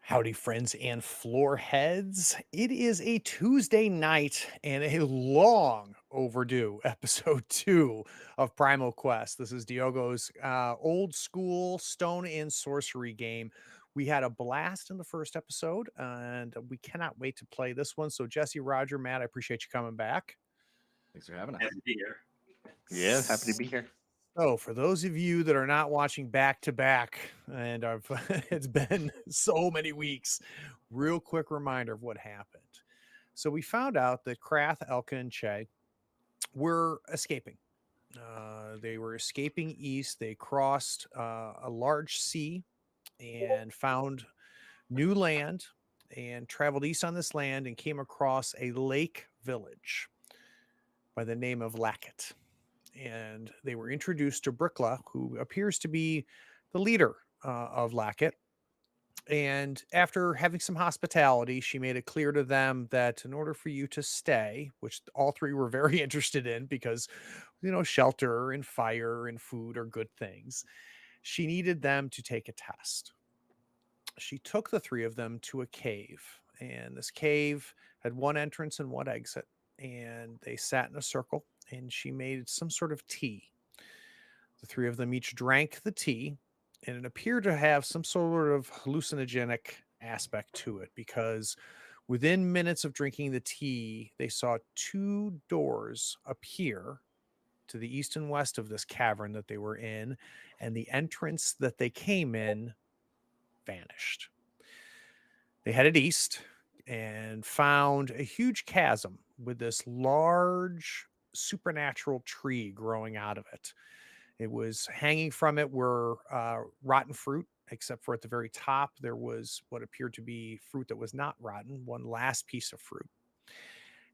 Howdy, friends and floor heads. It is a Tuesday night and a long overdue episode 2 of Primal Quest. This is Diogo's old school stone and sorcery game. We had a blast in the first episode and we cannot wait to play this one. So, Jesse, Roger, Matt, I appreciate you coming back. Thanks for having Happy us. to be here. Yeah, happy to be here. So, for those of you that are not watching back to back, and I've it's been so many weeks, real quick reminder of what happened. So, we found out that Krath, Elka, and Che were escaping. They were escaping east. They crossed a large sea and found new land and traveled east on this land and came across a lake village by the name of Lackett, and they were introduced to Brickla, who appears to be the leader of Lackett. And after having some hospitality, she made it clear to them that in order for you to stay, which all three were very interested in because, shelter and fire and food are good things, she needed them to take a test. She took the three of them to a cave, and this cave had one entrance and one exit. And they sat in a circle, and she made some sort of tea. The three of them each drank the tea, and it appeared to have some sort of hallucinogenic aspect to it because within minutes of drinking the tea, they saw two doors appear to the east and west of this cavern that they were in, and the entrance that they came in vanished. They headed east and found a huge chasm with this large supernatural tree growing out of it. It was hanging from it were rotten fruit, except for at the very top, there was what appeared to be fruit that was not rotten, one last piece of fruit.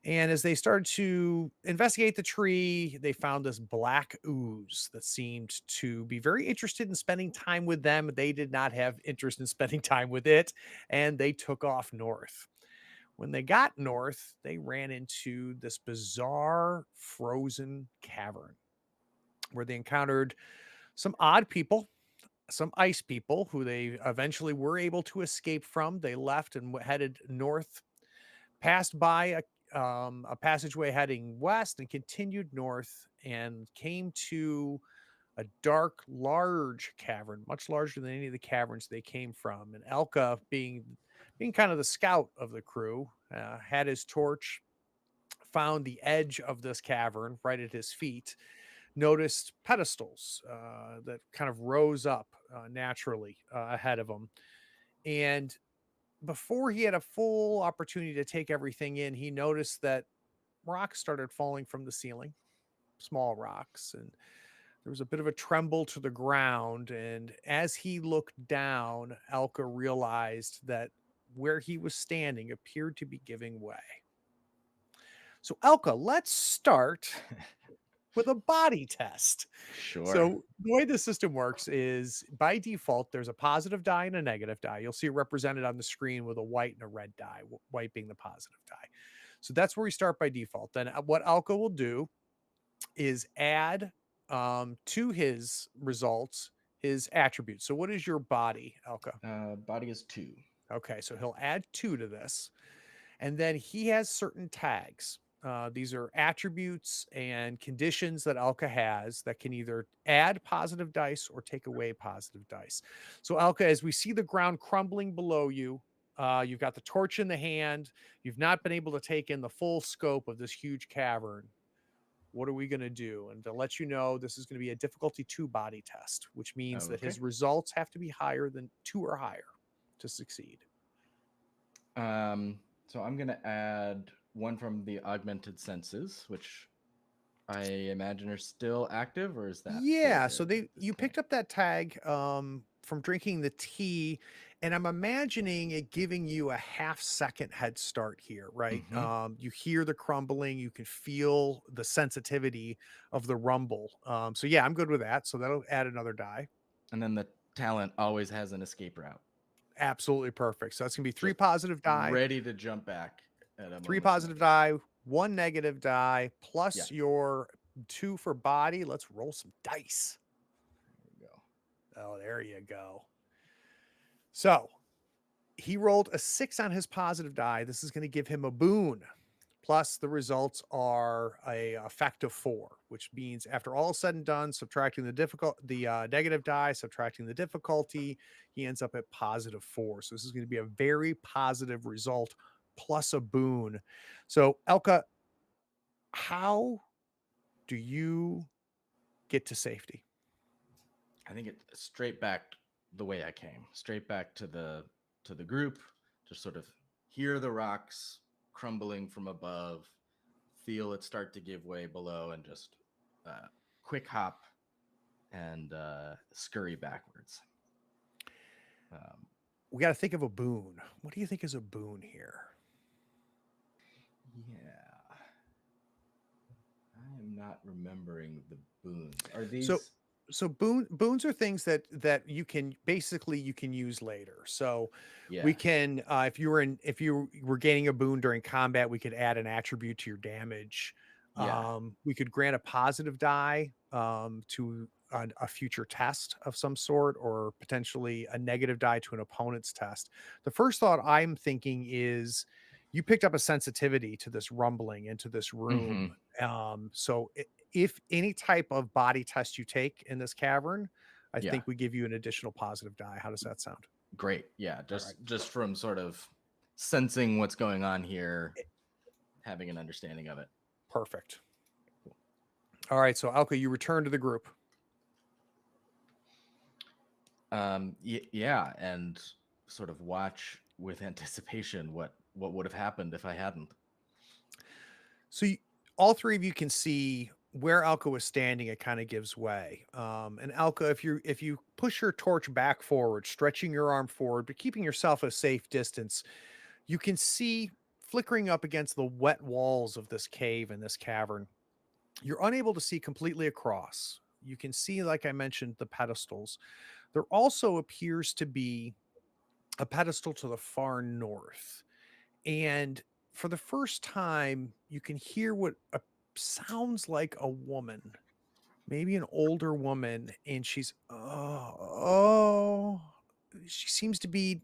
And as they started to investigate the tree, they found this black ooze that seemed to be very interested in spending time with them. They did not have interest in spending time with it, and they took off north. When they got north, they ran into this bizarre frozen cavern where they encountered some odd people, some ice people who they eventually were able to escape from. They left and headed north, passed by a passageway heading west, and continued north and came to a dark, large cavern, much larger than any of the caverns they came from. And Elka, being kind of the scout of the crew, had his torch, found the edge of this cavern right at his feet, noticed pedestals that kind of rose up naturally ahead of him. And before he had a full opportunity to take everything in, he noticed that rocks started falling from the ceiling, small rocks, and there was a bit of a tremble to the ground. And as he looked down, Elka realized that where he was standing appeared to be giving way. So, Elka, let's start with a body test. Sure. So the way the system works is by default, there's a positive die and a negative die. You'll see it represented on the screen with a white and a red die, white being the positive die. So that's where we start by default. Then what Alka will do is add to his results his attributes. So what is your body, Alka? Body is 2. Okay, so he'll add 2 to this. And then he has certain tags. These are attributes and conditions that Alka has that can either add positive dice or take away positive dice. So, Alka, as we see the ground crumbling below you, you've got the torch in the hand. You've not been able to take in the full scope of this huge cavern. What are we going to do? And to let you know, this is going to be a difficulty 2 body test, which means that Okay. his results have to be higher than 2 or higher to succeed. So I'm gonna add one from the augmented senses, which I imagine are still active, or is that Yeah, so faded they at this you point? picked up that tag from drinking the tea, and I'm imagining it giving you a half second head start here, right? Mm-hmm. You hear the crumbling, you can feel the sensitivity of the rumble. So yeah, I'm good with that. So that'll add another die. And then the talent always has an escape route, Absolutely perfect. So that's gonna be three just positive die, ready to jump back at a three moment's positive notice. die, one negative die, Yeah, plus your 2 for body. Let's roll some dice. there we go. Oh, there you go. So He rolled a 6 on his positive die. This is going to give him a boon. Plus, the results are a effect of 4, which means after all is said and done, subtracting the negative die, subtracting the difficulty, he ends up at positive 4. So this is going to be a very positive result plus a boon. So Elka, how do you get to safety? I think it's straight back the way I came, straight back to the group, just sort of hear the rocks crumbling from above, feel it start to give way below, and just quick hop and scurry backwards. We got to think of a boon. What do you think is a boon here? Yeah, I am not remembering the boons. Are these? So boons are things that you can use later. So Yeah. we can if you were gaining a boon during combat, we could add an attribute to your damage. Yeah. We could grant a positive die to a future test of some sort, or potentially a negative die to an opponent's test. The first thought I'm thinking is you picked up a sensitivity to this rumbling into this room. So if any type of body test you take in this cavern, I Yeah. think we give you an additional positive die. How does that sound? Great. Yeah. Just from sort of sensing what's going on here, having an understanding of it. Perfect. All right. So Alka, you return to the group. Yeah, and sort of watch with anticipation what would have happened if I hadn't. So all three of you can see where Alka was standing. It kind of gives way. And Alka, if you push your torch back forward, stretching your arm forward, but keeping yourself a safe distance, you can see flickering up against the wet walls of this cave and this cavern. You're unable to see completely across. You can see, like I mentioned, the pedestals. There also appears to be a pedestal to the far north. And for the first time, you can hear what sounds like a woman, maybe an older woman. And she's, she seems to be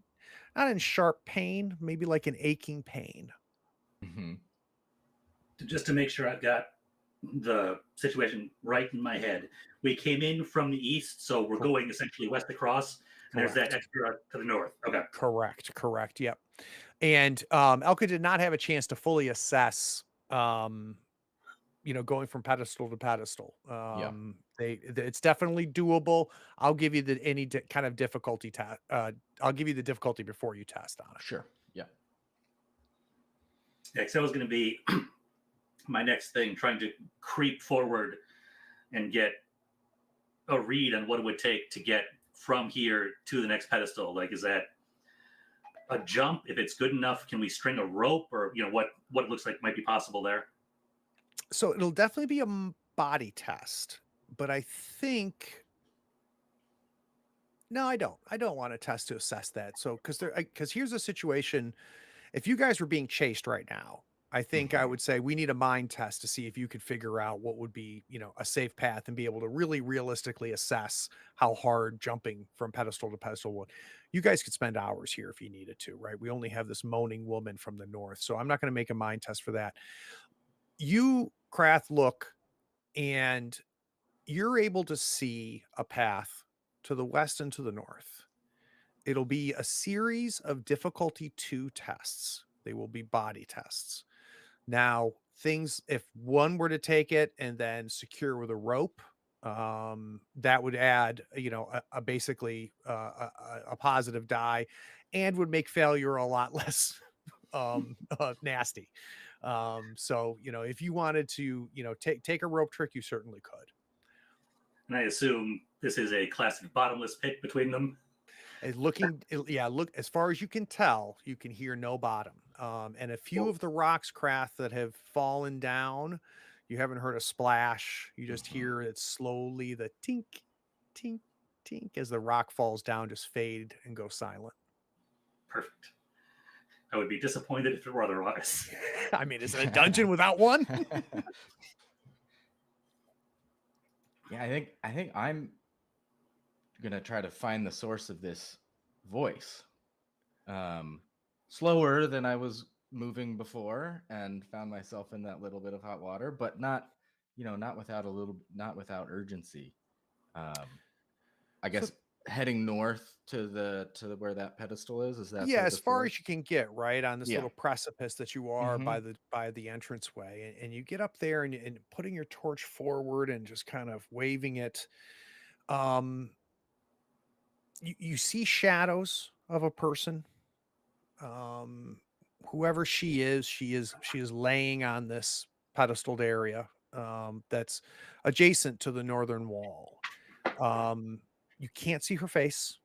not in sharp pain, maybe like an aching pain. Mm-hmm. Just to make sure I've got the situation right in my head, we came in from the east, so we're going essentially west across, and there's that extra to the north. Okay. Correct. Yep. And Elka did not have a chance to fully assess, going from pedestal to pedestal. It's definitely doable. I'll give you any kind of difficulty test. I'll give you the difficulty before you test on it. Sure. Yeah. Yeah, so that was going to be my next thing, trying to creep forward and get a read on what it would take to get from here to the next pedestal. Like, is that a jump? If it's good enough, can we string a rope, or what it looks like might be possible there? So it'll definitely be a body test, but I think no, I don't want a test to assess that. So because here's a situation: if you guys were being chased right now, I think I would say we need a mind test to see if you could figure out what would be, a safe path and be able to really realistically assess how hard jumping from pedestal to pedestal would. You guys could spend hours here if you needed to, right? We only have this moaning woman from the north, so I'm not going to make a mind test for that. You, Krath, look, and you're able to see a path to the west and to the north. It'll be a series of difficulty 2 tests. They will be body tests. Now, if one were to take it and then secure with a rope, that would add, basically a positive die, and would make failure a lot less nasty. So, if you wanted to, take a rope trick, you certainly could. And I assume this is a classic bottomless pit between them. Look, as far as you can tell, you can hear no bottom. And a few of the rocks, Krath, that have fallen down, you haven't heard a splash. You just hear it slowly, the tink, tink, tink, as the rock falls down, just fade and go silent. Perfect. I would be disappointed if it were otherwise. I mean, is it a dungeon without one? Yeah, I think I'm gonna try to find the source of this voice. slower than I was moving before, and found myself in that little bit of hot water, but not, not without urgency. I So guess heading north to the where that pedestal is. Is that yeah, the as far floor? as you can get, right, on this Yeah. little precipice that you are Mm-hmm. by the entranceway, and you get up there and putting your torch forward and just kind of waving it. Um, you see shadows of a person. Um, whoever she is laying on this pedestaled area that's adjacent to the northern wall. Um, you can't see her face.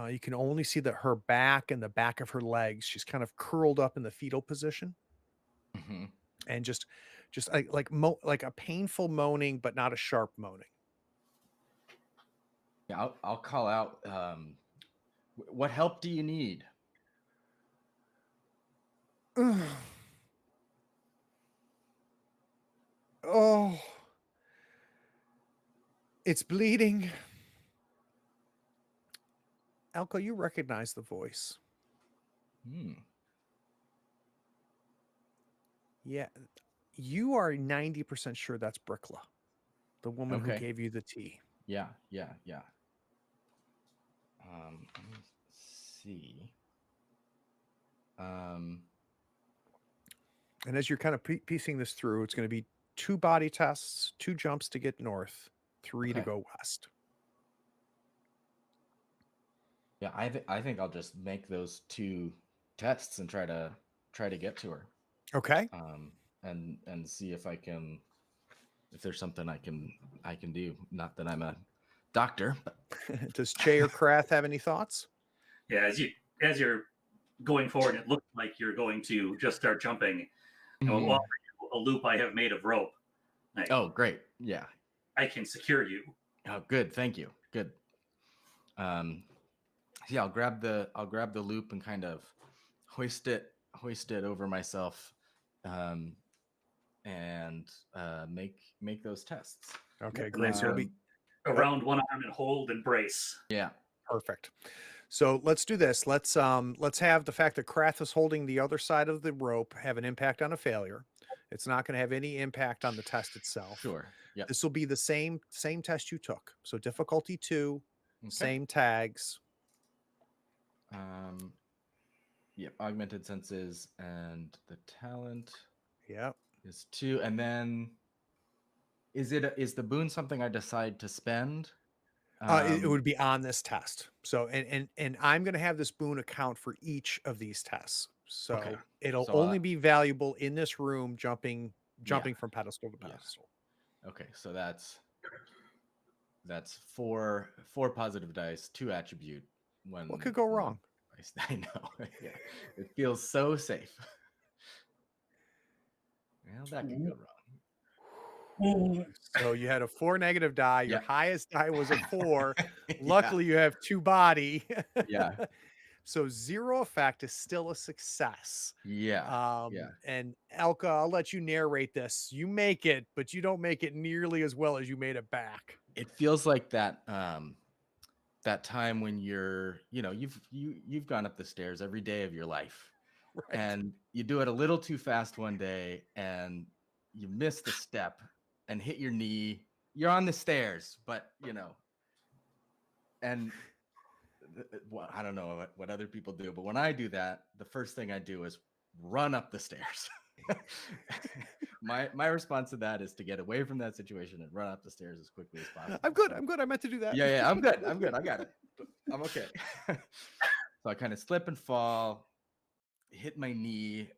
You can only see that her back and the back of her legs. She's kind of curled up in the fetal position Mm-hmm. and just like a painful moaning, but not a sharp moaning. Yeah, I'll call out. What help do you need? Oh, it's bleeding. Elko, you recognize the voice. Hmm. Yeah, you are 90% sure that's Brickla, the woman who Okay. gave you the tea. Yeah. Let me see. Um, And as you're kind of piecing this through, it's going to be 2 body tests, 2 jumps to get north, 3 to okay. go west. Yeah, I think I'll just make those 2 tests and try to get to her. Okay. And see if there's something I can do. Not that I'm a doctor, but Does Che or Krath have any thoughts? Yeah, as you're going forward, it looks like you're going to just start jumping, and we'll offer you a loop I have made of rope. Like, oh, great. Yeah. I can secure you. Oh, good. Thank you. Good. Yeah, I'll grab the loop and kind of hoist it over myself, and make those tests. Okay, great. So it'll be around one arm and hold and brace. Yeah. perfect. So let's do this. Let's have the fact that Krath is holding the other side of the rope have an impact on a failure. It's not going to have any impact on the test itself. Sure. Yeah. This will be the same test you took. So difficulty 2, Okay. same tags. Yep. Augmented senses, and the talent Yep. is 2, and then is the boon something I decide to spend? It would be on this test. So and I'm going to have this boon account for each of these tests. So Okay. it'll So, only be valuable in this room jumping Yeah. from pedestal to Yeah. pedestal. Okay, so that's 4 positive dice, 2 attribute. What could go wrong? I know. Yeah. It feels so safe. Well, that could go wrong. So you had a 4 negative die. Your Yeah. highest die was a 4. Yeah. Luckily, you have 2 body. Yeah. So 0 effect is still a success. Yeah. Yeah. And Elka, I'll let you narrate this. You make it, but you don't make it nearly as well as you made it back. It feels like that that time when you've gone up the stairs every day of your life. Right. And you do it a little too fast one day, and you miss the step and hit your knee. You're on the stairs, but and well, I don't know what other people do, but when I do that, the first thing I do is run up the stairs. My response to that is to get away from that situation and run up the stairs as quickly as possible. I'm good. I meant to do that. Yeah, I'm good. I got it. I'm okay. So I kind of slip and fall, hit my knee.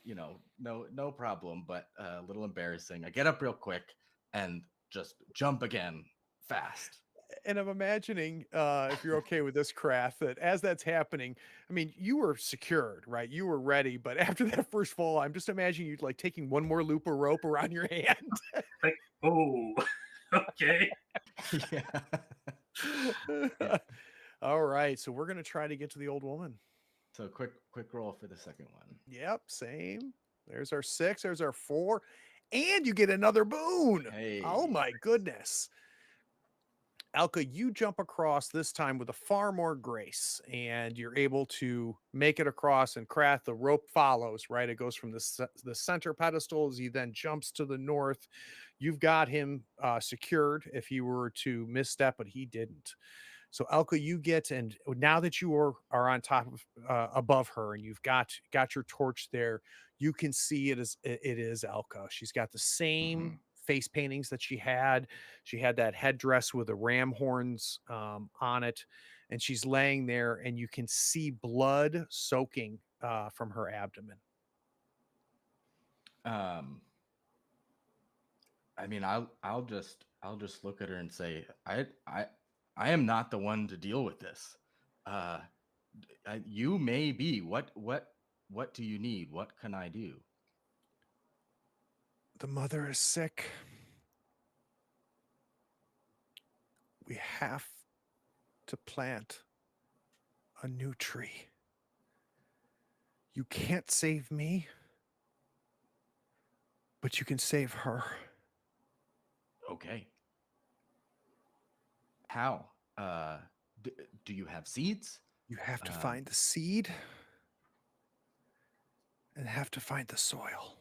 No problem, but a little embarrassing. I get up real quick and just jump again fast. And I'm imagining, if you're okay with this, Kraft, that as that's happening, I mean, you were secured, right? You were ready, but after that first fall, I'm just imagining you like taking one more loop of rope around your hand. Like, oh, okay. Yeah. All right, so we're gonna try to get to the old woman. So quick roll for the second one. Yep, same. There's our 6. There's our 4, and you get another boon. Hey. Oh my goodness! Alka, you jump across this time with a far more grace, and you're able to make it across. And Krath, the rope follows, right? It goes from the center pedestal as he then jumps to the north. You've got him secured if he were to misstep, but he didn't. So Elka, you get, and now that you are on top of above her, and you've got your torch there, you can see it is Elka. She's got the same face paintings that she had. She had that headdress with the ram horns on it, and she's laying there, and you can see blood soaking from her abdomen. I mean, I'll just look at her and say, I am not the one to deal with this. You may be. What do you need? What can I do? The mother is sick. We have to plant a new tree. You can't save me, but you can save her. Okay. How? Do you have seeds? You have to find the seed and have to find the soil.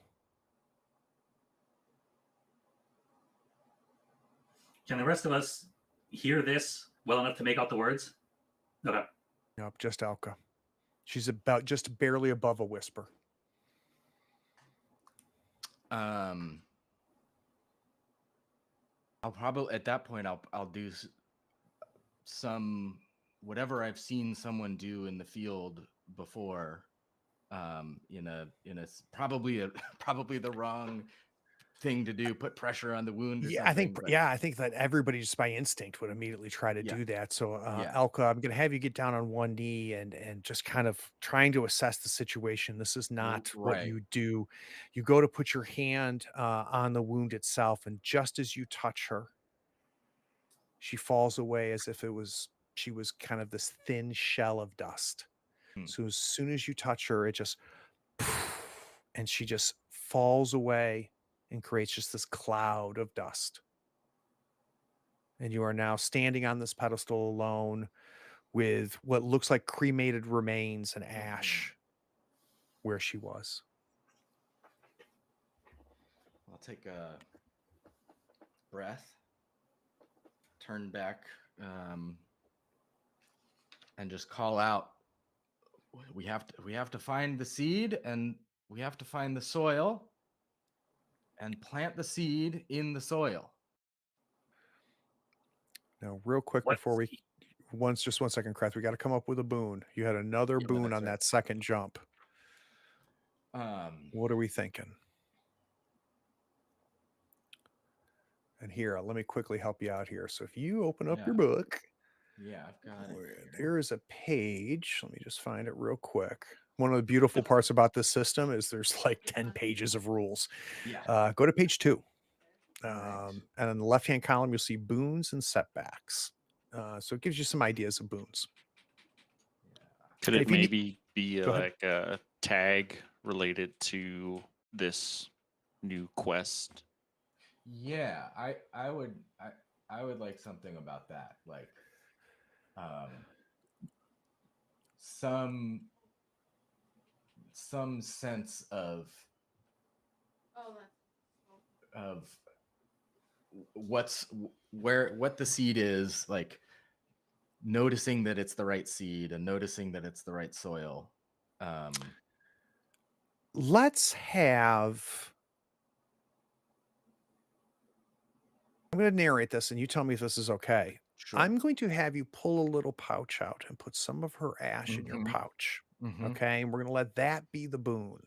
Can the rest of us hear this well enough to make out the words? Okay. Nope, just Alka. She's about just barely above a whisper. I'll probably at that point I'll do some whatever I've seen someone do in the field before. In a probably the wrong thing to do, put pressure on the wound or something. I think that everybody just by instinct would immediately try to do that. So Alka, I'm going to have you get down on one knee and just kind of trying to assess the situation. This is not what you do. You go to put your hand on the wound itself, and just as you touch her, she falls away as if she was kind of this thin shell of dust. So as soon as you touch her, it just and she just falls away and creates just this cloud of dust. And you are now standing on this pedestal alone with what looks like cremated remains and ash where she was. I'll take a breath, turn back, and just call out, we have to find the seed, and we have to find the soil and plant the seed in the soil. Now, real quick before just 1 second, Krath, we got to come up with a boon. You had another boon on that second jump. What are we thinking? And here, let me quickly help you out here. So if you open up your book. Yeah, I've got it. There is a page. Let me just find it real quick. One of the beautiful parts about this system is there's like 10 pages of rules. Yeah. Go to page 2. And in the left-hand column, you'll see boons and setbacks. So it gives you some ideas of boons. Could it maybe be like a tag related to this new quest? Yeah, I would like something about that, like some sense of what the seed is, like noticing that it's the right seed and noticing that it's the right soil. Let's have. I'm going to narrate this and you tell me if this is okay. Sure. I'm going to have you pull a little pouch out and put some of her ash in your pouch. Okay. And we're going to let that be the boon.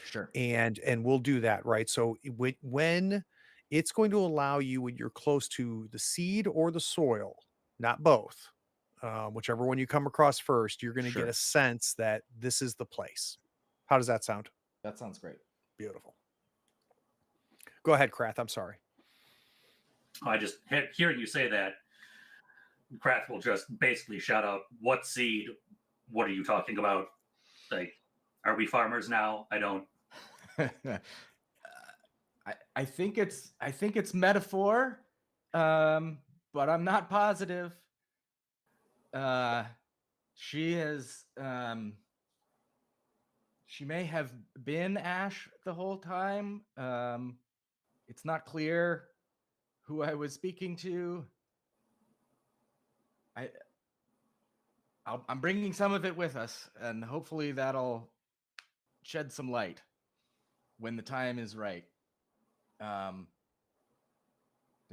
Sure. And we'll do that, right? So when it's going to allow you, when you're close to the seed or the soil, not both, whichever one you come across first, you're going to get a sense that this is the place. How does that sound? That sounds great. Beautiful. Go ahead, Krath. I'm sorry. I just hearing you say that, Krath will just basically shout out, "What seed? What are you talking about? Like, are we farmers now? I don't." I think it's metaphor. but I'm not positive. She has she may have been Ash the whole time. It's not clear who I was speaking to. I'm bringing some of it with us, and hopefully that'll shed some light when the time is right. But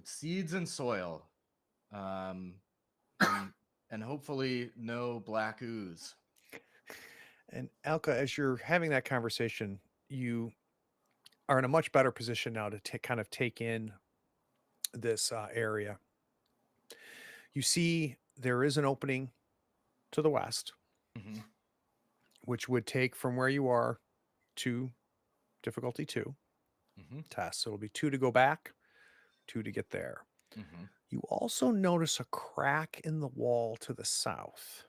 seeds and soil, and hopefully no black ooze. And Alka, as you're having that conversation, you are in a much better position now to kind of take in this area. You see there is an opening to the west, Mm-hmm. which would take from where you are to difficulty 2 Mm-hmm. tests. So it'll be 2 to go back, 2 to get there. Mm-hmm. You also notice a crack in the wall to the south.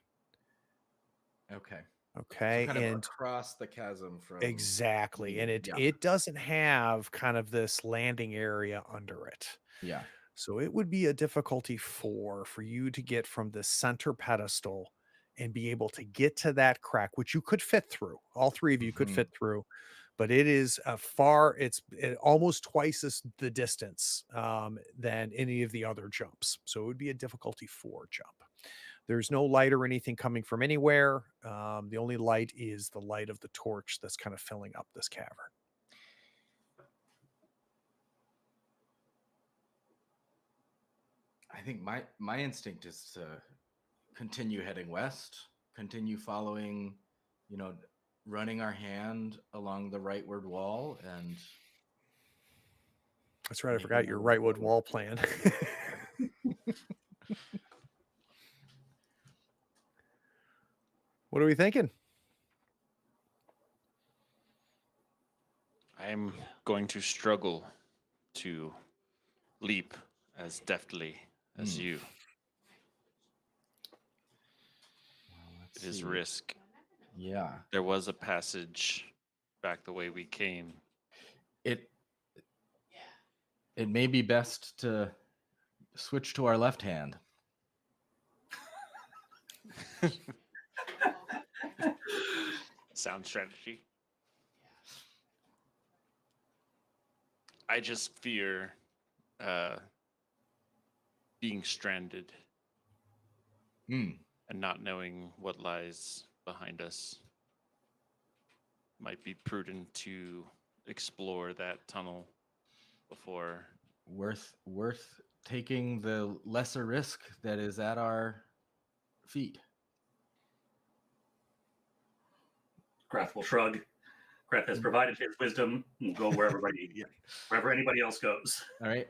Okay. Okay. So kind of and across the chasm from exactly. And yeah. it doesn't have kind of this landing area under it. Yeah. So it would be a difficulty 4 for you to get from the center pedestal and be able to get to that crack, which you could fit through. All 3 of you could Mhm. fit through, but it is almost twice as the distance than any of the other jumps. So it would be a difficulty 4 jump. There's no light or anything coming from anywhere. The only light is the light of the torch that's kind of filling up this cavern. I think my instinct is to continue heading west, continue following, running our hand along the rightward wall, and That's right. I Make forgot your our way rightwood forward. wall plan. What are we thinking? I'm going to struggle to leap as deftly as Hmm. you. well, let's It is see. risk. Yeah, There was a passage back the way we came. it may be best to switch to our left hand. Sound strategy. I just fear being stranded Hmm. and not knowing what lies behind us. Might be prudent to explore that tunnel before. Worth taking the lesser risk that is at our feet. Grath will shrug. Grath has provided his wisdom. We'll go wherever anybody else goes. All right.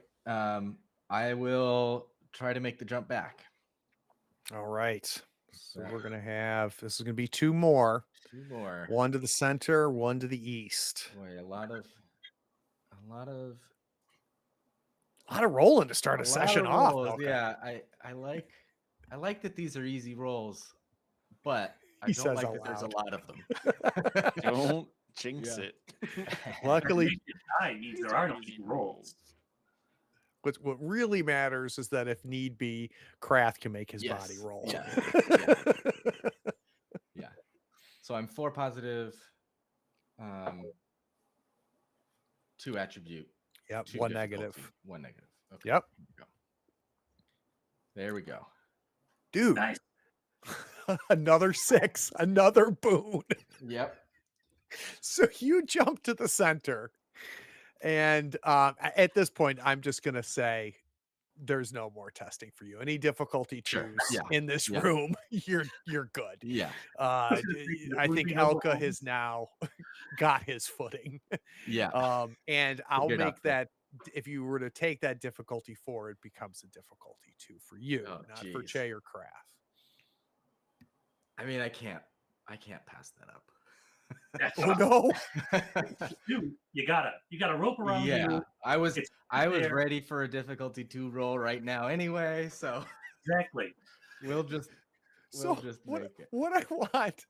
I will try to make the jump back. All right. So Yeah. we're going to have, this is going to be 2 more. 2 more. 1 to the center, 1 to the east. Boy, a lot of A lot of rolling to start a lot session of off. rolls. Elka. Yeah, I like that these are easy rolls, but I He don't says like out that there's a loud. lot of them. Don't jinx Yeah. it. Luckily, Means there are no easy rolls. what really matters is that if need be, Krath can make his body Yes. roll. Yeah. Yeah. So I'm 4 positive, 2 attribute. Yep. 2 1 difficulty, negative. 1 negative. Okay. Yep. There we go. Dude, Nice. another 6, another boon. Yep. So you jump to the center. And at this point, I'm just going to say there's no more testing for you. Any difficulty Sure. 2s Yeah. in this Yeah. room, you're good. Yeah. I would think be no Elka problem. has now got his footing. Yeah. And I'll Figured out make that, if you were to take that difficulty 4, it becomes a difficulty 2 for you, Oh, not for geez. Che or Kraft. I mean, I can't pass that up. Oh no. Dude, you got a rope around Yeah, you. I was It's was there. ready for a difficulty 2 roll right now anyway, so Exactly. we'll just So make it. what I want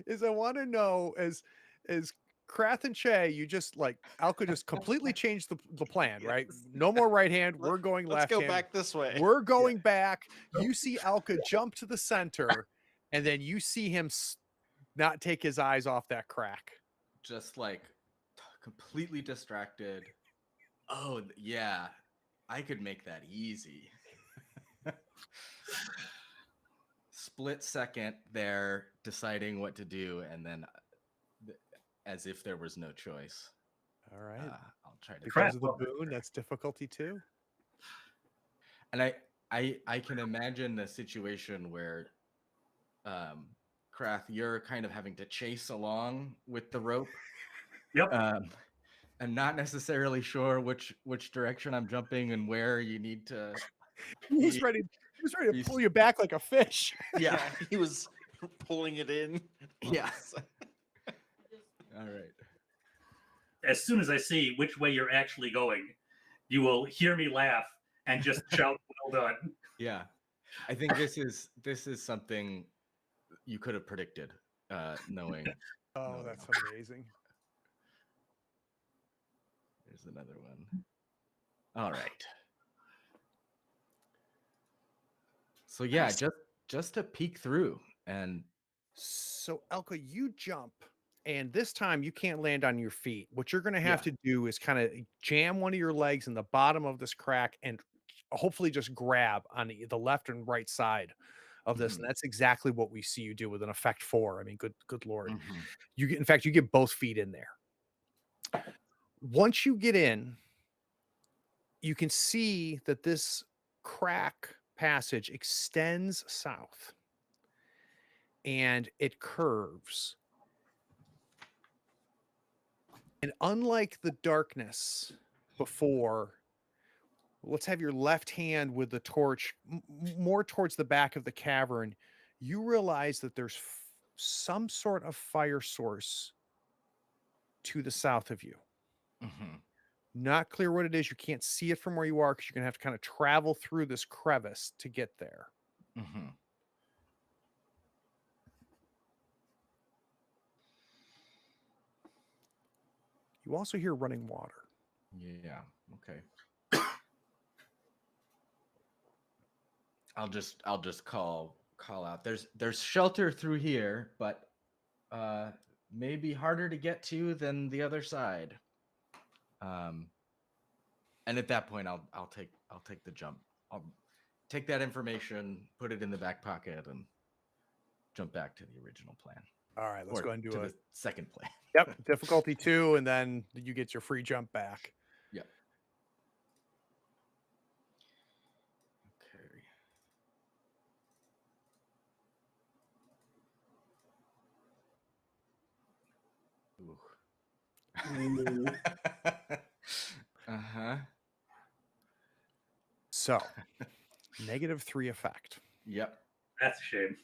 is I want to know as Krath and Che, you just like Alka just completely changed the plan, right? No more right hand. We're going Let's left go hand. back this way. We're going back. You see Alka jump to the center, and then you see him not take his eyes off that crack. Just like completely distracted. Oh, yeah. I could make that easy. Split second there, deciding what to do, and then as if there was no choice. All right. I'll try to Because of the boon, that's difficulty 2. And I can imagine the situation where Krath, you're kind of having to chase along with the rope. Yep. And not necessarily sure which direction I'm jumping and where you need to. He was ready to pull you back like a fish. Yeah. He was pulling it in. Yeah. All right. As soon as I see which way you're actually going, you will hear me laugh and just shout, "Well done!" Yeah, I think this is something you could have predicted, knowing. Oh, that's amazing. There's another one. All right. So yeah, just to peek through, and so Elka, you jump. And this time you can't land on your feet. What you're going to have to do is kind of jam one of your legs in the bottom of this crack and hopefully just grab on the left and right side of this. And that's exactly what we see you do with an effect 4. I mean, good Lord. In fact, you get both feet in there. Once you get in, you can see that this crack passage extends south and it curves. And unlike the darkness before, let's have your left hand with the torch more towards the back of the cavern. You realize that there's some sort of fire source to the south of you. Not clear what it is. You can't see it from where you are because you're going to have to kind of travel through this crevice to get there. You also hear running water. Yeah. Okay. I'll just call out. There's shelter through here, but maybe harder to get to than the other side. And at that point, I'll take the jump. I'll take that information, put it in the back pocket, and jump back to the original plan. All right, let's go ahead and do the it. second plan. Yep, difficulty 2, and then you get your free jump back. Yep. Okay. Ooh. So, -3 effect. Yep. That's a shame.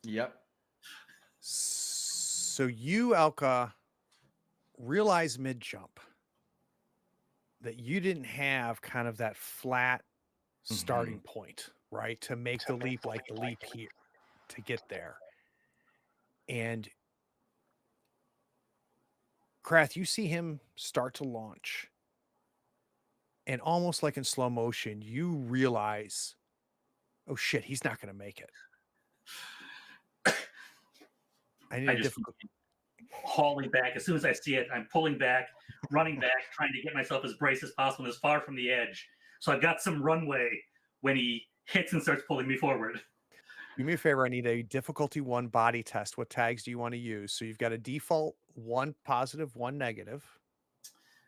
Yep. So you, Elka, realize mid-jump that you didn't have kind of that flat starting point, right? To make the leap like the leap here to get there. And Krath, you see him start to launch. And almost like in slow motion, you realize, oh shit, he's not going to make it. I just hauling back. As soon as I see it, I'm pulling back, running back, trying to get myself as braced as possible and as far from the edge. So I've got some runway when he hits and starts pulling me forward. Do me a favor. I need a difficulty 1 body test. What tags do you want to use? So you've got a default 1 positive, 1 negative.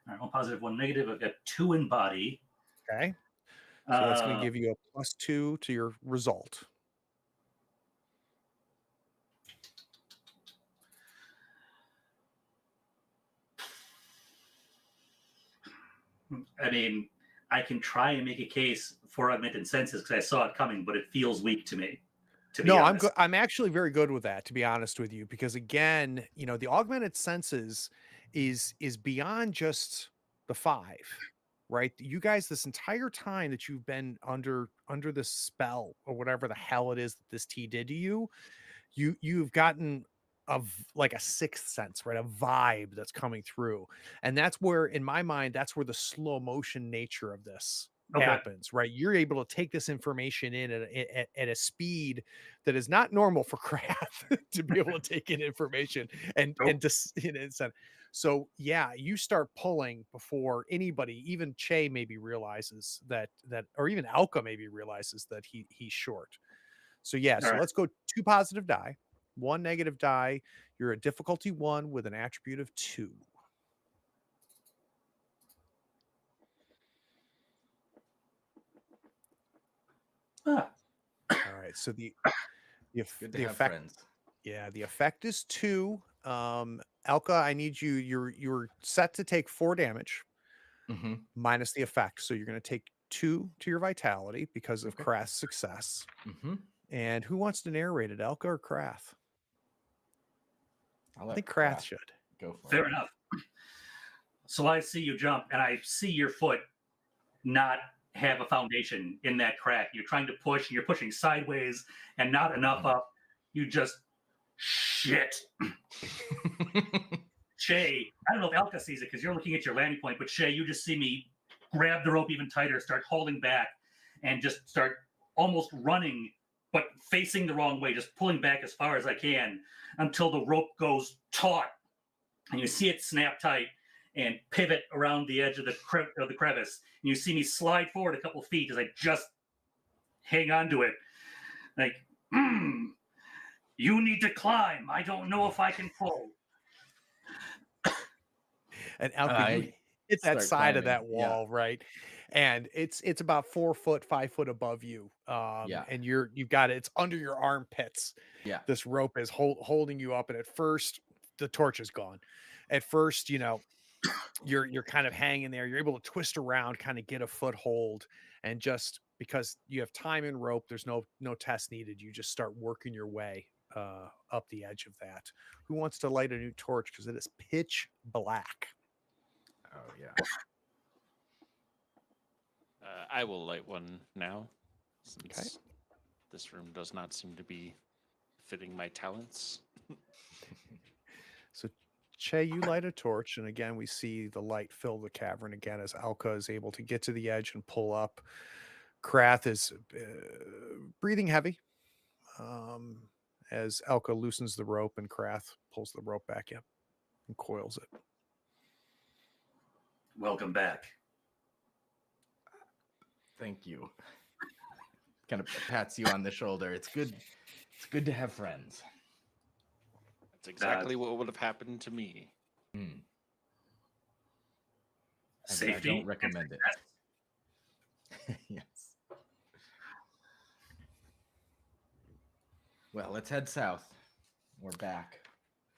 All right, 1 positive, 1 negative. I've got 2 in body. Okay. So that's going to give you a +2 to your result. I mean, I can try and make a case for augmented senses because I saw it coming, but it feels weak to me. No, I'm good. I'm actually very good with that, to be honest with you, because again, you know, the augmented senses is beyond just the 5, right? You guys, this entire time that you've been under this spell or whatever the hell it is that this T did to you, you've gotten like a sixth sense, right? A vibe that's coming through. And that's where, in my mind, that's where the slow motion nature of this Okay. happens, right? You're able to take this information in at a speed that is not normal for Krath to be able to take in information and Nope. just so yeah, you start pulling before anybody, even Che maybe realizes that or even Alka maybe realizes that he's short. So yeah, All so right. let's go 2 positive die, 1 negative die. You're a difficulty 1 with an attribute of 2. Ah, All right. So the Good to the have effect, friends. yeah, the effect is 2. Alka, I need you. You're set to take 4 damage Mm-hmm. minus the effect. So you're going to take 2 to your vitality because of Okay. Krath's success. Mm-hmm. And who wants to narrate it, Alka or Krath? I'll I let think Krath Krath should. go for fair it. enough. So I see you jump, and I see your foot not have a foundation in that crack. You're trying to push, and you're pushing sideways, and not enough up. You just shit. Shay, I don't know if Elka sees it because you're looking at your landing point, but Shay, you just see me grab the rope even tighter, start holding back, and just start almost running, but facing the wrong way, just pulling back as far as I can until the rope goes taut, and you see it snap tight and pivot around the edge of the crevice. And you see me slide forward a couple feet as I just hang on to it, like, you need to climb. I don't know if I can pull. And Alka, you I hit that start side of climbing. that Yeah. wall, right? And it's about 4 foot, 5 foot above you. Yeah. And you've got it. It's under your armpits. Yeah. This rope is holding you up, and at first the torch is gone. At first, you're kind of hanging there. You're able to twist around, kind of get a foothold, and just because you have time and rope, there's no test needed. You just start working your way up the edge of that. Who wants to light a new torch because it is pitch black? Oh yeah. I will light one now, since this room does not seem to be fitting my talents. So, Che, you light a torch, and again, we see the light fill the cavern again as Alka is able to get to the edge and pull up. Krath is breathing heavy as Alka loosens the rope and Krath pulls the rope back in and coils it. Welcome back. Thank you. Kind of pats you on the shoulder. It's good. It's good to have friends. That's exactly what would have happened to me. Hmm. I Safety. don't recommend it. Yes. Well, let's head south. We're back.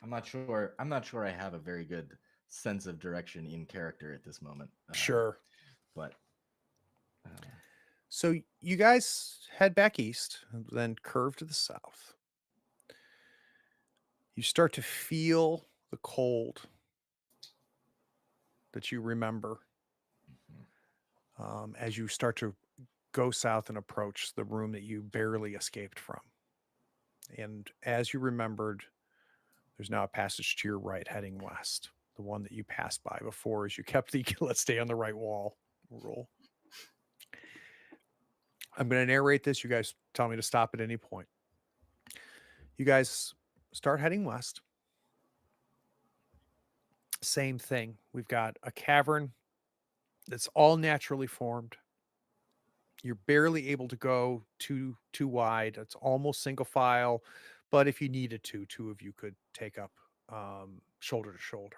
I'm not sure I have a very good sense of direction in character at this moment. Sure. But So you guys head back east and then curve to the south. You start to feel the cold that you remember as you start to go south and approach the room that you barely escaped from. And as you remembered, there's now a passage to your right heading west, the one that you passed by before as you kept the let's stay on the right wall rule. I'm going to narrate this. You guys tell me to stop at any point. You guys start heading west. Same thing. We've got a cavern that's all naturally formed. You're barely able to go too wide. It's almost single file, but if you needed to, 2 of you could take up shoulder to shoulder.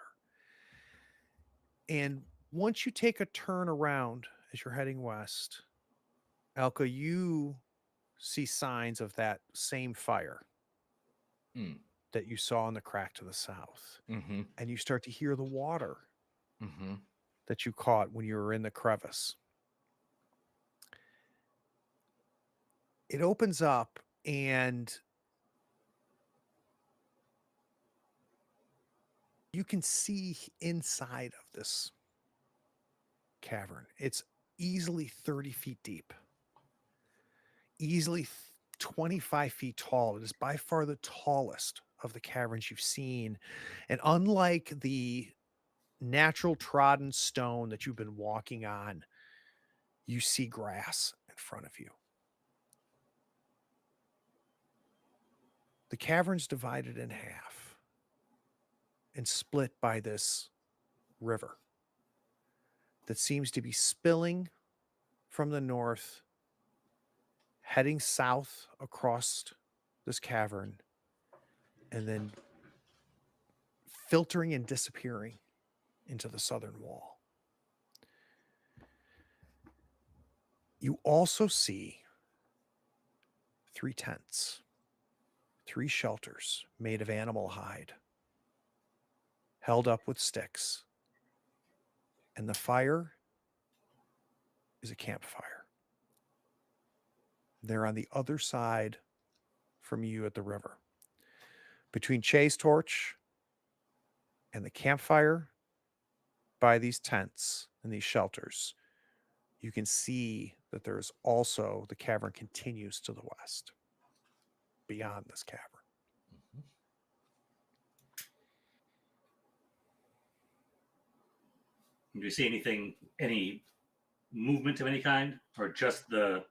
And once you take a turn around as you're heading west, Alka, you see signs of that same fire that you saw in the crack to the south. mm-hmm. And you start to hear the water Mm-hmm. that you caught when you were in the crevice. It opens up and you can see inside of this cavern. It's easily 30 feet deep, easily 25 feet tall. It is by far the tallest of the caverns you've seen. And unlike the natural trodden stone that you've been walking on, you see grass in front of you. The cavern's divided in half and split by this river that seems to be spilling from the north, heading south across this cavern, and then filtering and disappearing into the southern wall. You also see 3 tents, 3 shelters made of animal hide, held up with sticks. And the fire is a campfire. They're on the other side from you at the river. Between Che's torch and the campfire by these tents and these shelters, you can see that there's also the cavern continues to the west, beyond this cavern. Do you see anything, any movement of any kind, or just the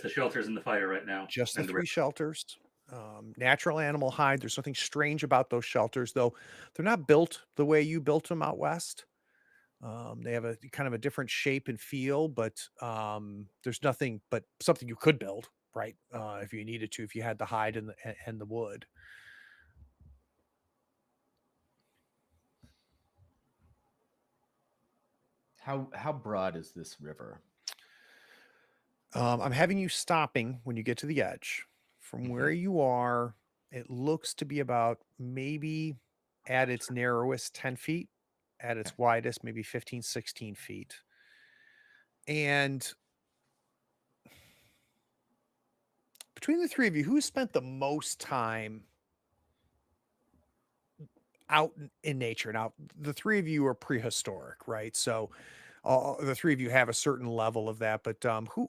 shelters and the fire right now? Just the and 3 shelters. Natural animal hide. There's nothing strange about those shelters, though they're not built the way you built them out west. They have a kind of a different shape and feel, but there's nothing but something you could build, right? If you needed to, if you had the hide and the wood. How broad is this river? I'm having you stopping when you get to the edge. From where you are, it looks to be about maybe at its narrowest 10 feet, at its widest, maybe 15, 16 feet. And between the 3 of you, who spent the most time out in nature? Now, the 3 of you are prehistoric, right? So the 3 of you have a certain level of that, but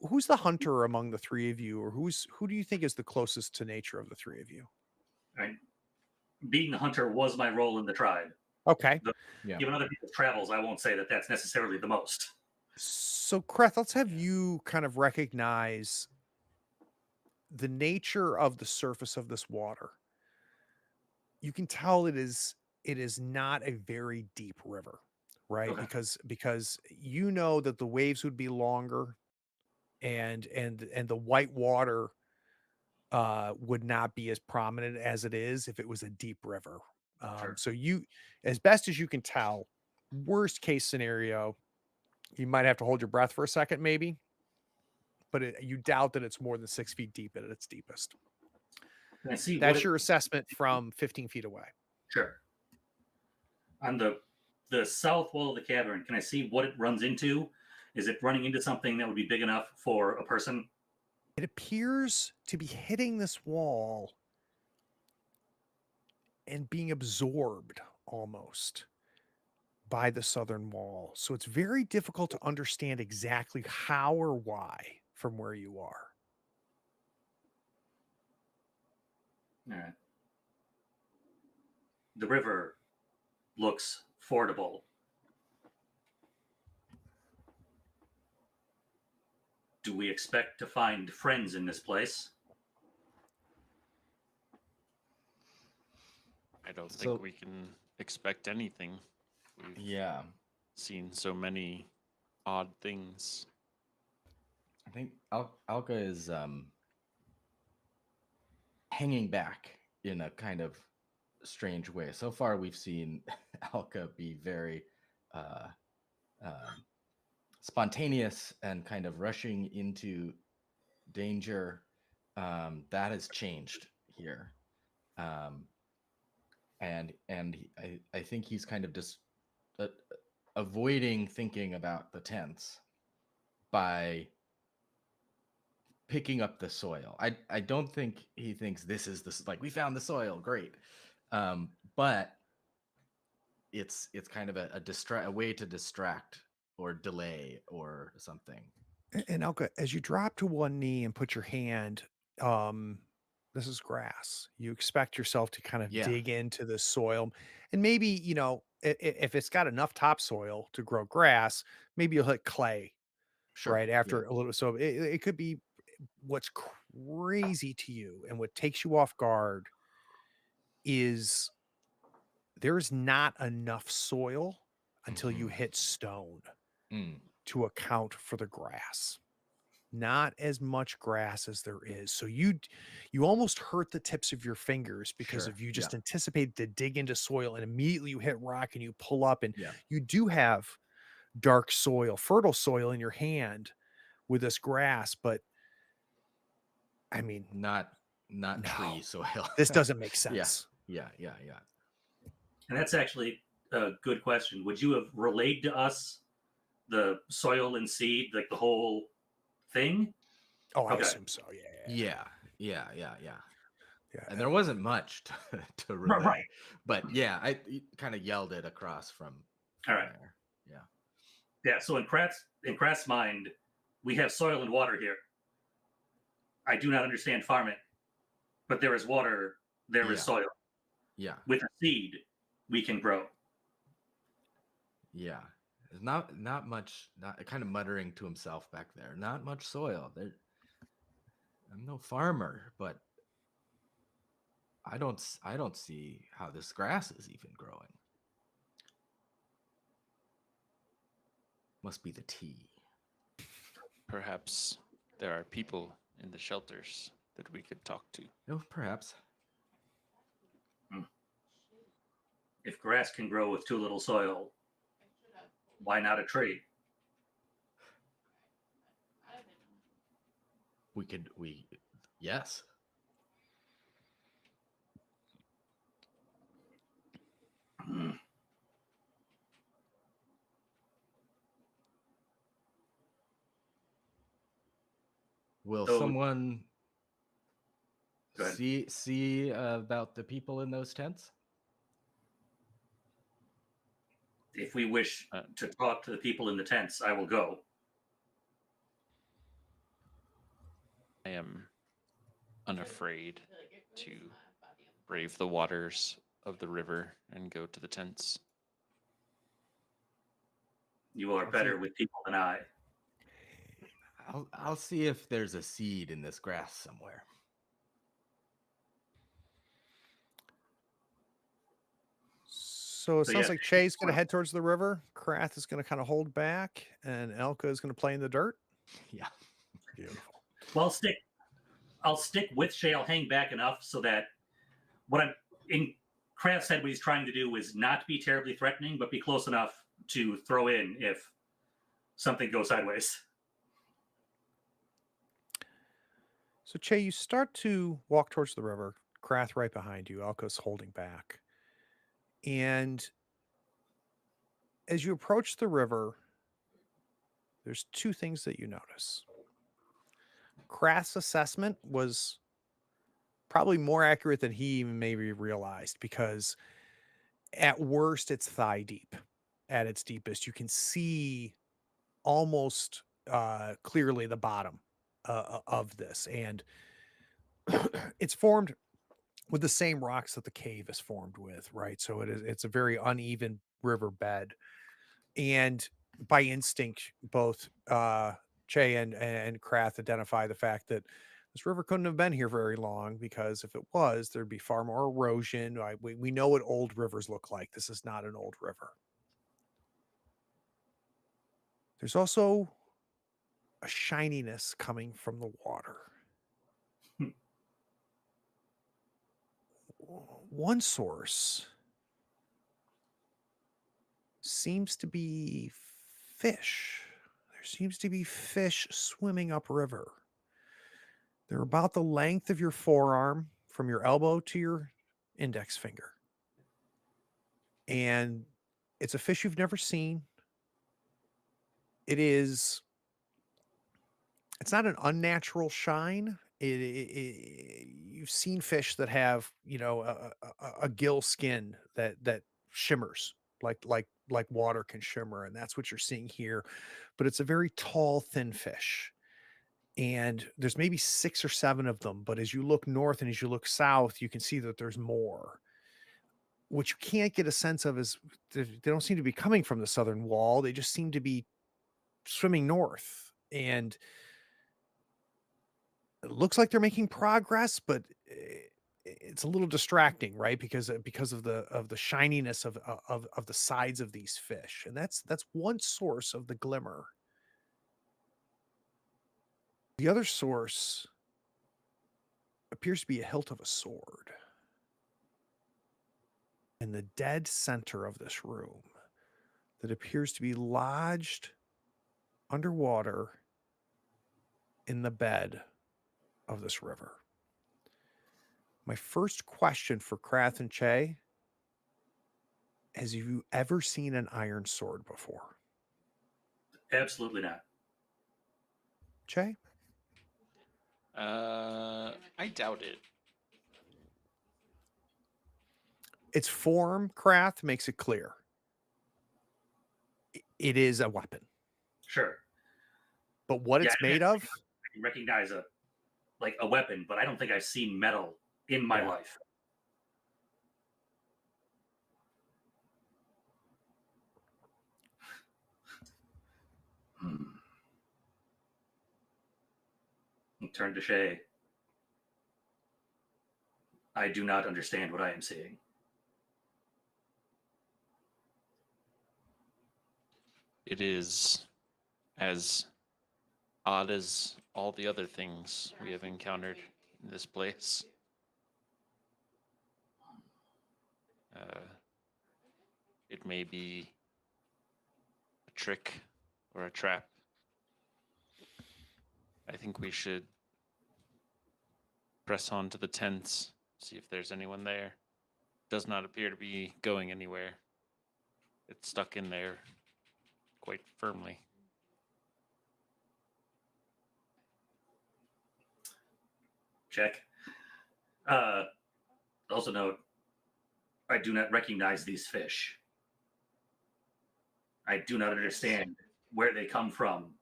who's the hunter among the 3 of you, or who do you think is the closest to nature of the 3 of you? Right. Being the hunter was my role in the tribe. Okay. Given other people's travels, I won't say that that's necessarily the most. So, Kreth, let's have you kind of recognize the nature of the surface of this water. You can tell it is not a very deep river, right? Okay. Because you know that the waves would be longer, and the white water would not be as prominent as it is if it was a deep river. Sure. So you, as best as you can tell, worst case scenario, you might have to hold your breath for a second, maybe, but you doubt that it's more than 6 feet deep at its deepest. Can I see That's your assessment from 15 feet away. Sure. On the south wall of the cavern, can I see what it runs into? Is it running into something that would be big enough for a person? It appears to be hitting this wall and being absorbed almost by the southern wall. So it's very difficult to understand exactly how or why from where you are. All right. The river looks fordable. Do we expect to find friends in this place? I don't So- think we can expect anything. We've seen so many odd things. I think Alka is hanging back in a kind of strange way. So far, we've seen Alka be very spontaneous and kind of rushing into danger. That has changed here, and I think he's kind of just avoiding thinking about the tents by picking up the soil. I don't think he thinks this is this, like, we found the soil, great. But it's kind of a way to distract or delay or something. And Alka, as you drop to one knee and put your hand this is grass. You expect yourself to kind of Yeah. dig into the soil, and maybe, if it's got enough topsoil to grow grass, maybe you'll hit clay Sure. right Yeah. after a little. So it could be what's crazy to you and what takes you off guard is there's not enough soil until you Mhm. hit stone Mm. to account for the grass. Not as much grass as there is. So you almost hurt the tips of your fingers because Sure. of you Yeah. just anticipated to dig into soil and immediately you hit rock and you pull up and Yeah. you do have dark soil, fertile soil in your hand with this grass, but I mean, Not no, tree soil. this doesn't make Yeah. sense. Yeah. And that's actually a good question. Would you have relayed to us the soil and seed, like the whole thing? Oh, I Okay. assume so. Yeah. Yeah. Yeah. And there wasn't much to relay, Right. but yeah, I kind of yelled it across from All right. there. Yeah. Yeah. So in Krat's mind, we have soil and water here. I do not understand farming, but there is water, there is Yeah. soil. Yeah. With a seed, we can grow. Yeah. There's not much. Not kind of muttering to himself back there. Not much soil. I'm no farmer, but I don't see how this grass is even growing. Must be the tea. Perhaps there are people in the shelters that we could talk to. Oh, perhaps. If grass can grow with too little soil, why not a tree? Yes. Will So- someone Go ahead. see about the people in those tents? If we wish to talk to the people in the tents, I will go. I am unafraid to brave the waters of the river and go to the tents. You are better with people than I. I'll see if there's a seed in this grass somewhere. So it So, sounds yeah. like Che's going to head towards the river. Krath is going to kind of hold back, and Elka is going to play in the dirt. Yeah. Beautiful. Well, I'll stick with Shay. I'll hang back enough so that what I'm in Kraft's head, what he's trying to do is not be terribly threatening, but be close enough to throw in if something goes sideways. So Che, you start to walk towards the river. Krath right behind you. Elka's holding back. And as you approach the river, there's two things that you notice. Krath's assessment was probably more accurate than he even maybe realized, because at worst it's thigh deep. At its deepest, you can see almost clearly the bottom of this, and it's formed with the same rocks that the cave is formed with, right? So it's a very uneven river bed, and by instinct, both Che and Krath identify the fact that this river couldn't have been here very long, because if it was, there'd be far more erosion. Right? We know what old rivers look like. This is not an old river. There's also a shininess coming from the water. One source seems to be fish. There seems to be fish swimming upriver. They're about the length of your forearm from your elbow to your index finger. And it's a fish you've never seen. It's not an unnatural shine. You've seen fish that have, a gill skin that shimmers like water can shimmer, and that's what you're seeing here. But it's a very tall, thin fish, and there's maybe 6 or 7 of them, but as you look north and as you look south, you can see that there's more. What you can't get a sense of is they don't seem to be coming from the southern wall. They just seem to be swimming north, and it looks like they're making progress, but it's a little distracting, right? Because of the shininess of the sides of these fish, and that's one source of the glimmer. The other source appears to be a hilt of a sword in the dead center of this room that appears to be lodged underwater in the bed of this river. My first question for Krath and Che: has you ever seen an iron sword before? Absolutely not. Che? I doubt it. Its form, Krath, makes it clear. It is a weapon. Sure. But what Yeah, it's made of? I can recognize a weapon, but I don't think I've seen metal in my Yeah. life. Turn to Shay. I do not understand what I am seeing. It is as odd as all the other things we have encountered in this place. It may be a trick or a trap. I think we should press on to the tents, see if there's anyone there. Does not appear to be going anywhere. It's stuck in there quite firmly. Check. Also note, I do not recognize these fish. I do not understand where they come from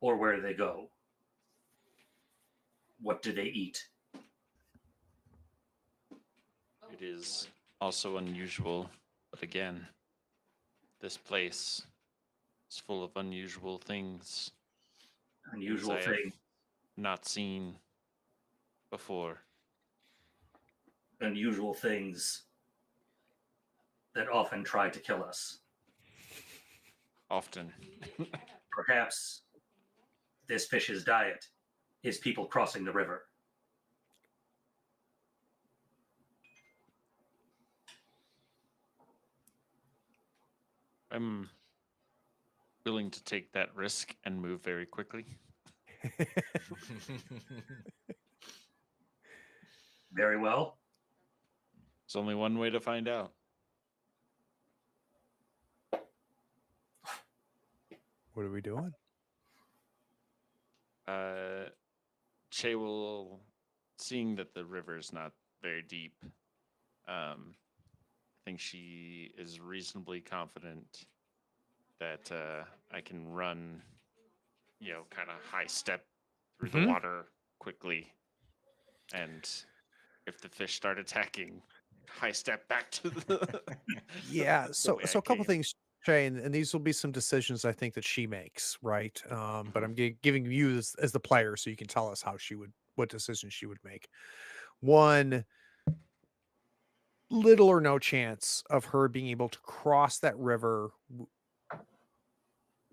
or where they go. What do they eat? It is also unusual, but again, this place is full of unusual things. Unusual things I have thing. not seen before. Unusual things that often try to kill us. Often. Perhaps this fish's diet is people crossing the river. I'm willing to take that risk and move very quickly. Very well. There's only one way to find out. What are we doing? Che will, seeing that the river is not very deep, I think she is reasonably confident that I can run, kind of high step through the water quickly. And if the fish start attacking, high step back to the. Yeah. the So way so I a couple came. things, Shay, and these will be some decisions I think that she makes, right? But I'm giving you as the player so you can tell us what decision she would make. One, little or no chance of her being able to cross that river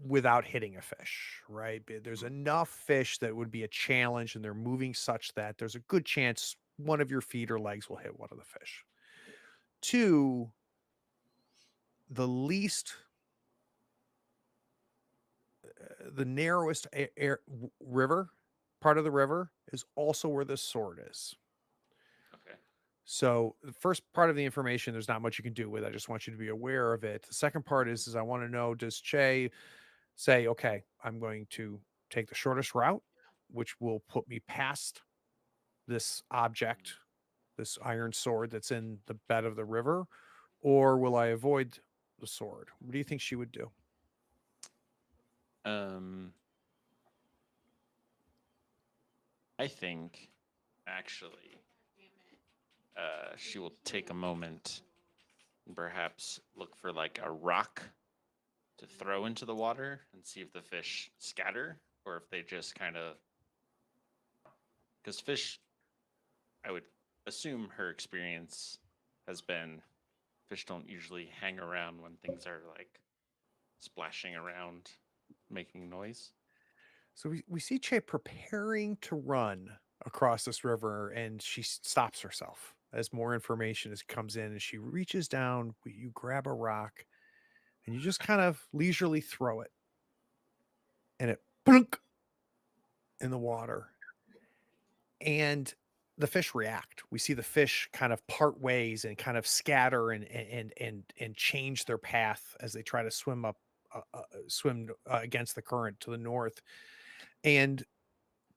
without hitting a fish, right? There's enough fish that would be a challenge, and they're moving such that there's a good chance one of your feet or legs will hit one of the fish. Two, the narrowest river part of the river is also where this sword is. Okay. So the first part of the information, there's not much you can do with. I just want you to be aware of it. The second part is I want to know, does Che say, okay, I'm going to take the shortest route, which will put me past this object, this iron sword that's in the bed of the river, or will I avoid the sword? What do you think she would do? I think, actually, she will take a moment and perhaps look for like a rock to throw into the water and see if the fish scatter or if they just kind of. Because fish, I would assume her experience has been fish don't usually hang around when things are like splashing around, making noise. So we see Che preparing to run across this river, and she stops herself as more information comes in, and she reaches down. You grab a rock, and you just kind of leisurely throw it, and it plunk in the water, and the fish react. We see the fish kind of part ways and kind of scatter and change their path as they try to swim against the current to the north, and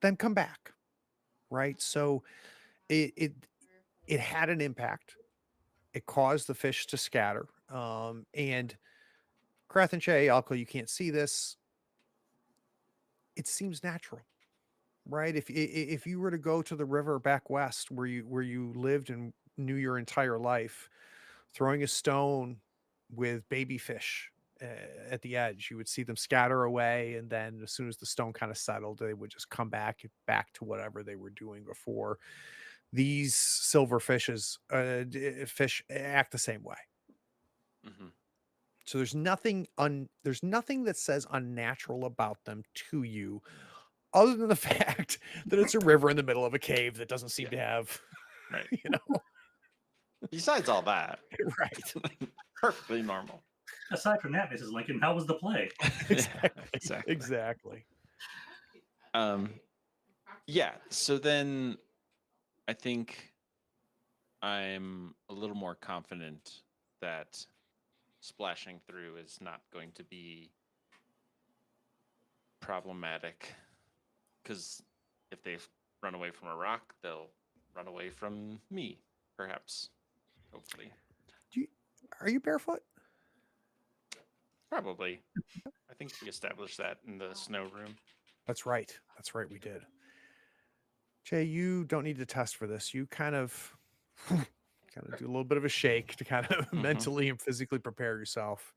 then come back. Right, so it it had an impact. It caused the fish to scatter. And Krath and Che, Alko, you can't see this. It seems natural, right? If you were to go to the river back west where you lived and knew your entire life, throwing a stone with baby fish at the edge, you would see them scatter away, and then as soon as the stone kind of settled, they would just come back to whatever they were doing before. These silver fish act the same way. Mm-hmm. So there's nothing that says unnatural about them to you, other than the fact that it's a river in the middle of a cave that doesn't seem to have, Right. you know, Besides all that, right? perfectly normal. Aside from that, Mrs. Lincoln, how was the play? Exactly. Exactly. Yeah. So then I think I'm a little more confident that splashing through is not going to be problematic. Because if they run away from a rock, they'll run away from me, perhaps. Hopefully. Are you barefoot? Probably. I think we established that in the snow room. That's right. That's right. We did. Jay, you don't need to test for this. You kind of do a little bit of a shake to kind of mentally and physically prepare yourself.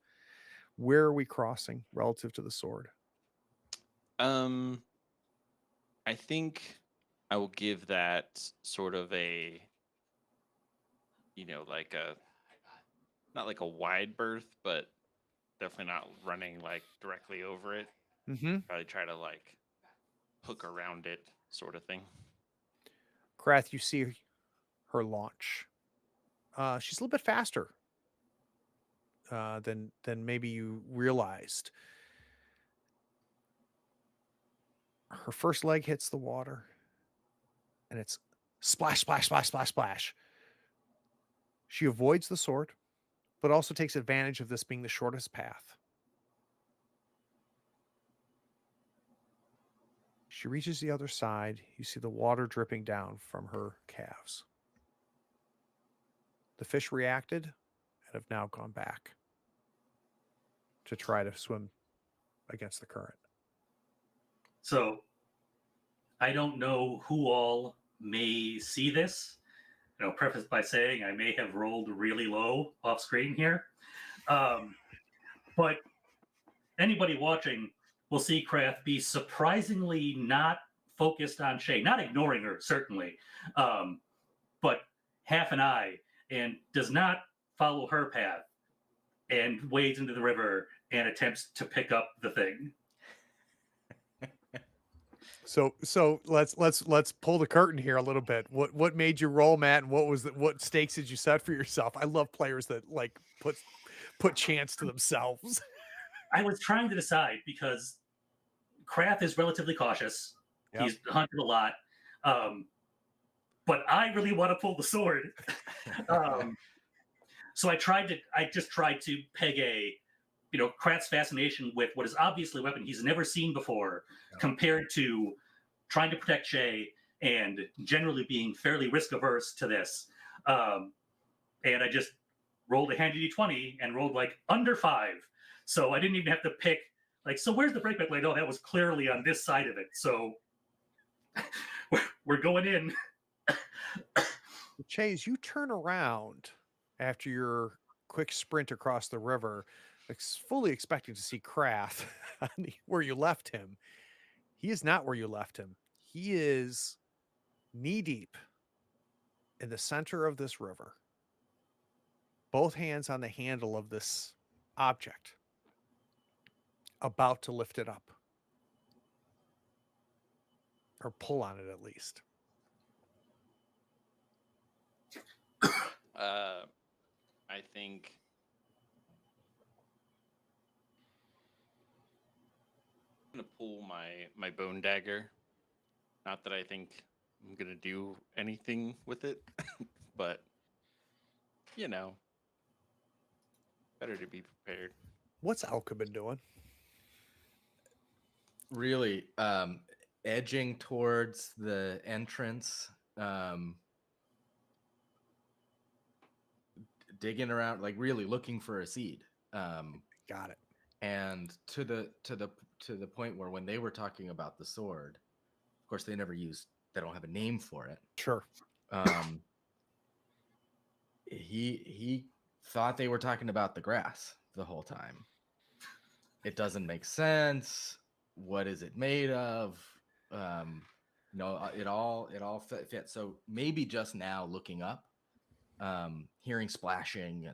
Where are we crossing relative to the sword? I think I will give that sort of a, like not like a wide berth, but definitely not running like directly over it. Mm-hmm. Probably try to like hook around it, sort of thing. Krath, you see her launch. She's a little bit faster than maybe you realized. Her first leg hits the water, and it's splash, splash, splash, splash, splash. She avoids the sword, but also takes advantage of this being the shortest path. She reaches the other side. You see the water dripping down from her calves. The fish reacted and have now gone back to try to swim against the current. So I don't know who all may see this. Preface by saying I may have rolled really low off screen here. But anybody watching will see Kraft be surprisingly not focused on Shay, not ignoring her, certainly, but half an eye, and does not follow her path and wades into the river and attempts to pick up the thing. So let's pull the curtain here a little bit. What made you roll, Matt, and what stakes did you set for yourself? I love players that like put chance to themselves. I was trying to decide because Kraft is relatively cautious. Yep. He's hunted a lot. But I really want to pull the sword. So I just tried to peg Kraft's fascination with what is obviously a weapon he's never seen before, compared to trying to protect Shay and generally being fairly risk averse to this. And I just rolled a handy d20 and rolled like under 5. So I didn't even have to pick so where's the breakback blade? Oh, that was clearly on this side of it. So We're going in. Chase, you turn around after your quick sprint across the river, fully expecting to see Krath where you left him. He is not where you left him. He is knee deep in the center of this river, both hands on the handle of this object, about to lift it up. Or pull on it at least. I think I'm gonna pull my bone dagger. Not that I think I'm gonna do anything with it, but you know, better to be prepared. What's Alka been doing? Really edging towards the entrance, digging around, like really looking for a seed. Got it. And to the point where when they were talking about the sword, of course they don't have a name for it. Sure. He thought they were talking about the grass the whole time. It doesn't make sense. What is it made of? It all fits. So maybe just now looking up, hearing splashing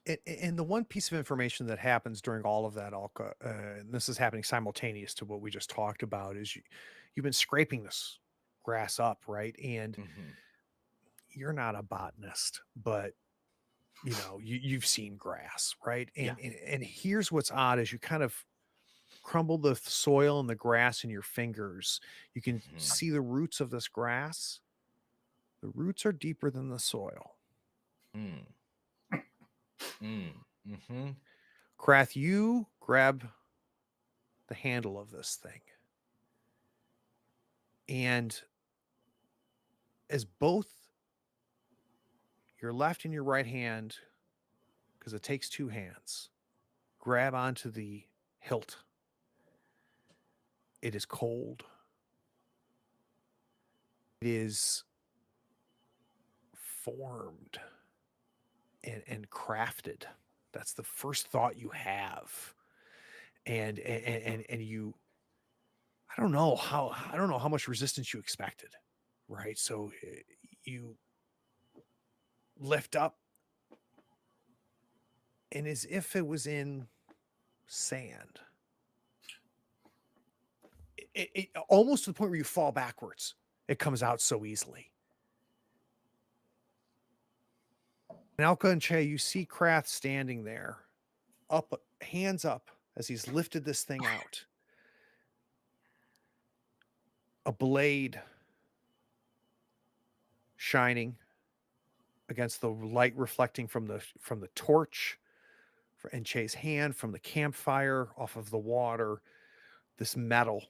And the one piece of information that happens during all of that, Alka, and this is happening simultaneous to what we just talked about, is you've been scraping this grass up, right? And you're not a botanist, but you've seen grass, right? And here's what's odd: is you kind of crumble the soil and the grass in your fingers, you can see the roots of this grass. The roots are deeper than the soil. Krath, you grab the handle of this thing, and as both your left and your right hand, because it takes two hands, grab onto the hilt, it is cold. It is formed and crafted. That's the first thought you have. And you, I don't know how much resistance you expected, right? So you lift up, and as if it was in sand, it almost to the point where you fall backwards. It comes out so easily. And Alka and Che, you see Krath standing there, up, hands up, as he's lifted this thing out. A blade shining against the light reflecting from the torch, and Che's hand from the campfire off of the water. This metal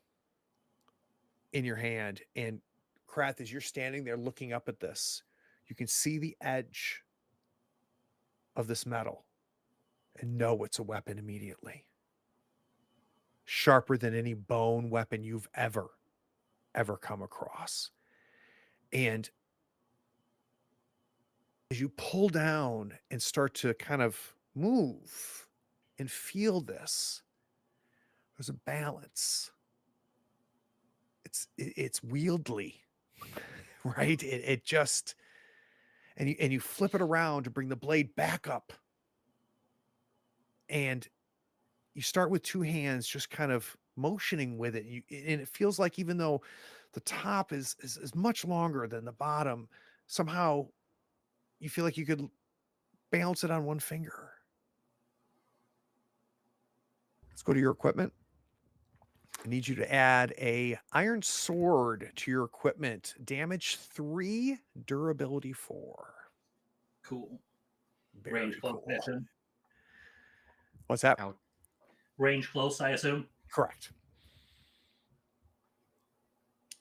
in your hand, and Krath, as you're standing there looking up at this, you can see the edge of this metal and know it's a weapon immediately. Sharper than any bone weapon you've ever come across. And as you pull down and start to kind of move and feel this, there's a balance. It's wieldy, right? It just, and you flip it around to bring the blade back up, and you start with two hands, just kind of motioning with it. And it feels like even though the top is much longer than the bottom, somehow you feel like you could balance it on one finger. Let's go to your equipment. I need you to add a iron sword to your equipment. Damage 3, durability 4. Cool. Very Range close, cool. I assume. What's that? Range close, I assume. Correct.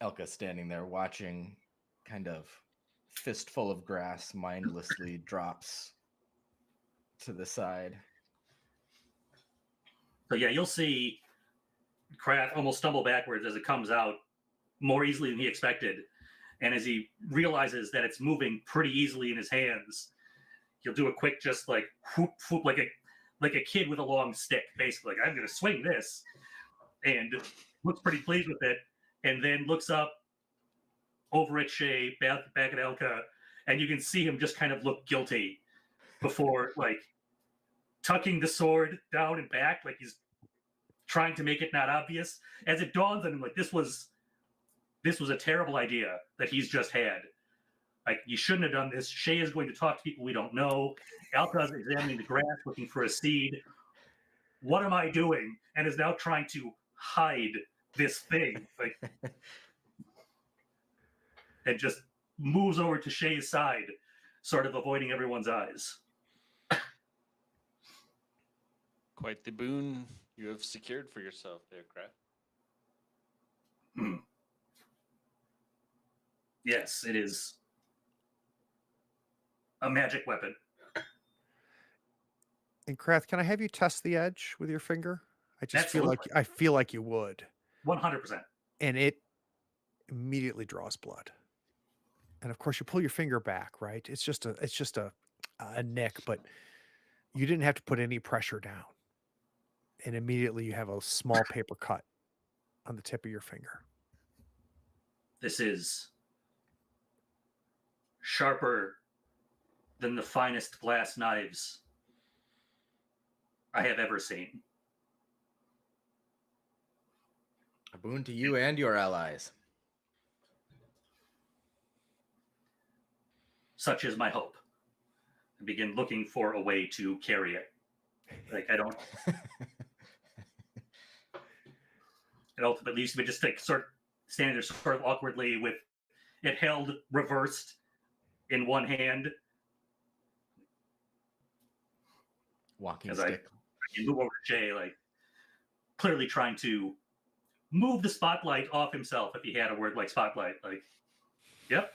Elka standing there watching, kind of fistful of grass mindlessly drops to the side. So yeah, you'll see Krath almost stumble backwards as it comes out more easily than he expected. And as he realizes that it's moving pretty easily in his hands, he'll do a quick, just like whoop, whoop, like a kid with a long stick, basically. Like, I'm going to swing this, and looks pretty pleased with it, and then looks up over at Shay, back at Elka, and you can see him just kind of look guilty before, like, tucking the sword down and back, like he's trying to make it not obvious. As it dawns on him, like, this was a terrible idea that he's just had. Like, you shouldn't have done this. Shay is going to talk to people we don't know. Alka is examining the grass, looking for a seed. What am I doing? And is now trying to hide this thing. Like, and just moves over to Shay's side, sort of avoiding everyone's eyes. Quite the boon you have secured for yourself there, Krath. Yes, it is a magic weapon. And Krath, can I have you test the edge with your finger? I just Absolutely. feel like you would. 100%. And it immediately draws blood. And of course, you pull your finger back, right? It's just a nick, but you didn't have to put any pressure down. And immediately you have a small paper cut on the tip of your finger. This is sharper than the finest glass knives I have ever seen. A boon to you and your allies. Such is my hope. I begin looking for a way to carry it. Like, I don't. It ultimately used to be just like sort of standing there sort of awkwardly with it held reversed in one hand. Walking As stick. I move over to Jay, like, clearly trying to move the spotlight off himself if he had a word like spotlight. Like, yep,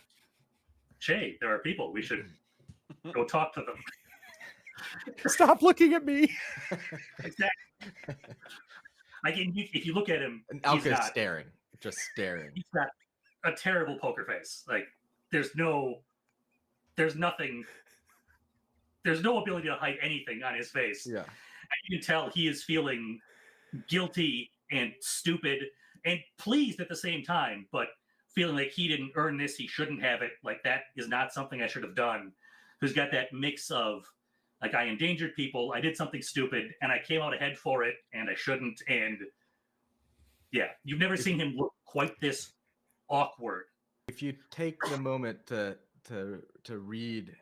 Jay, there are people. We should go talk to them. Stop looking at me. Exactly. Like, if you look at him, And he's Alka's not, staring. Just staring. he's got a terrible poker face. Like, there's nothing, there's no ability to hide anything on his face. Yeah. And you can tell he is feeling guilty and stupid and pleased at the same time, but feeling like he didn't earn this, he shouldn't have it. Like, that is not something I should have done. Who's got that mix of, like, I endangered people, I did something stupid, and I came out ahead for it, and I shouldn't. And yeah, you've never seen him look quite this awkward. If you take the moment to read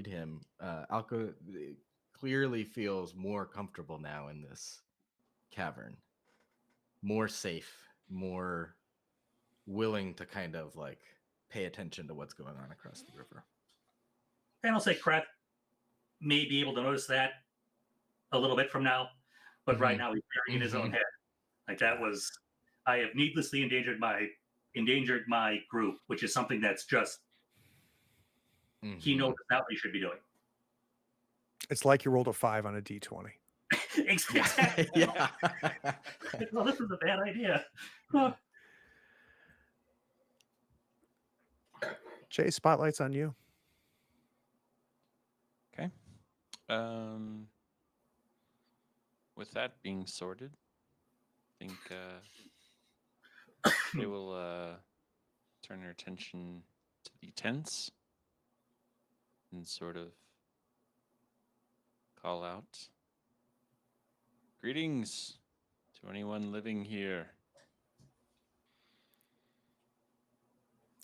him, Alka clearly feels more comfortable now in this cavern, more safe, more willing to kind of like pay attention to what's going on across the river. And I'll say Krath may be able to notice that a little bit from now, but right now he's very in his own head. Like, that was, I have needlessly endangered my group, which is something that's just he knows that's not what he should be doing. It's like you rolled a 5 on a D20. Exactly. Yeah. Well, this is a bad idea. Huh. Jay, spotlight's on you. Okay. With that being sorted, I think they will turn their attention to the tents and sort of call out, "Greetings to anyone living here."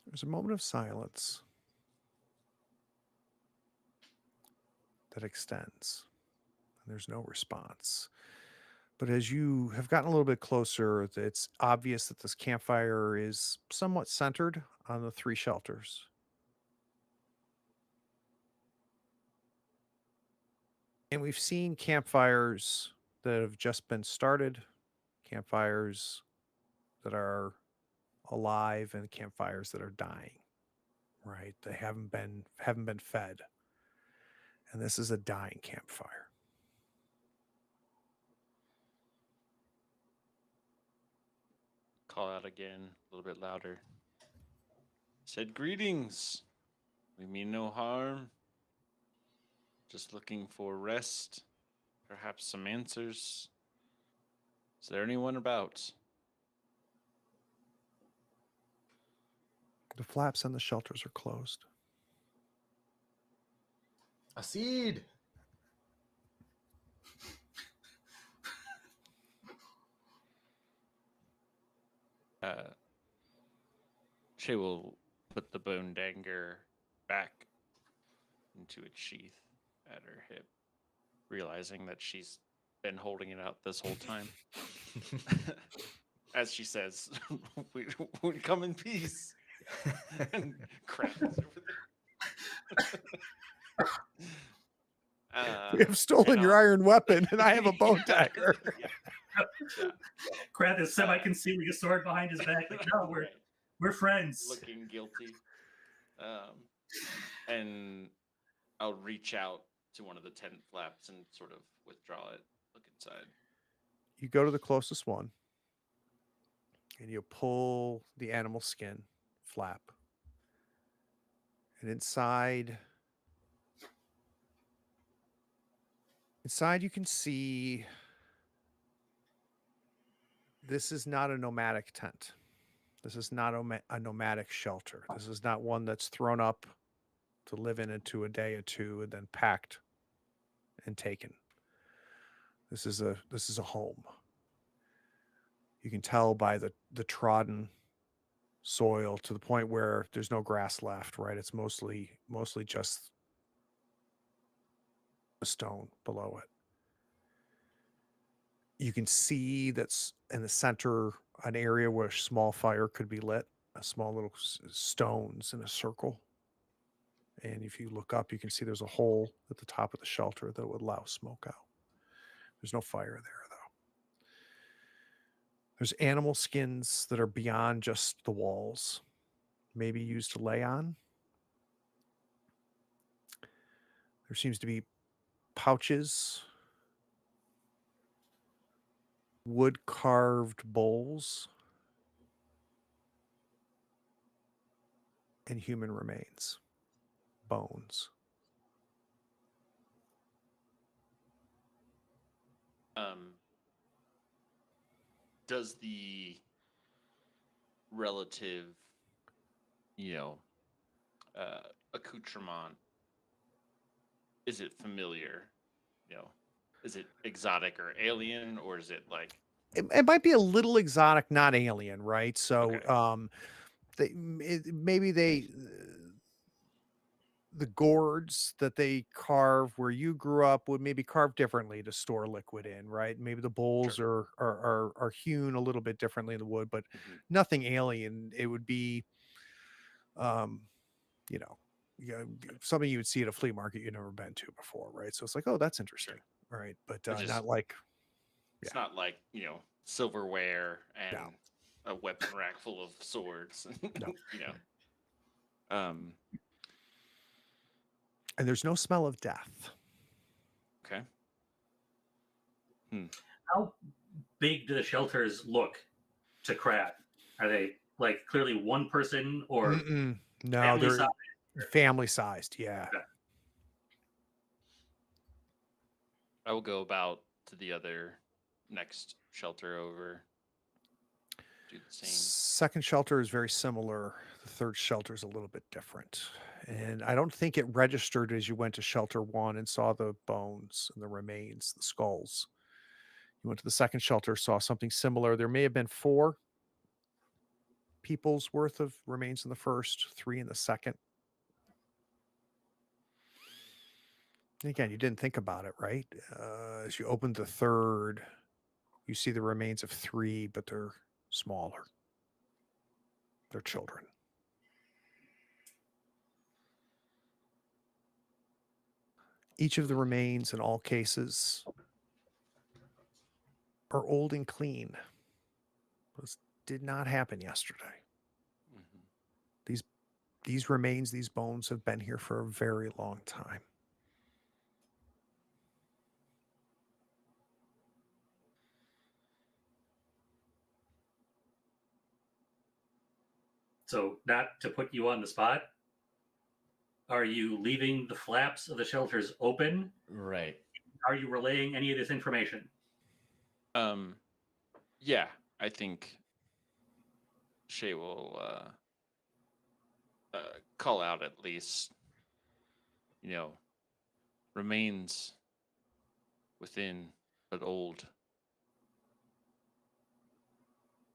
There's a moment of silence that extends, and there's no response. But as you have gotten a little bit closer, it's obvious that this campfire is somewhat centered on the 3 shelters. And we've seen campfires that have just been started, campfires that are alive, and campfires that are dying. Right? They haven't been fed. And this is a dying campfire. call out again, a little bit louder. Said, "Greetings. We mean no harm. Just looking for rest, perhaps some answers. Is there anyone about?" The flaps on the shelters are closed. A seed. She will put the bone dagger back into its sheath at her hip, realizing that she's been holding it out this whole time. As she says, we come in peace. And crap is over there. We have stolen your iron weapon, and I have a bone dagger. Yeah. Krath is semi-concealing a sword behind his back. Like, no, Right. we're friends. Looking guilty. And I'll reach out to one of the tent flaps and sort of withdraw it, look inside. You go to the closest one, and you pull the animal skin flap. And inside you can see this is not a nomadic tent. This is not a nomadic shelter. This is not one that's thrown up to live in into a day or two and then packed and taken. This is a home. You can tell by the trodden soil to the point where there's no grass left, right? It's mostly just a stone below it. You can see that's in the center an area where a small fire could be lit, a small little stones in a circle. And if you look up, you can see there's a hole at the top of the shelter that would allow smoke out. There's no fire there, though. There's animal skins that are beyond just the walls, maybe used to lay on. There seems to be pouches, wood-carved bowls, and human remains, bones. Does the relative, accoutrement, is it familiar? Is it exotic or alien, or is it like It might be a little exotic, not alien, right? So, Okay. maybe the gourds that they carve where you grew up would maybe carve differently to store liquid in, right? Maybe the bowls are hewn a little bit differently in the wood, but nothing alien. It would be, something you would see at a flea market you've never been to before, right? So it's like, oh, that's interesting, right? But not like it's not like silverware and No. a weapon rack full of swords. No. Um, and there's no smell of death. Okay. How big do the shelters look to Krath? Are they like clearly one person or No, family they're size? family sized. Yeah. Okay. I will go about to the other next shelter over. Do the same. Second shelter is very similar. The third shelter is a little bit different. And I don't think it registered as you went to shelter one and saw the bones and the remains, the skulls. You went to the second shelter, saw something similar. There may have been 4 people's worth of remains in the first, 3 in the second. And again, you didn't think about it, right? As you opened the third, you see the remains of 3, but they're smaller. They're children. Each of the remains in all cases are old and clean. This did not happen yesterday. These remains, these bones have been here for a very long time. So, not to put you on the spot, are you leaving the flaps of the shelters open? Right. Are you relaying any of this information? Yeah, I think Shay will call out at least, remains within but old,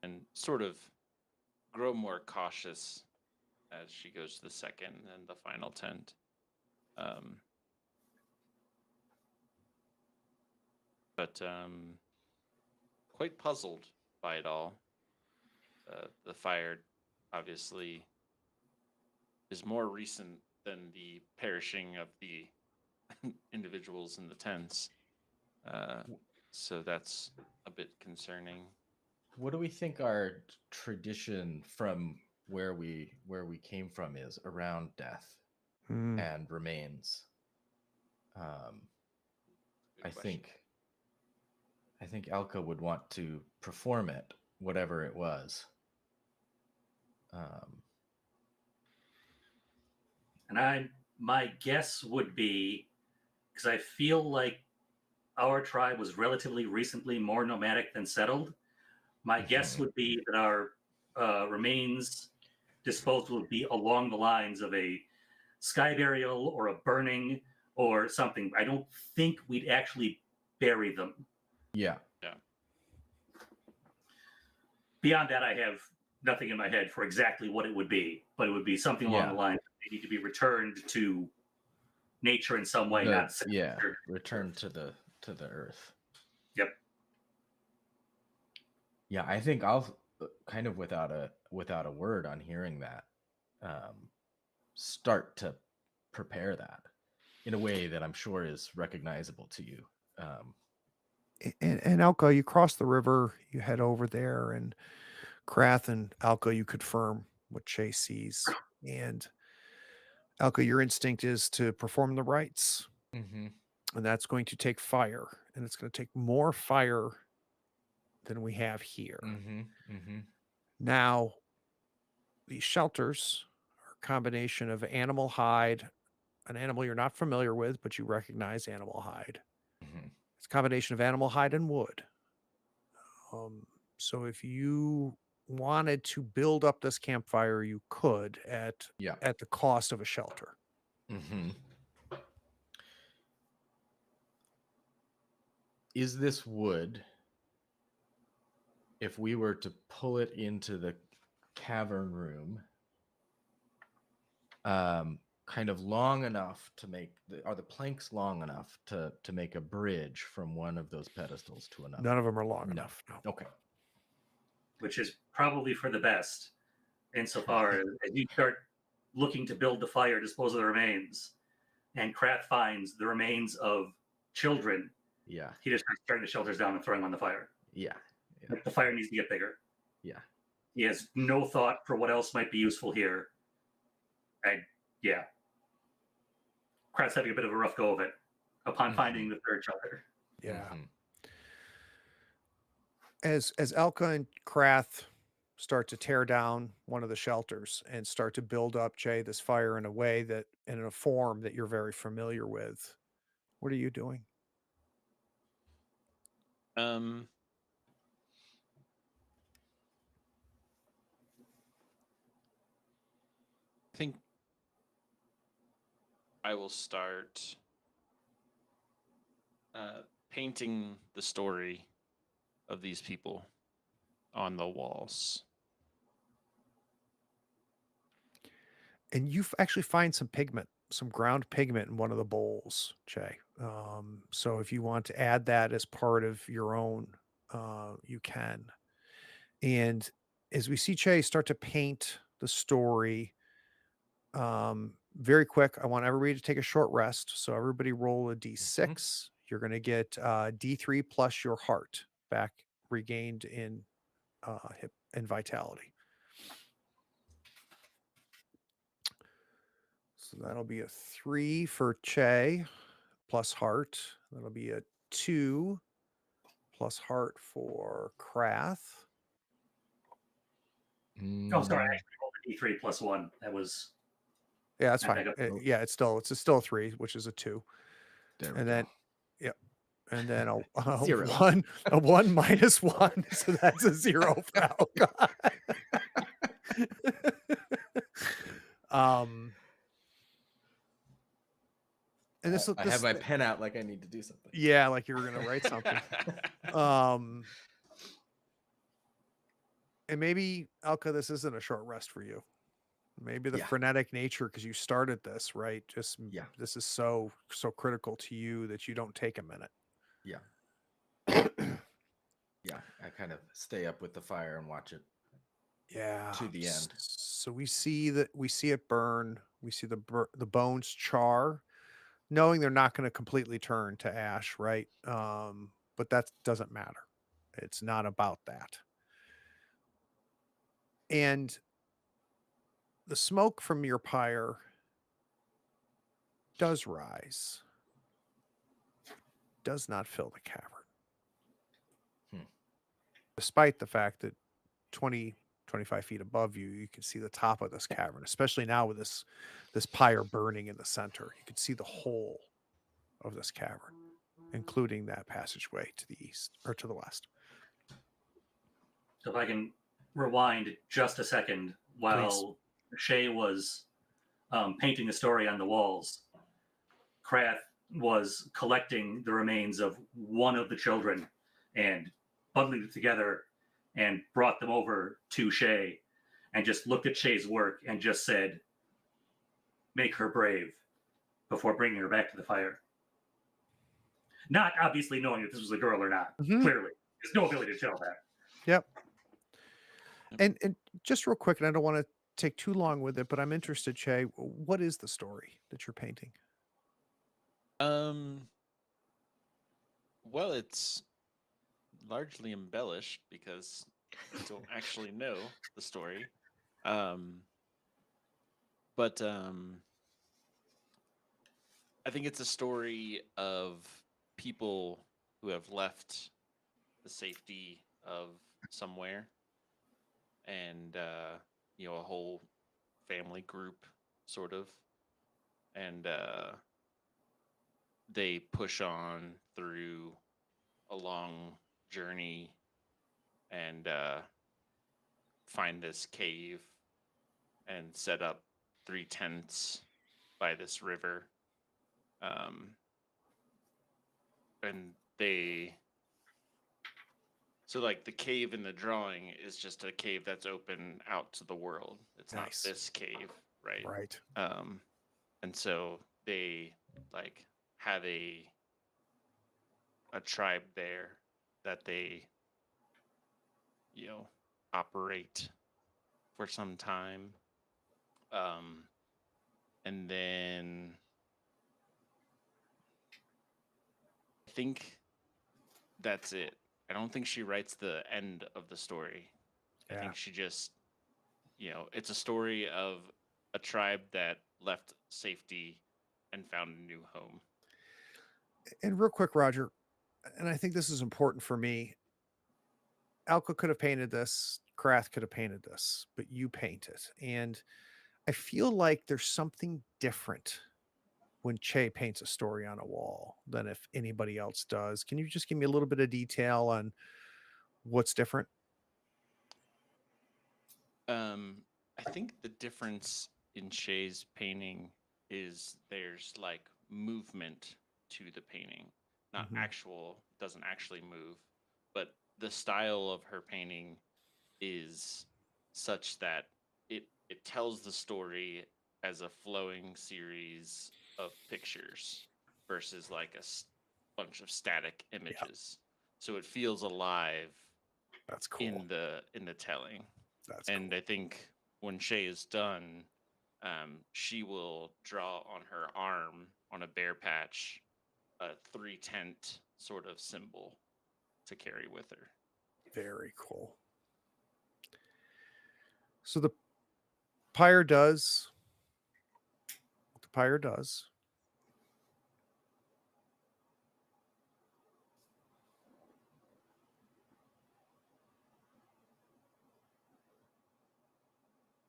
and sort of grow more cautious as she goes to the second and the final tent. But quite puzzled by it all. The fire obviously is more recent than the perishing of the individuals in the tents. So that's a bit concerning. What do we think our tradition from where we came from is around death Hmm. and remains? Good I question. think Elka would want to perform it, whatever it was. And my guess would be, because I feel like our tribe was relatively recently more nomadic than settled. My guess Mhm. would be that our remains disposal would be along the lines of a sky burial or a burning or something. I don't think we'd actually bury them. Yeah. Yeah. Beyond that, I have nothing in my head for exactly what it would be, but it would be something along Yeah. the lines of they need to be returned to nature in some way, not Return to the earth. Yep. Yeah, I think I'll kind of without a word on hearing that, start to prepare that in a way that I'm sure is recognizable to you. And Alka, you cross the river, you head over there, and Krath and Alka, you confirm what Chase sees. And Alka, your instinct is to perform the rites, Mm-hmm. and that's going to take fire, and it's going to take more fire than we have here. Mm-hmm. Mm-hmm. Now, these shelters are a combination of animal hide, an animal you're not familiar with, but you recognize animal hide. Mm-hmm. It's a combination of animal hide and wood. So if you wanted to build up this campfire, you could at the cost of a shelter. Mm-hmm. Is this wood, if we were to pull it into the cavern room, kind of long enough to make are the planks long enough to make a bridge from one of those pedestals to another? None of them are long enough. No. Okay. Which is probably for the best, insofar as you start looking to build the fire, dispose of the remains, and Kraft finds the remains of children. Yeah. He just starts tearing the shelters down and throwing them on the fire. Yeah. Like, the fire needs to get bigger. Yeah. He has no thought for what else might be useful here. Kraft's having a bit of a rough go of it upon finding the third shelter. Yeah. Mhm. As Elka and Krath start to tear down one of the shelters and start to build up, Jay, this fire in a way that, in a form that you're very familiar with, what are you doing? I think I will start painting the story of these people on the walls. And you actually find some pigment, some ground pigment in one of the bowls, Jay. So if you want to add that as part of your own, you can. And as we see Che start to paint the story, very quick, I want everybody to take a short rest. So everybody roll a d6. You're going to get d3 plus your heart back regained in hip and vitality. So that'll be a 3 for Che plus heart. That'll be a 2 plus heart for Krath. Oh, sorry, I actually rolled a D3 plus 1. That was Yeah, that's I fine. think Yeah, it's still a 3, which is a 2. There we And go. then and then a Zero. 1 minus 1. So that's a 0 for Alka. And this I have my pen out like I need to do something. yeah, like you were gonna write something. And maybe Alka, this isn't a short rest for you. Maybe the Yeah. frenetic nature, because you started this, right? Just Yeah. this is so critical to you that you don't take a minute. Yeah. Yeah. I kind of stay up with the fire and watch it Yeah. to the end. So we see it burn. We see the bones char, knowing they're not going to completely turn to ash, right? But that doesn't matter. It's not about that. And the smoke from your pyre does rise, does not fill the cavern. Despite the fact that 20, 25 feet above you, you can see the top of this cavern, especially now with this pyre burning in the center. You can see the whole of this cavern, including that passageway to the east or to the west. So if I can rewind just a second, while Shay was painting the story on the walls, Krath was collecting the remains of one of the children and bundling it together and brought them over to Shay and just looked at Shay's work and just said, "Make her brave," before bringing her back to the fire. Not obviously knowing if this was a girl or not. Clearly, there's no ability to tell that. Yep. And just real quick, and I don't want to take too long with it, but I'm interested, Shay. What is the story that you're painting? Well, it's largely embellished because I don't actually know the story. But I think it's a story of people who have left the safety of somewhere, and a whole family group, sort of, and they push on through a long journey and find this cave and set up 3 tents by this river. And so like the cave in the drawing is just a cave that's open out to the world. It's Nice. not this cave, right? Right. And so they like have a tribe there that they operate for some time. And then I think that's it. I don't think she writes the end of the story. I think she just, it's a story of a tribe that left safety and found a new home. And real quick, Roger, and I think this is important for me. Alka could have painted this, Krath could have painted this, but you paint it. And I feel like there's something different when Che paints a story on a wall than if anybody else does. Can you just give me a little bit of detail on what's different? I think the difference in Shay's painting is there's like movement to the painting, not doesn't actually move, but the style of her painting is such that it tells the story as a flowing series of pictures versus like a bunch of static images. So it feels alive. That's cool. In the telling. That's and cool. I think when Shay is done, she will draw on her arm on a bear patch a 3 tent sort of symbol to carry with her. Very cool. So the pyre does what the pyre does.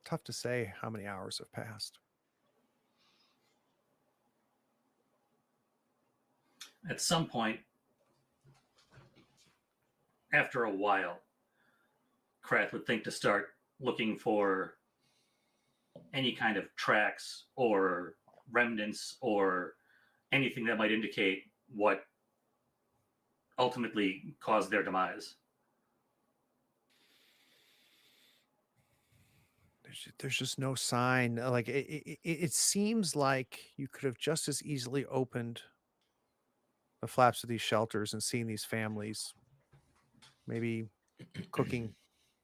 tough to say how many hours have passed. At some point, after a while, Krath would think to start looking for any kind of tracks or remnants or anything that might indicate what ultimately caused their demise. There's just no sign. Like it seems like you could have just as easily opened the flaps of these shelters and seen these families maybe cooking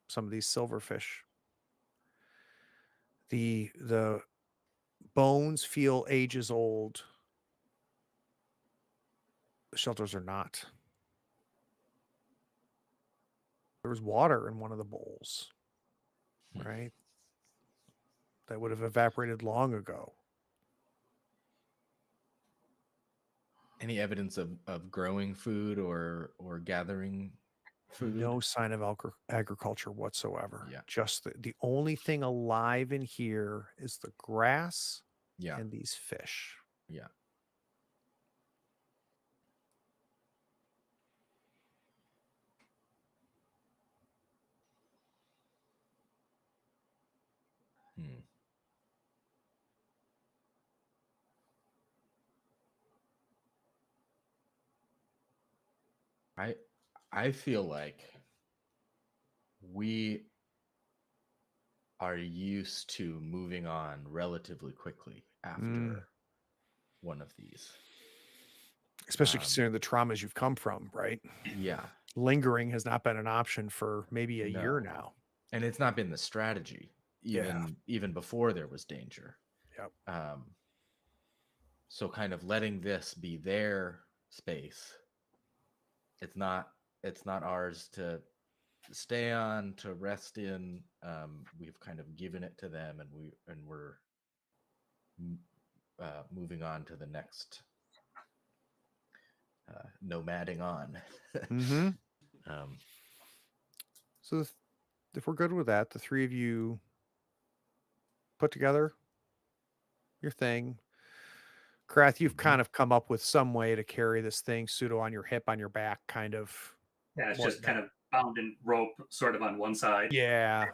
some of these silverfish. The bones feel ages old. The shelters are not. There was water in one of the bowls, right? That would have evaporated long ago. Any evidence of growing food or gathering food? No sign of agriculture whatsoever. Yeah. Just the only thing alive in here is the grass Yeah. and these fish. Yeah. Hmm. I feel like we are used to moving on relatively quickly after one of these. Especially considering the traumas you've come from, right? Yeah. Lingering has not been an option for maybe a year No. now. And it's not been the strategy even before there was danger. Yep. So kind of letting this be their space. It's not ours to stay on, to rest in. We've kind of given it to them, and we're moving on to the next nomading on. Mm-hmm. um, So if we're good with that, the three of you put together your thing. Krath, you've kind of come up with some way to carry this thing pseudo on your hip, on your back, kind of. Yeah, it's just kind of bound in rope sort of on one side. Yeah.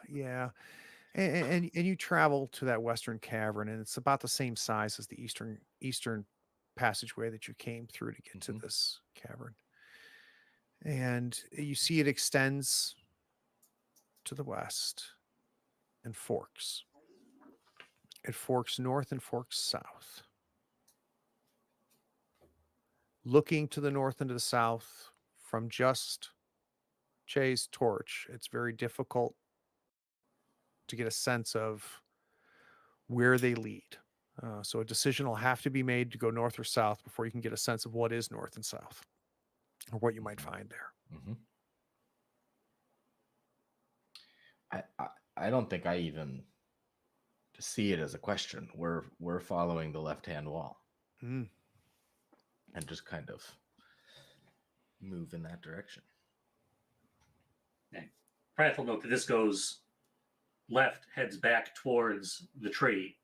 And you travel to that western cavern, and it's about the same size as the eastern passageway that you came through to get to this cavern. And you see it extends to the west and forks. It forks north and forks south. Looking to the north and to the south from just Che's torch, it's very difficult to get a sense of where they lead. So a decision will have to be made to go north or south before you can get a sense of what is north and south or what you might find there. I don't think I even see it as a question. We're following the left-hand wall and just kind of move in that direction. Pratt will note that this goes left, heads back towards the tree.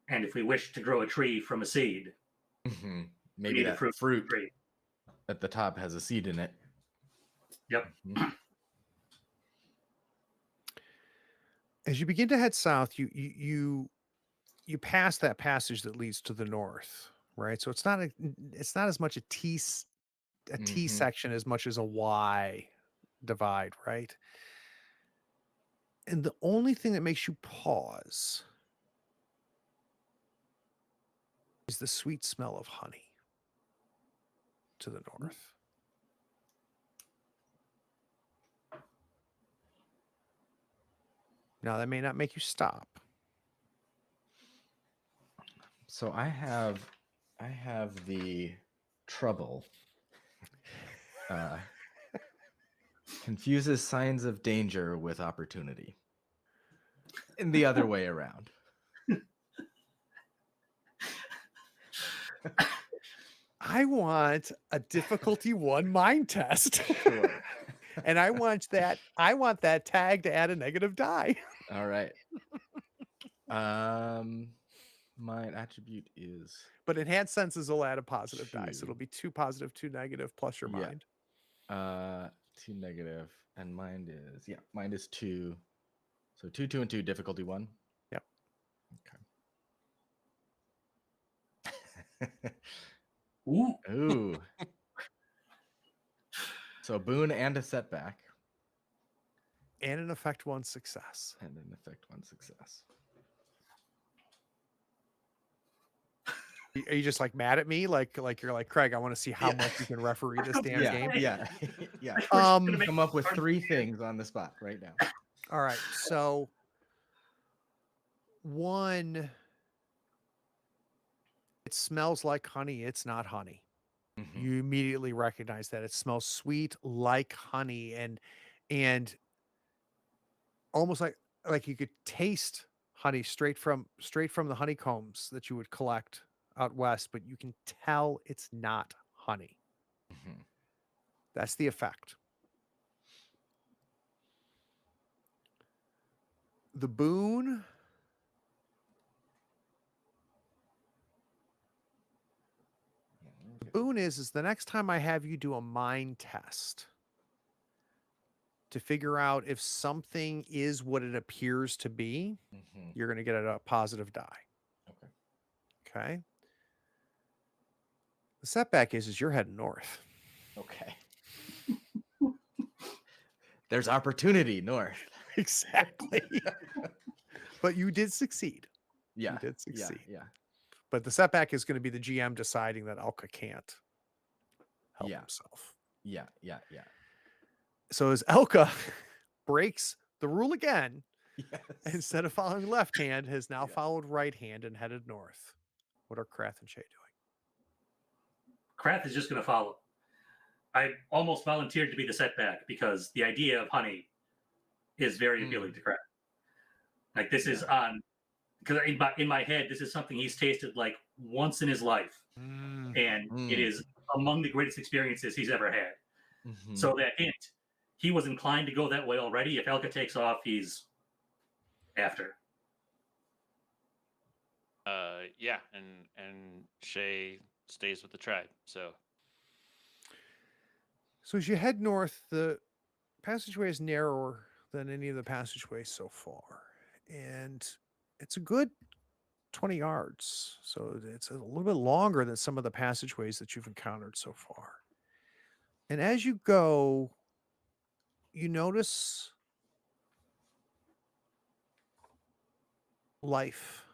And if we wish to grow a tree from a seed, maybe that fruit at the top has a seed in it. Yep. As you begin to head south, you pass that passage that leads to the north, right? So it's not as much a T section as much as a Y divide, right? And the only thing that makes you pause is the sweet smell of honey to the north. Now, that may not make you stop. So I have the trouble confuses signs of danger with opportunity, and the other way around. I want a difficulty 1 mind test. Sure. And I want that tag to add a negative die. All right. My attribute is But enhanced senses will add a positive dice. Two. It'll be 2 positive, 2 negative plus your Yeah. mind. 2 negative, and mine is 2. So 2, 2, and 2, difficulty 1. Yep. Okay. Ooh. Ooh. So a boon and a setback, And an effect 1 success. and an effect 1 success. Are you just like mad at me? Like you're like, Craig, I want to see how Yeah. much you can referee this damn Yeah, game. yeah, yeah. We're just gonna make Come up with hard 3 game. things on the spot right now. All right. So 1, it smells like honey. It's not honey. Mhm. You immediately recognize that. It smells sweet like honey and almost like you could taste honey straight from the honeycombs that you would collect out west, but you can tell it's not honey. Mhm. That's the effect. The boon, the boon is the next time I have you do a mind test to figure out if something is what it appears to be, Mhm. you're going to get a positive die. Okay. Okay. The setback is you're heading north. Okay. There's opportunity north. Exactly. But you did succeed. Yeah. You did Yeah. succeed. Yeah. But the setback is going to be the GM deciding that Alka can't help Yeah. himself. Yeah. Yeah. Yeah. So as Elka breaks the rule again, Yes. instead of following left hand, has now Yeah. followed right hand and headed north. What are Krath and Shay doing? Krath is just going to follow. I almost volunteered to be the setback because the idea of honey is very appealing to Krath. Like this is on, because in my head, this is something he's tasted like once in his life, and it is among the greatest experiences he's ever had. Mhm. So that hint, he was inclined to go that way already. If Elka takes off, he's after. Yeah, and Shay stays with the tribe. So as you head north, the passageway is narrower than any of the passageways so far. And it's a good 20 yards. So it's a little bit longer than some of the passageways that you've encountered so far. And as you go, you notice life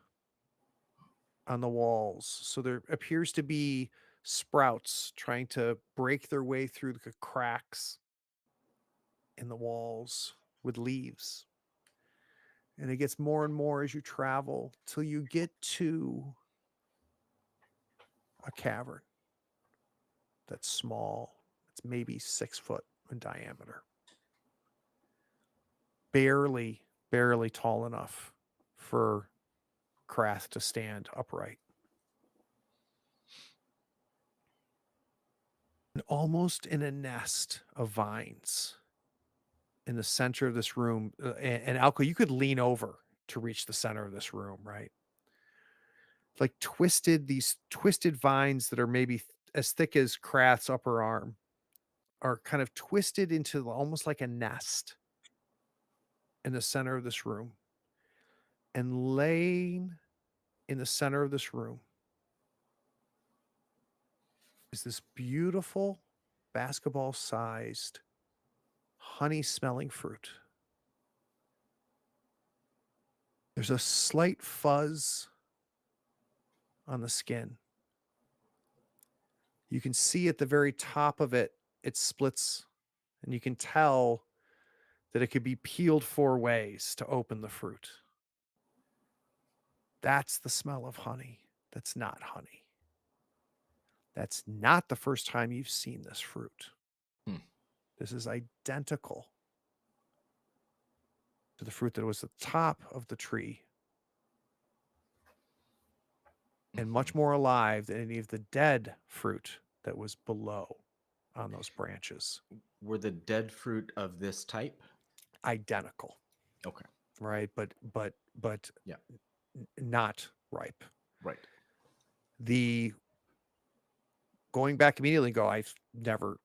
on the walls. So there appears to be sprouts trying to break their way through the cracks in the walls with leaves. And it gets more and more as you travel till you get to a cavern that's small. It's maybe 6 foot in diameter. Barely tall enough for Krath to stand upright. And almost in a nest of vines in the center of this room. And Alko, you could lean over to reach the center of this room, right? Like these twisted vines that are maybe as thick as Krath's upper arm are kind of twisted into almost like a nest in the center of this room. And laying in the center of this room is this beautiful basketball-sized honey-smelling fruit. There's a slight fuzz on the skin. You can see at the very top of it, it splits, and you can tell that it could be peeled 4 ways to open the fruit. That's the smell of honey. That's not honey. That's not the first time you've seen this fruit. This is identical to the fruit that was at the top of the tree and much more alive than any of the dead fruit that was below on those branches. Were the dead fruit of this type? Identical. Okay. right? But Yeah. not ripe. Right. The going back immediately and go, I've never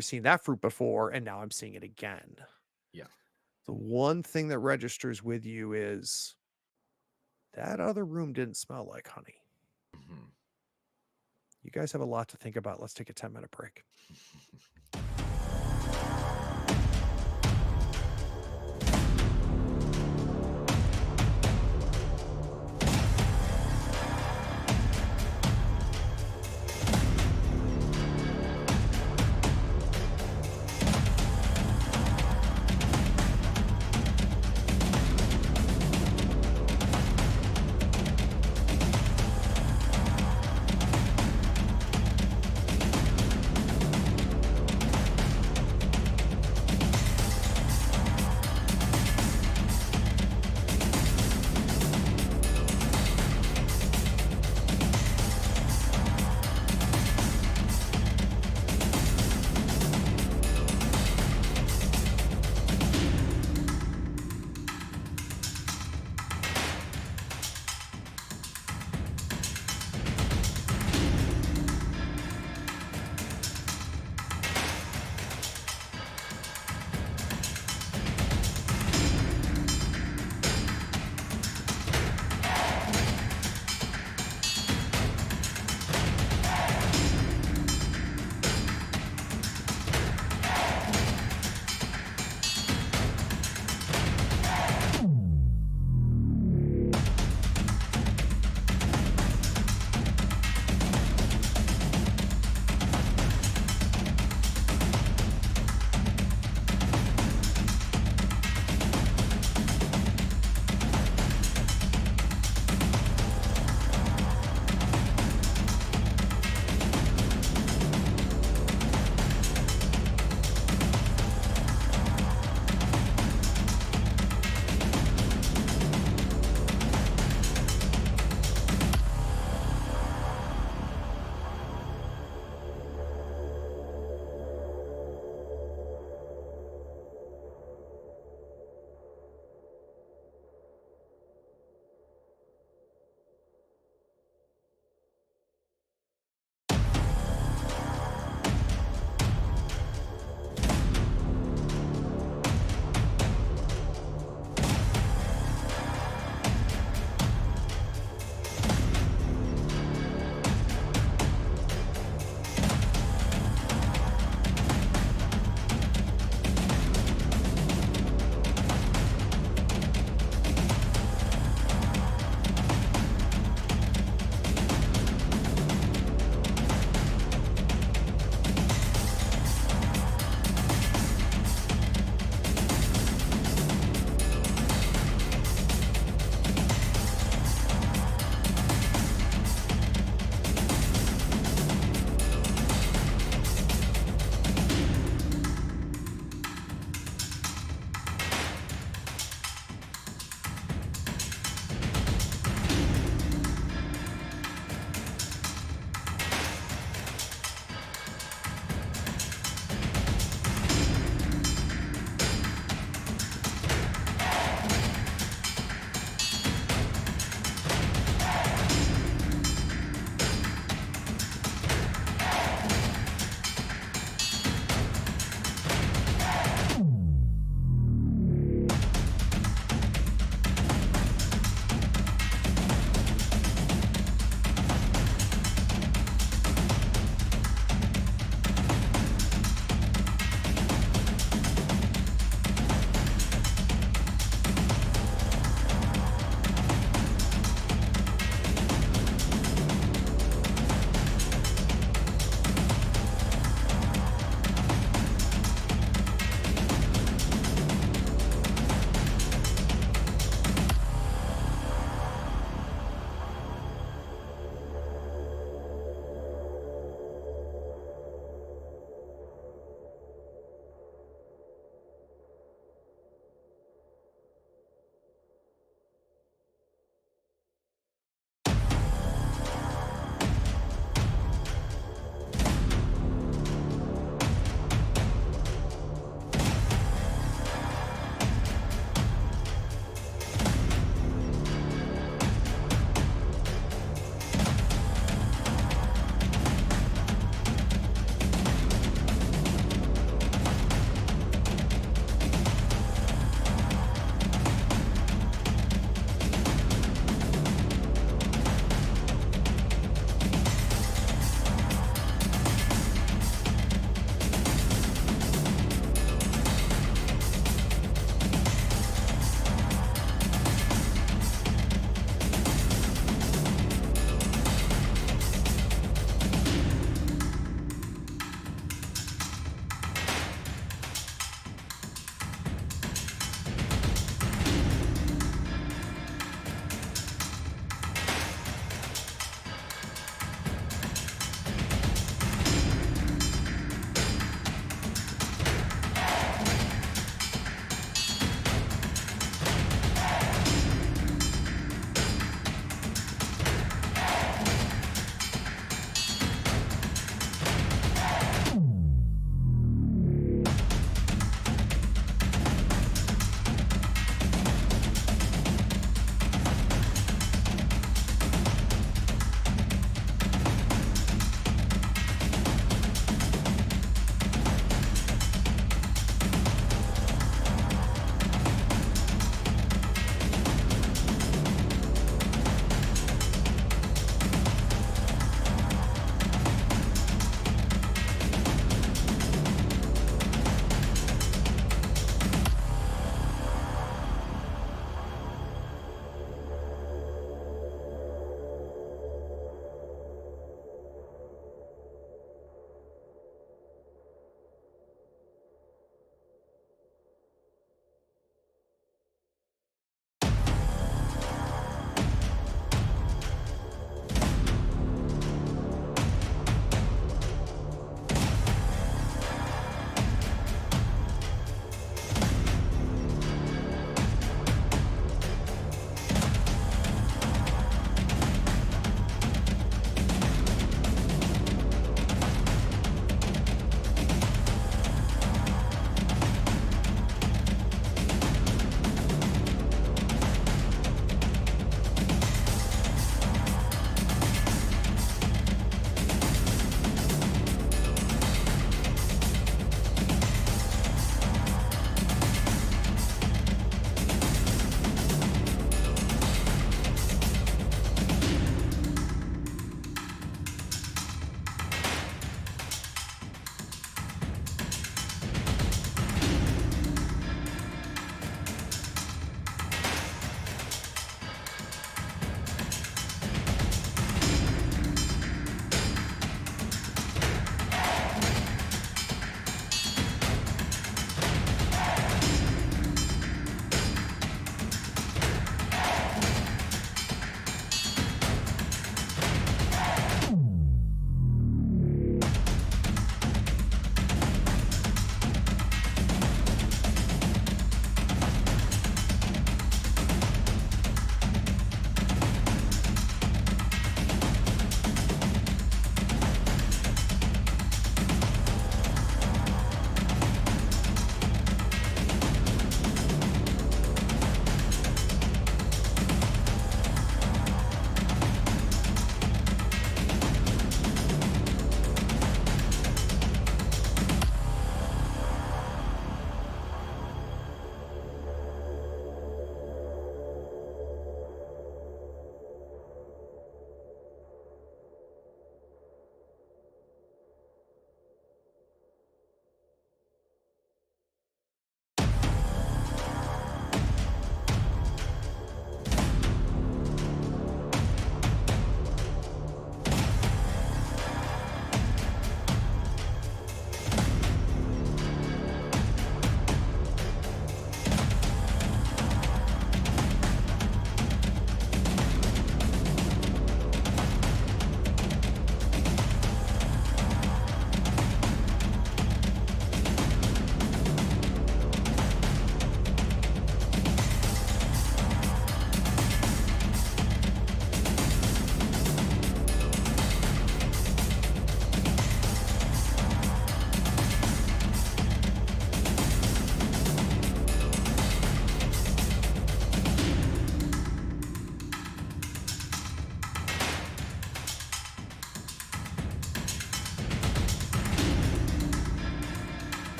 seen that fruit before, and now I'm seeing it again. Yeah. The one thing that registers with you is that other room didn't smell like honey. Mhm. You guys have a lot to think about. Let's take a 10-minute break.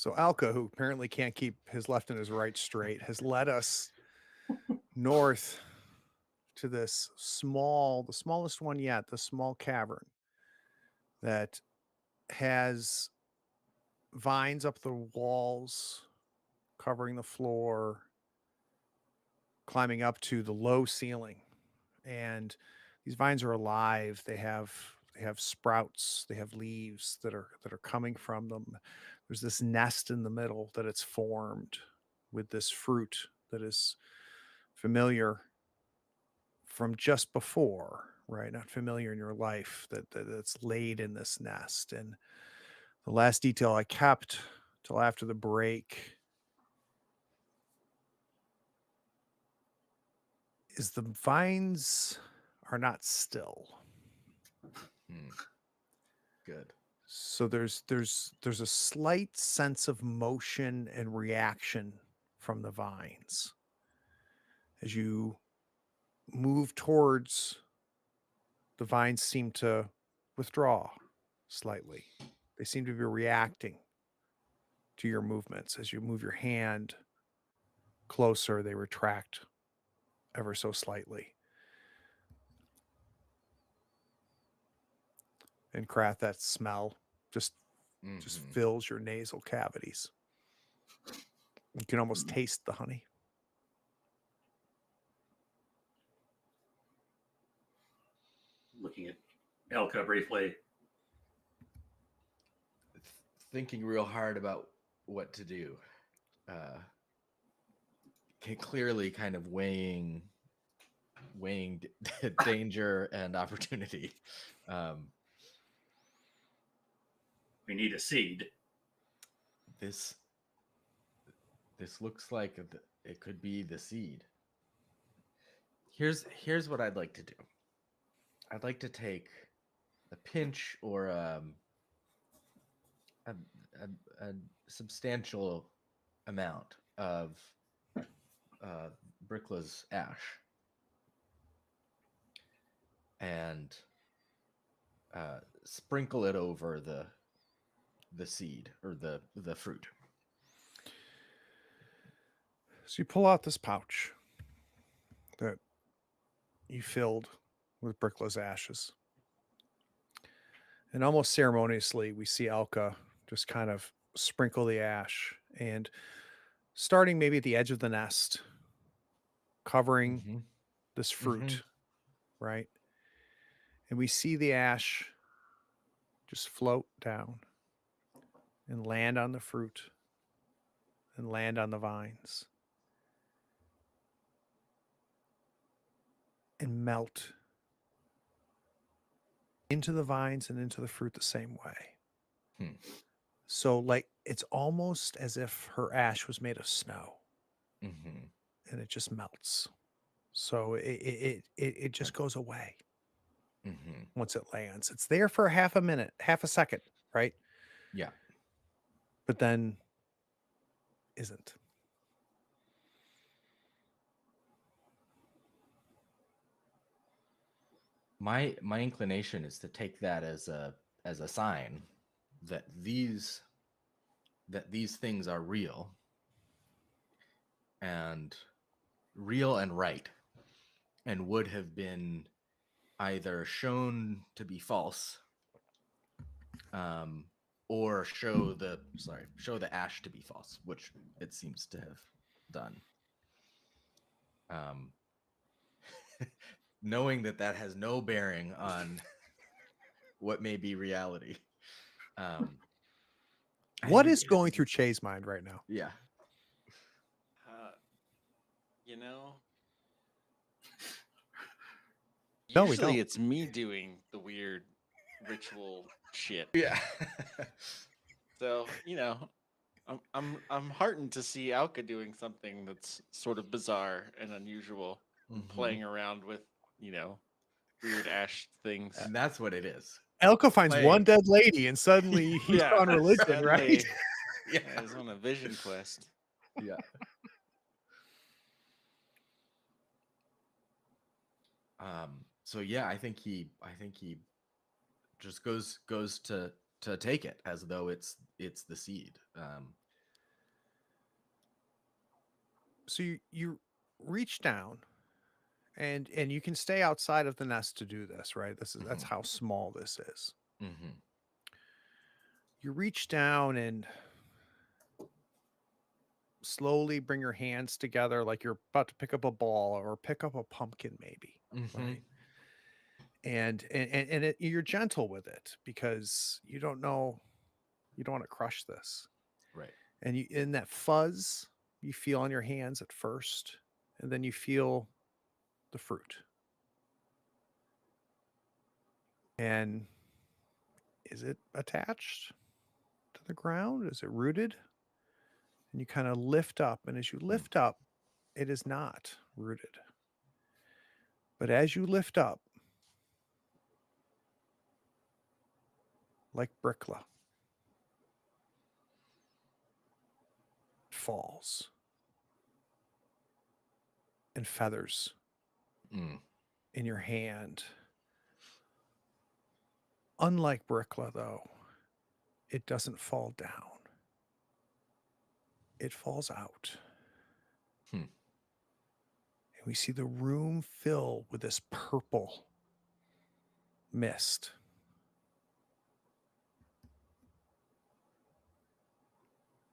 So Alka, who apparently can't keep his left and his right straight, has led us north to this the smallest one yet, the small cavern that has vines up the walls, covering the floor, climbing up to the low ceiling. And these vines are alive. They have sprouts, they have leaves that are coming from them. There's this nest in the middle that it's formed with this fruit that is familiar from just before, right? Not familiar in your life, that's laid in this nest. And the last detail I kept till after the break is the vines are not still. Good. So there's a slight sense of motion and reaction from the vines as you move towards. The vines seem to withdraw slightly. They seem to be reacting to your movements. As you move your hand closer, they retract ever so slightly. And Krath, that smell just fills your nasal cavities. You can almost taste the honey. Looking at Elka briefly. Thinking real hard about what to do. Clearly kind of weighing danger and opportunity. We need a seed. This looks like it could be the seed. Here's what I'd like to do. I'd like to take a pinch or a substantial amount of Brickla's ash and sprinkle it over the seed or the fruit. So you pull out this pouch that you filled with Brickla's ashes. And almost ceremoniously, we see Alka just kind of sprinkle the ash and starting maybe at the edge of the nest, covering this fruit, right? And we see the ash just float down and land on the fruit and land on the vines and melt into the vines and into the fruit the same way. So like it's almost as if her ash was made of snow and it just melts. So it just goes away once it lands. It's there for half a minute, half a second, right? Yeah. But then isn't. My inclination is to take that as a sign that these things are real and right and would have been either shown to be false or show the ash to be false, which it seems to have done. Knowing that has no bearing on what may be reality. What is going through Che's mind right now? Yeah. You know, No, we usually don't. it's me doing the weird ritual shit. Yeah. So, you know, I'm heartened to see Alka doing something that's sort of bizarre and unusual, playing around with, you know, weird ash things. And that's what it is. Elka finds one dead lady and suddenly he's Yeah, on religion, suddenly, right? Yeah. He's on a vision quest. Yeah. So yeah, I think he just goes to take it as though it's the seed. So you reach down, and you can stay outside of the nest to do this, right? That's how small this is. Mm-hmm. You reach down and slowly bring your hands together like you're about to pick up a ball or pick up a pumpkin, maybe, Mm-hmm. right? And you're gentle with it because you don't want to crush this. Right. And you, in that fuzz you feel on your hands at first, and then you feel the fruit. And is it attached to the ground? Is it rooted? And you kind of lift up, and as you lift up, it is not rooted. But as you lift up, like Brickla, it falls, and feathers Mm. in your hand. Unlike Brickla, though, it doesn't fall down. It falls out. Hmm. And we see the room fill with this purple mist.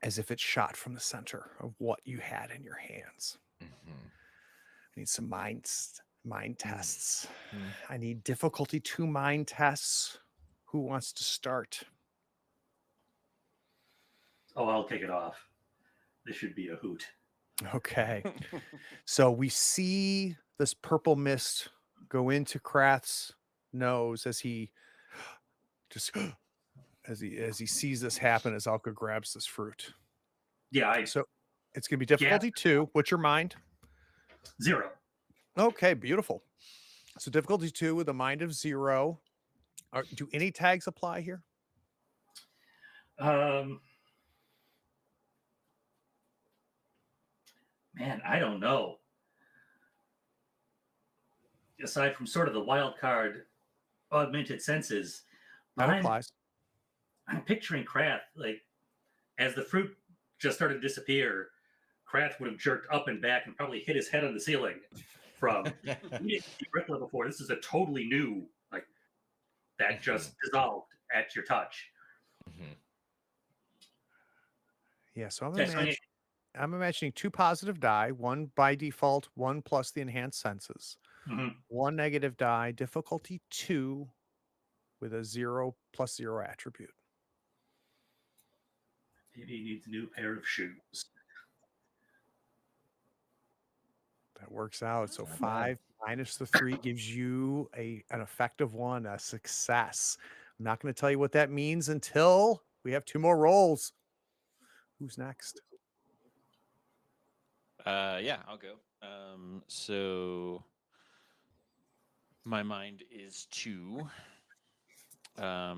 As if it's shot from the center of what you had in your hands. Mm-hmm. I need some mind tests. Mm. I need difficulty 2 mind tests. Who wants to start? Oh, I'll kick it off. This should be a hoot. Okay. So we see this purple mist go into Krath's nose as he just as he sees this happen as Alka grabs this fruit. Yeah, So it's gonna be difficulty 2. What's your mind? 0. Okay, beautiful. So difficulty 2 with a mind of 0. Do any tags apply here? Man, I don't know. Aside from sort of the wild card augmented senses, That but applies. I'm picturing Krath, like, as the fruit just started to disappear, Krath would have jerked up and back and probably hit his head on the ceiling from, we didn't see Brickla before. This is a totally new, like, that just dissolved at your touch. Mm-hmm. Yeah, so Yeah, so I'm imagining 2 positive die, 1 by default, 1 plus the enhanced senses. Mhm. 1 negative die, difficulty 2 with a 0 plus 0 attribute. Maybe he needs a new pair of shoes. That works out. So Not bad. 5 minus the 3 gives you an effective 1, a success. I'm not going to tell you what that means until we have 2 more rolls. Who's next? Yeah, I'll go. So my mind is 2. I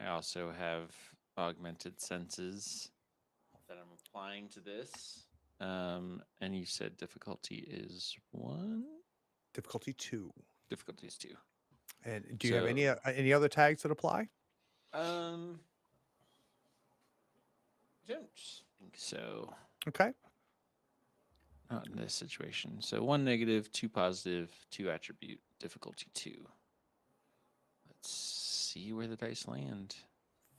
also have augmented senses that I'm applying to this. And you said difficulty is 1? Difficulty 2. Difficulty is 2. And do you have any other tags that apply? I don't think so. Okay. Not in this situation. So 1 negative, 2 positive, 2 attribute, difficulty 2. Let's see where the dice land.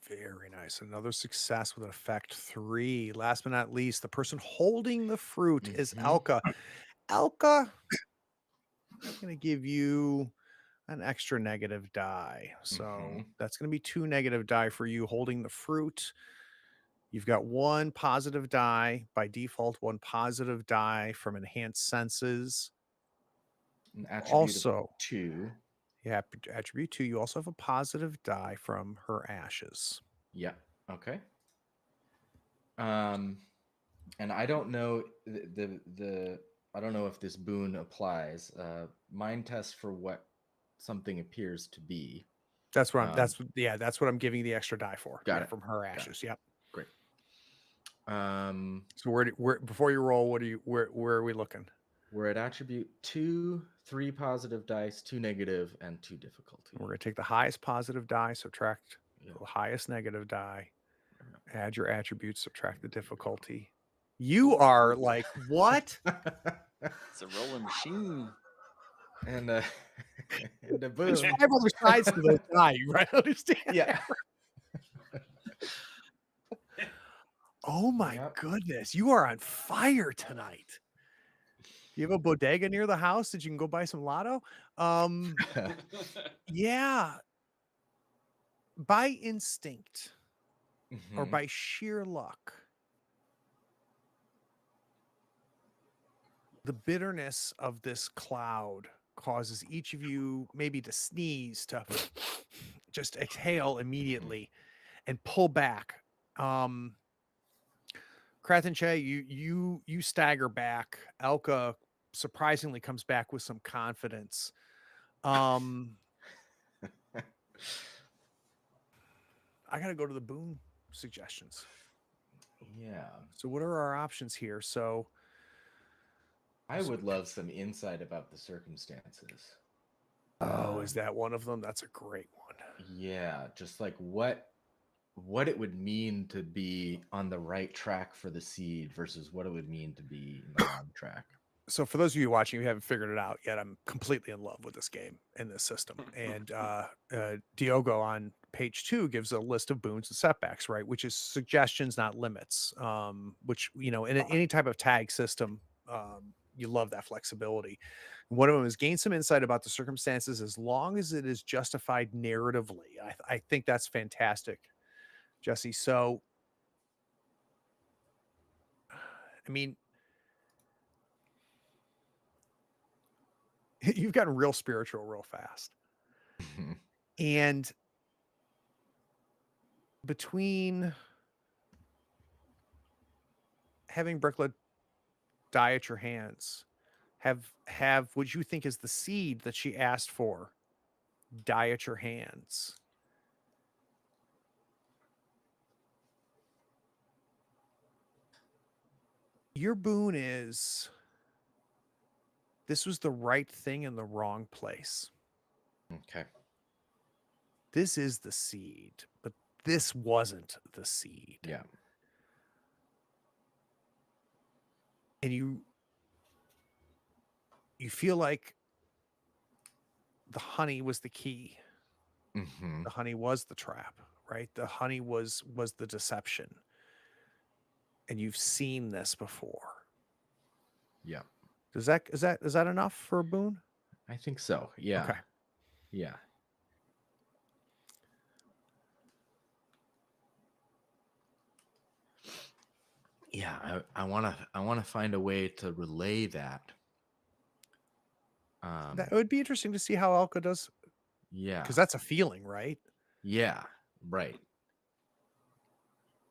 Very nice. Another success with an effect 3. Last but not least, the person holding the fruit is Alka. Alka, I'm going to give you an extra negative die. So that's going to be 2 negative die for you holding the fruit. You've got 1 positive die by default, 1 positive die from enhanced senses. An attribute Also, of 2. Yeah, attribute 2. You also have a positive die from her ashes. Yeah. Okay. And I don't know the I don't know if this boon applies. Mind test for what something appears to be. That's what I'm. That's what I'm giving the extra die for. Got it. From her ashes. Yep. Great. So where before you roll, where are we looking? We're at attribute 2, 3 positive dice, 2 negative, and 2 difficulty. We're going to take the highest positive die, subtract the highest negative die, add your attributes, subtract the difficulty. You are like, what? It's a rolling machine. and and a There's boom. 5 other sides to this die, right? Understand? Yeah. Oh my Yep. goodness, you are on fire tonight. Do you have a bodega near the house that you can go buy some lotto? Yeah. By instinct or Mhm. by sheer luck, the bitterness of this cloud causes each of you maybe to sneeze, to just exhale immediately and pull back. Krath and Che, you stagger back. Elka surprisingly comes back with some confidence. I gotta go to the boon suggestions. Yeah. So what are our options here? So I would love some insight about the circumstances. is that one of them? That's a great one. Yeah, just like what it would mean to be on the right track for the seed versus what it would mean to be in the wrong track. So for those of you watching who haven't figured it out yet, I'm completely in love with this game and this system. And Diogo on page 2 gives a list of boons and setbacks, right? Which is suggestions, not limits. Which, you know, in any type of tag system, you love that flexibility. One of them is gain some insight about the circumstances as long as it is justified narratively. I think that's fantastic, Jesse. So, I mean, you've gotten real spiritual real fast. And between having Bricklet die at your hands, have what you think is the seed that she asked for die at your hands. Your boon is this was the right thing in the wrong place. Okay. This is the seed, but this wasn't the seed. Yeah. And you feel like the honey was the key. Mm-hmm. The honey was the trap, right? The honey was the deception. And you've seen this before. Yeah. Is that enough for a boon? I think so. Yeah. Okay. Yeah. Yeah, I wanna find a way to relay that. That it would be interesting to see how Elka does, Yeah. because that's a feeling, right? Yeah, right.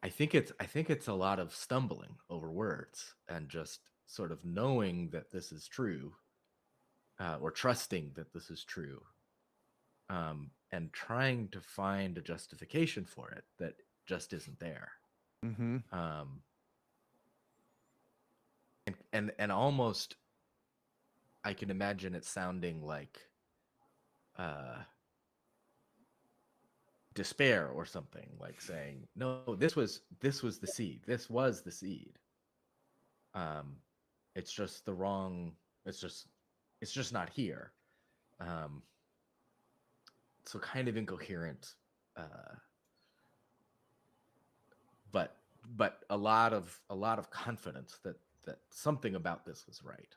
I think it's a lot of stumbling over words and just sort of knowing that this is true, or trusting that this is true, and trying to find a justification for it that just isn't there. Mm-hmm. And almost I can imagine it sounding like despair or something, like saying, no, this was the seed, this was the seed. It's just the wrong, it's just not here. So kind of incoherent, but a lot of confidence that something about this was right.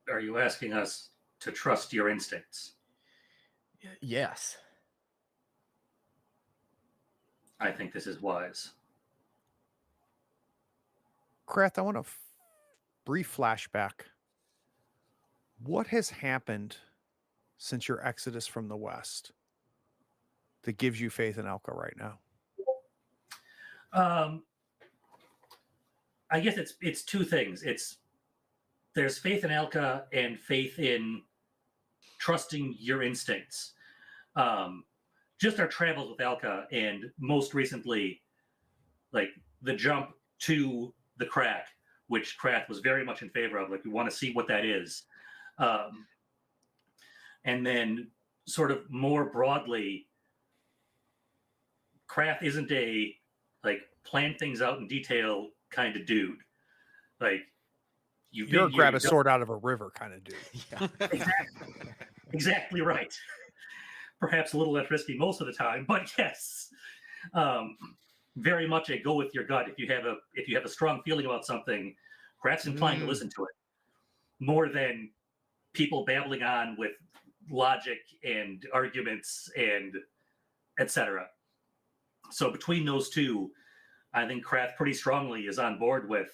Are you asking us to trust your instincts? Yes. I think this is wise. Krath, I want a brief flashback. What has happened since your exodus from the West that gives you faith in Elka right now? I guess it's two things. There's faith in Elka and faith in trusting your instincts. Just our travels with Elka, and most recently, like the jump to the crack, which Krath was very much in favor of. Like, we want to see what that is. And then sort of more broadly, Krath isn't a like plan things out in detail kind of dude. Like you've You're a been here, grab a you've done sword out of a river kind of dude. Yeah. exactly right. Perhaps a little less risky most of the time, but yes, very much a go with your gut. If you have a strong feeling about something, Kraft's inclined to listen to it more than people babbling on with logic and arguments and etc. So between those two, I think Kraft pretty strongly is on board with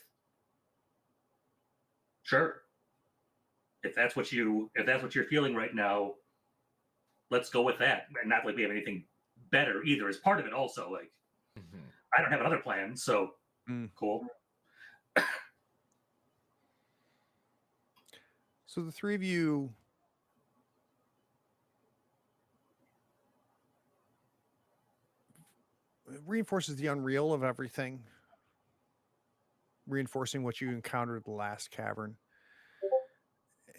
sure. If that's what you're feeling right now, let's go with that. And not like we have anything better either as part of it also. Like Mhm. I don't have another plan, so cool. So the three of you reinforces the unreal of everything, reinforcing what you encountered at the last cavern.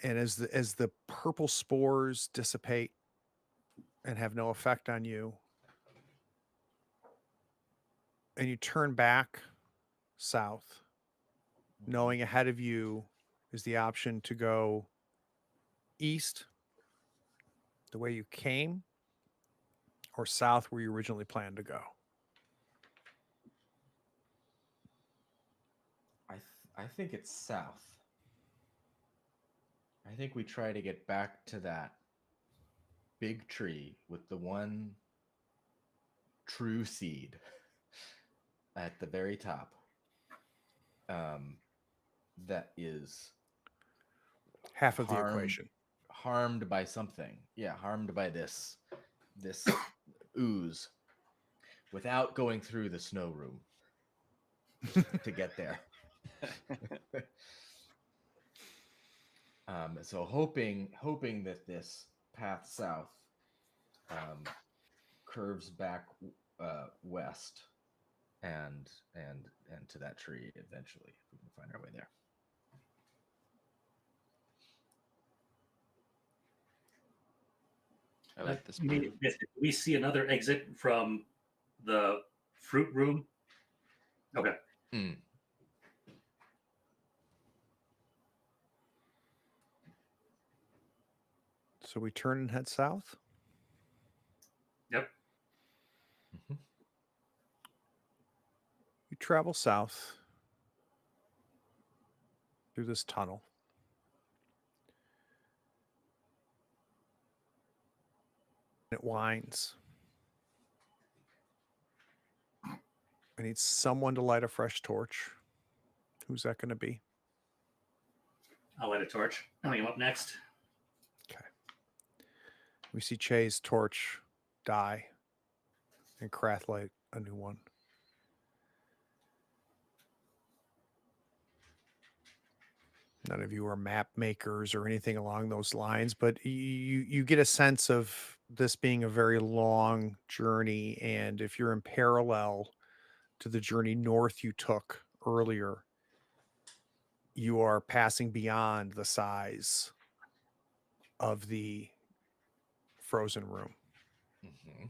And as the purple spores dissipate and have no effect on you, and you turn back south, knowing ahead of you is the option to go east the way you came or south where you originally planned to go. I think it's south. I think we try to get back to that big tree with the one true seed at the very top. That is Half of the equation. harmed by something. Yeah, harmed by this ooze without going through the snow room to get there. So hoping that this path south curves back west and to that tree eventually, if we can find our way there. I like this. You mean if we see another exit from the fruit room? Okay. So we turn and head south. Yep. Mm-hmm. You travel south through this tunnel. It winds. I need someone to light a fresh torch. Who's that going to be? I'll light a torch. I mean, up next. Okay. We see Che's torch die and Krath light a new one. None of you are map makers or anything along those lines, but you get a sense of this being a very long journey. And if you're in parallel to the journey north you took earlier, you are passing beyond the size of the frozen room. Mm-hmm.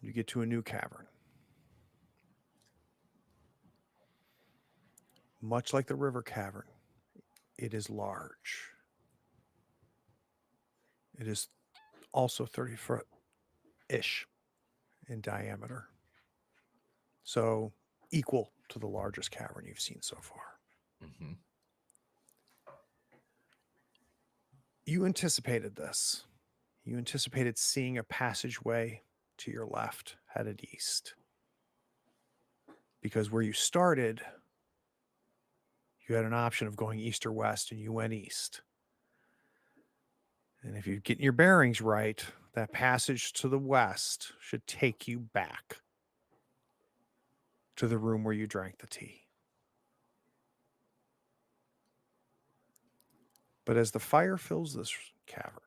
You get to a new cavern. Much like the river cavern, it is large. It is also 30-foot-ish in diameter. So equal to the largest cavern you've seen so far. Mm-hmm. You anticipated this. You anticipated seeing a passageway to your left headed east. Because where you started, you had an option of going east or west, and you went east. And if you're getting your bearings right, that passage to the west should take you back to the room where you drank the tea. But as the fire fills this cavern,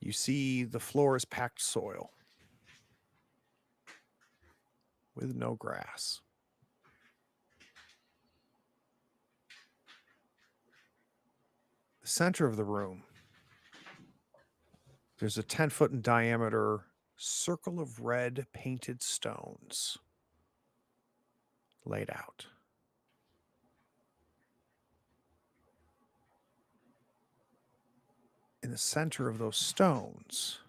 you see the floor is packed soil with no grass. The center of the room There's a 10-foot in diameter circle of red painted stones laid out. In the center of those stones,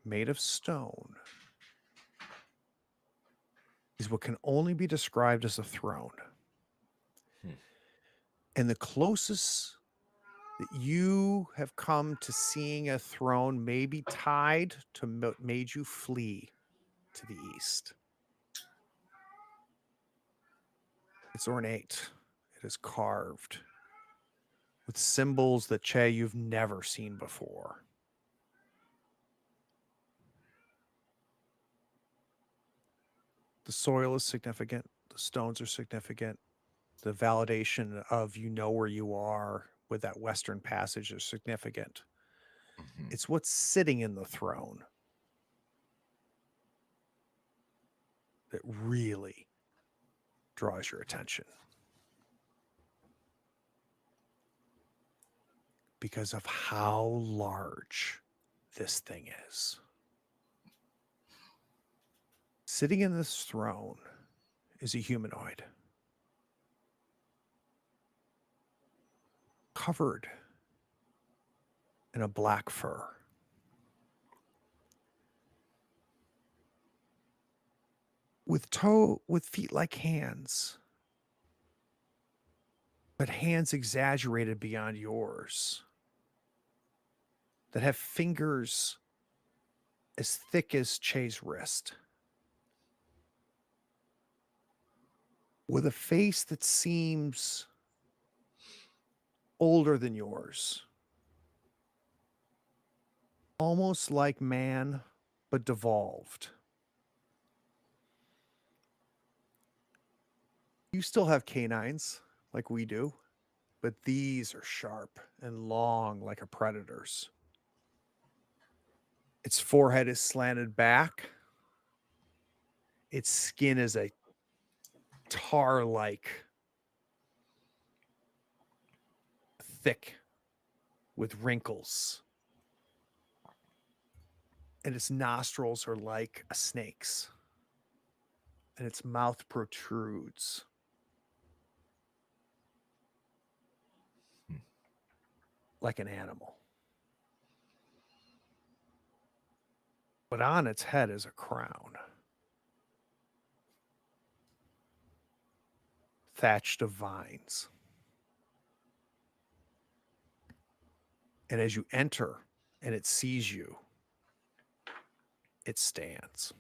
made of stone, is what can only be described as a throne. And the closest that you have come to seeing a throne may be tied to what made you flee to the east. It's ornate. It is carved with symbols that, Che, you've never seen before. The soil is significant. The stones are significant. The validation of you know where you are with that western passage is significant. It's what's sitting in the throne that really draws your attention. Because of how large this thing is. Sitting in this throne is a humanoid. Covered in a black fur. With feet like hands. But hands exaggerated beyond yours. That have fingers as thick as Che's wrist. With a face that seems older than yours. Almost like man, but devolved. You still have canines like we do, but these are sharp and long like a predator's. Its forehead is slanted back. Its skin is a tar-like, thick with wrinkles. And its nostrils are like a snake's. And its mouth protrudes. Like an animal. But on its head is a crown. Thatched of vines. And as you enter and it sees you, it stands.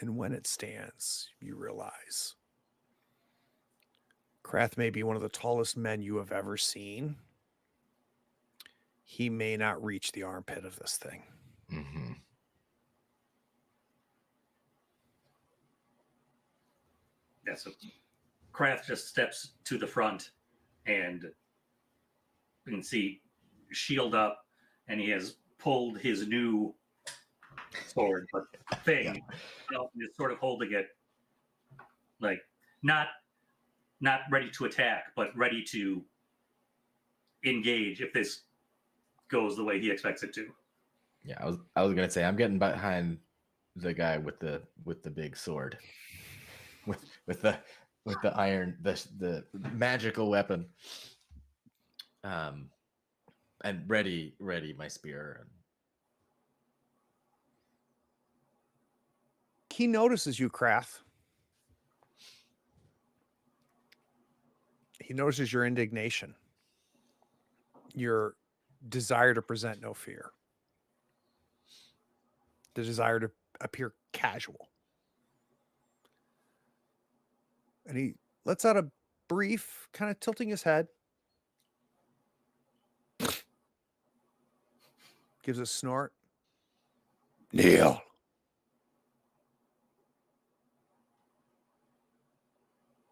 And when it stands, you realize Krath may be one of the tallest men you have ever seen. He may not reach the armpit of this thing. Yeah, so Krath just steps to the front and you can see shield up, and he has pulled his new sword, but thing, is sort of holding it like not ready to attack, but ready to engage if this goes the way he expects it to. Yeah, I was gonna say I'm getting behind the guy with the big sword, with the iron, the magical weapon, and ready my spear. He notices you, Krath. He notices your indignation, your desire to present no fear, the desire to appear casual. And he lets out a brief, kind of tilting his head, gives a snort. Kneel.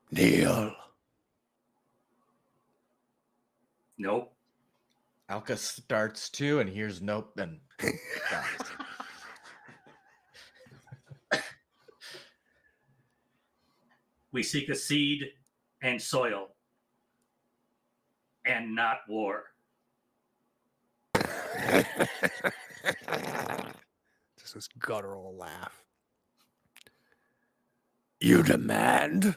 Kneel. Nope. Alka starts to and hears nope and dies. We seek a seed and soil, and not war. Just this guttural laugh. You demand?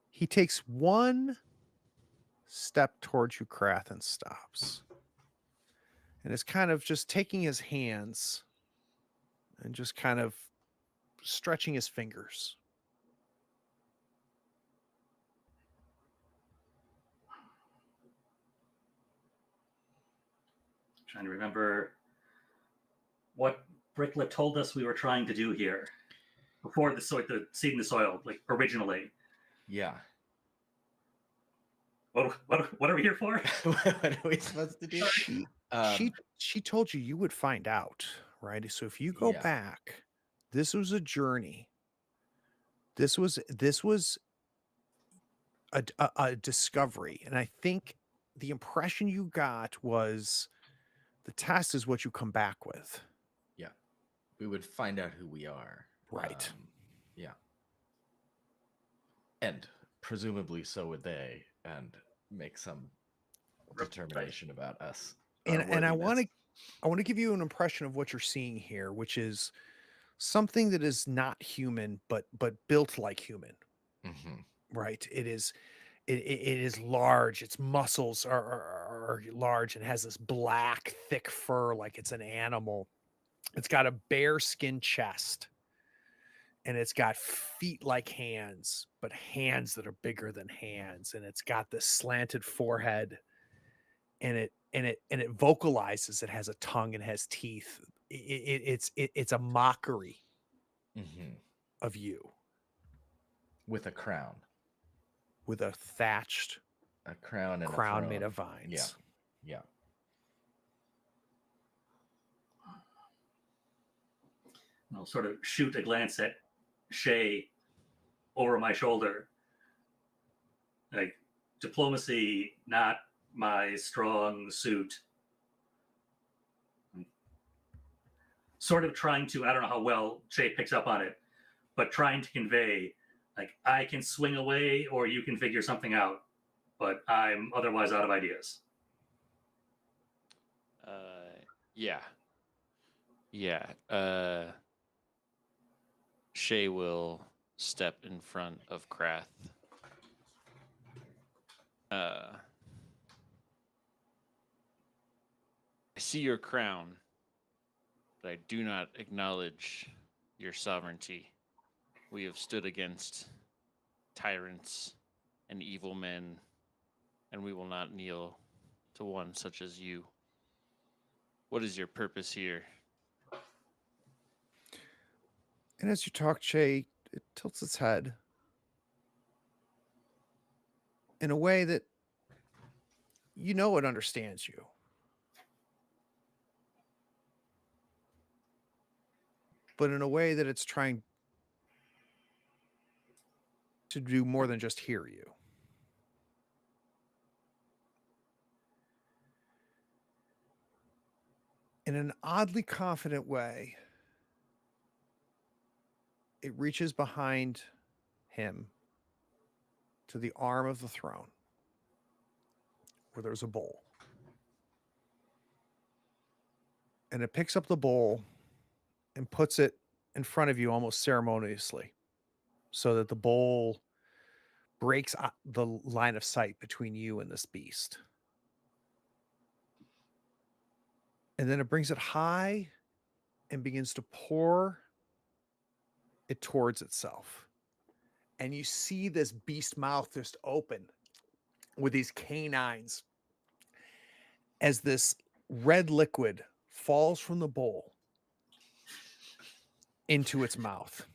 He takes one step towards you, Krath, and stops. And is kind of just taking his hands and just kind of stretching his fingers. Trying to remember what Bricklet told us we were trying to do here before the seed in the soil, like originally. Yeah. What are we here for? What are we supposed to do? She told you would find out, right? So if you go Yeah. back, this was a journey. This was a discovery, and I think the impression you got was the test is what you come back with. Yeah. We would find out who we are. Right. Yeah. And presumably so would they, and make some determination about us. And I want to give you an impression of what you're seeing here, which is something that is not human, but built like human. Right? It is large. Its muscles are large and has this black, thick fur like it's an animal. It's got a bare skin chest. And it's got feet like hands, but hands that are bigger than hands. And it's got this slanted forehead. And it vocalizes. It has a tongue and has teeth. It's a mockery of you. With a crown. With a thatched crown and crown made of vines. Yeah. I'll sort of shoot a glance at Shay over my shoulder. Like, diplomacy, not my strong suit. Sort of trying to, I don't know how well Shay picks up on it, but trying to convey, like, I can swing away or you can figure something out, but I'm otherwise out of ideas. Yeah. Shay will step in front of Krath. I see your crown, but I do not acknowledge your sovereignty. We have stood against tyrants and evil men, and we will not kneel to one such as you. What is your purpose here? And as you talk, Shay, it tilts its head in a way that you know it understands you. But in a way that it's trying to do more than just hear you. In an oddly confident way, it reaches behind him to the arm of the throne where there's a bowl. And it picks up the bowl and puts it in front of you almost ceremoniously so that the bowl breaks the line of sight between you and this beast. And then it brings it high and begins to pour it towards itself. And you see this beast mouth just open with these canines as this red liquid falls from the bowl into its mouth.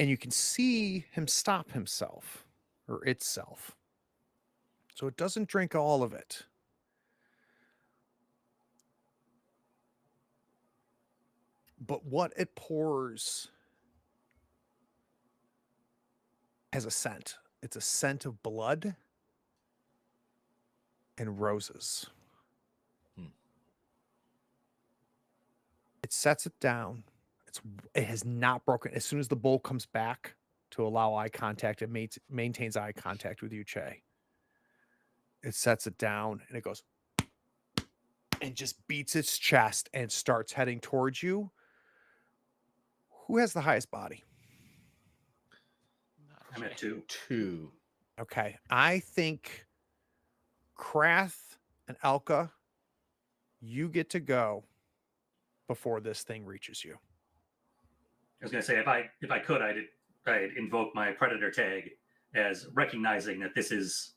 And you can see him stop himself or itself. So it doesn't drink all of it. But what it pours has a scent. It's a scent of blood and roses. It sets it down. It has not broken. As soon as the bowl comes back to allow eye contact, it maintains eye contact with you, Che. It sets it down and it goes and just beats its chest and starts heading towards you. Who has the highest body? I'm at 2. 2. Okay. I think Krath and Elka, you get to go before this thing reaches you. I was gonna say if I could, I'd invoke my predator tag as recognizing that this is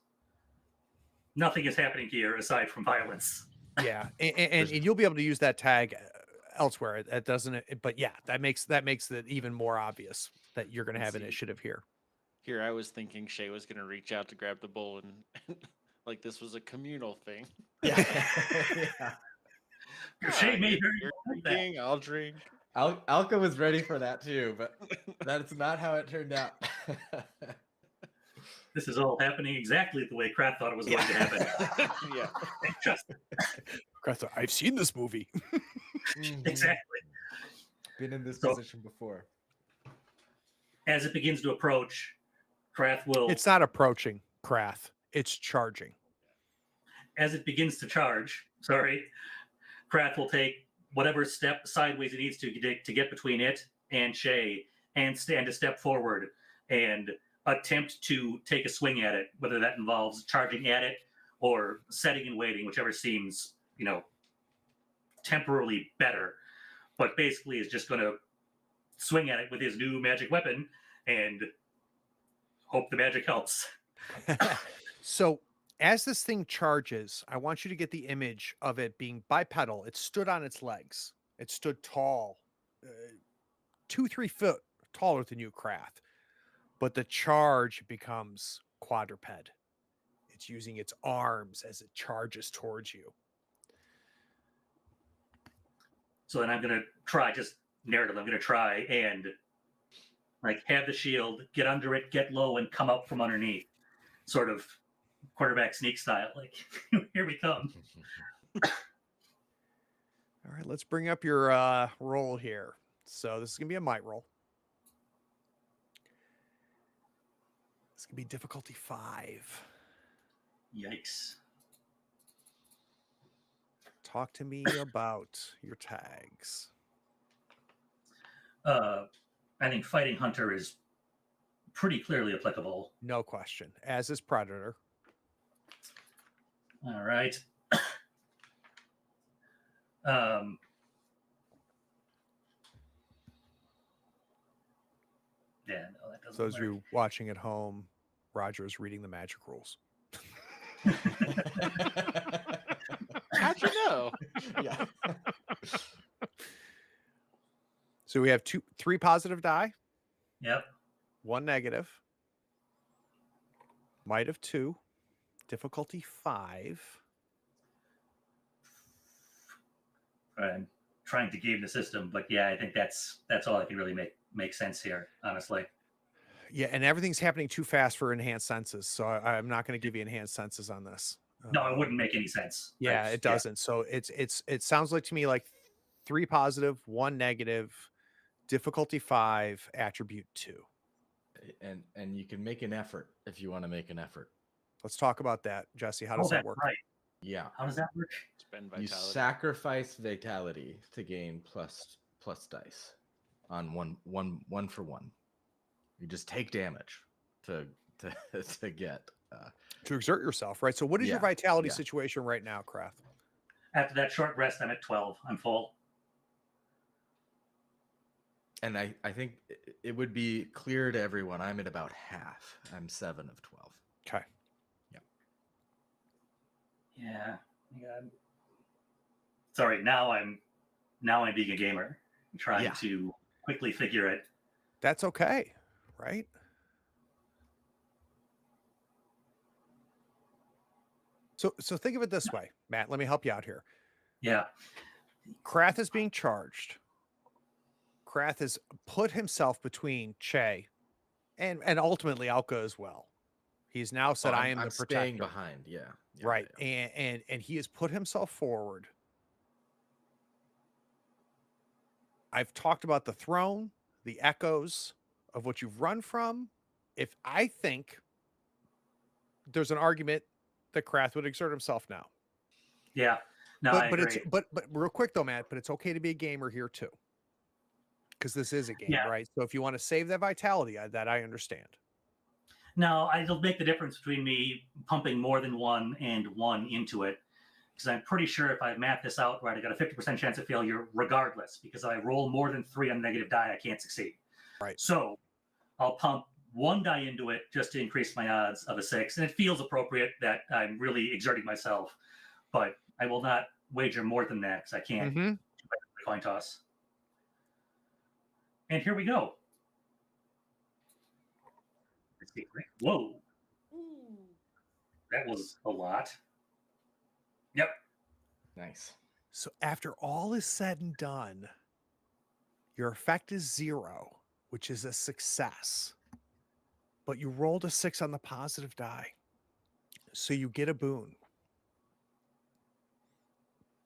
nothing is happening here aside from violence. Yeah, and you'll be able to use that tag elsewhere. That doesn't, but yeah, that makes it even more obvious that you're going to have Let's see. initiative here. Here, I was thinking Shay was going to reach out to grab the bowl and like this was a communal thing. Yeah. Shay made her You're like that. drinking, I'll drink. Alka was ready for that too, but that's not how it turned out. This is all happening exactly the way Krath thought it was going to happen. Yeah. Just Krath, I've seen this movie. exactly. Been in this So- position before. As it begins to approach, Krath will. It's not approaching Krath. It's charging. As it begins to charge, Krath will take whatever step sideways it needs to get between it and Shay and stand a step forward and attempt to take a swing at it, whether that involves charging at it or setting and waiting, whichever seems, temporarily better. But basically is just going to swing at it with his new magic weapon and hope the magic helps. So as this thing charges, I want you to get the image of it being bipedal. It stood on its legs. It stood tall, 2-3 foot taller than you, Krath. But the charge becomes quadruped. It's using its arms as it charges towards you. So then I'm going to try, just narrative, I'm going to try and have the shield, get under it, get low, and come up from underneath. Sort of quarterback sneak style. Here we come. All right, let's bring up your roll here. So this is going to be a might roll. It's going to be difficulty 5. Yikes. Talk to me about your tags. I think Fighting Hunter is pretty clearly applicable. No question. As is Predator. All right. Yeah, no, that doesn't Those work. of you watching at home, Roger is reading the magic rules. How'd you know? Yeah. So we have 3 positive die, Yep. 1 negative, might of 2, difficulty 5. I'm trying to game the system, but yeah, I think that's all that can really make sense here, honestly. Yeah, and everything's happening too fast for enhanced senses, so I'm not going to give you enhanced senses on this. No, it wouldn't make any sense. Yeah, it doesn't. So it sounds like to me like 3 positive, 1 negative, difficulty 5, attribute 2. And you can make an effort if you want to make an effort. Let's talk about that, Jesse. How does that that's work? right. Yeah. How does that work? Spend You vitality. sacrifice vitality to gain plus dice on one for one. You just take damage to get To exert yourself, right? So what is your Yeah, vitality yeah. situation right now, Krath? After that short rest, I'm at 12. I'm full. and I think it would be clear to everyone I'm at about half. I'm 7 of 12. Okay. Yeah. Yeah. Sorry. Now I'm being a gamer, trying Yeah. to quickly figure it. That's okay, right? So think of it this way, Matt. Let me help you out here. Yeah. Krath is being charged. Krath has put himself between Che and ultimately Alka as well. He's now said, Oh, "I am I'm the staying protector." behind. Yeah. Yeah, Right, yeah, and he has put himself forward. I've talked about the throne, the echoes of what you've run from. If I think there's an argument that Krath would exert himself now. Yeah. No, I But it's agree. but real quick though, Matt, but it's okay to be a gamer here too. Because this is a game, Yeah. right? So if you want to save that vitality, that I understand. No, it'll make the difference between me pumping more than one and one into it. Because I'm pretty sure if I map this out right, I got a 50% chance of failure regardless. Because if I roll more than 3 on a negative die, I can't succeed. Right. So I'll pump 1 die into it just to increase my odds of a 6. And it feels appropriate that I'm really exerting myself. But I will not wager more than that because I can't Mm-hmm. do a coin toss. And here we go. Let's see. Whoa. That was a lot. Yep. nice. So after all is said and done, your effect is 0, which is a success. But you rolled a 6 on the positive die. So you get a boon.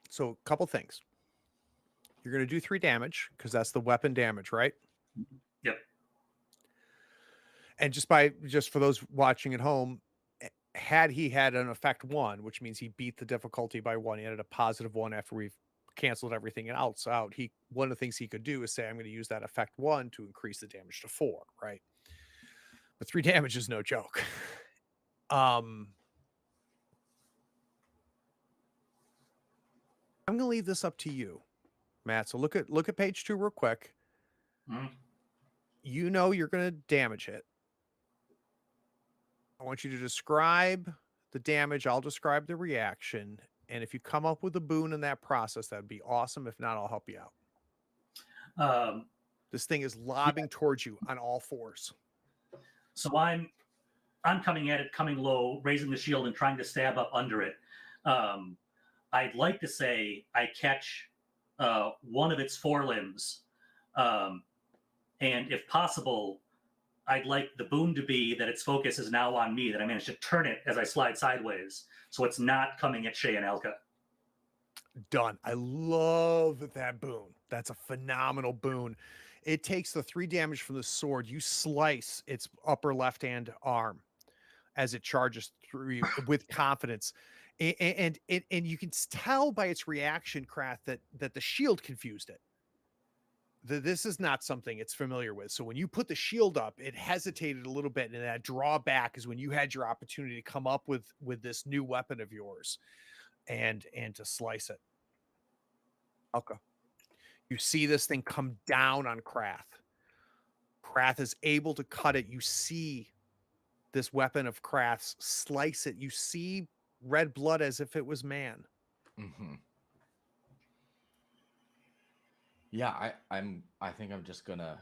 So a couple things. You're going to do 3 damage because that's the weapon damage, right? Yep. And just for those watching at home, had he had an effect 1, which means he beat the difficulty by 1, he added a positive 1 after we've canceled everything else out. One of the things he could do is say, I'm going to use that effect 1 to increase the damage to 4, right? But 3 damage is no joke. I'm going to leave this up to you, Matt. So look at page 2 real quick. Mhm. You know you're going to damage it. I want you to describe the damage. I'll describe the reaction. And if you come up with a boon in that process, that'd be awesome. If not, I'll help you out. Um, This thing is lobbing towards you on all 4s. so I'm coming at it, coming low, raising the shield and trying to stab up under it. I'd like to say I catch one of its forelimbs, and if possible, I'd like the boon to be that its focus is now on me, that I managed to turn it as I slide sideways, so it's not coming at Shay and Elka. Done. I love that boon. That's a phenomenal boon. It takes the 3 damage from the sword. You slice its upper left-hand arm as it charges through you with confidence. And you can tell by its reaction, Krath, that the shield confused it. This is not something it's familiar with. So when you put the shield up, it hesitated a little bit, and that drawback is when you had your opportunity to come up with this new weapon of yours and to slice it. Okay. You see this thing come down on Krath. Krath is able to cut it. You see this weapon of Krath's slice it. You see red blood as if it was man. Mm-hmm. Yeah, I think I'm just gonna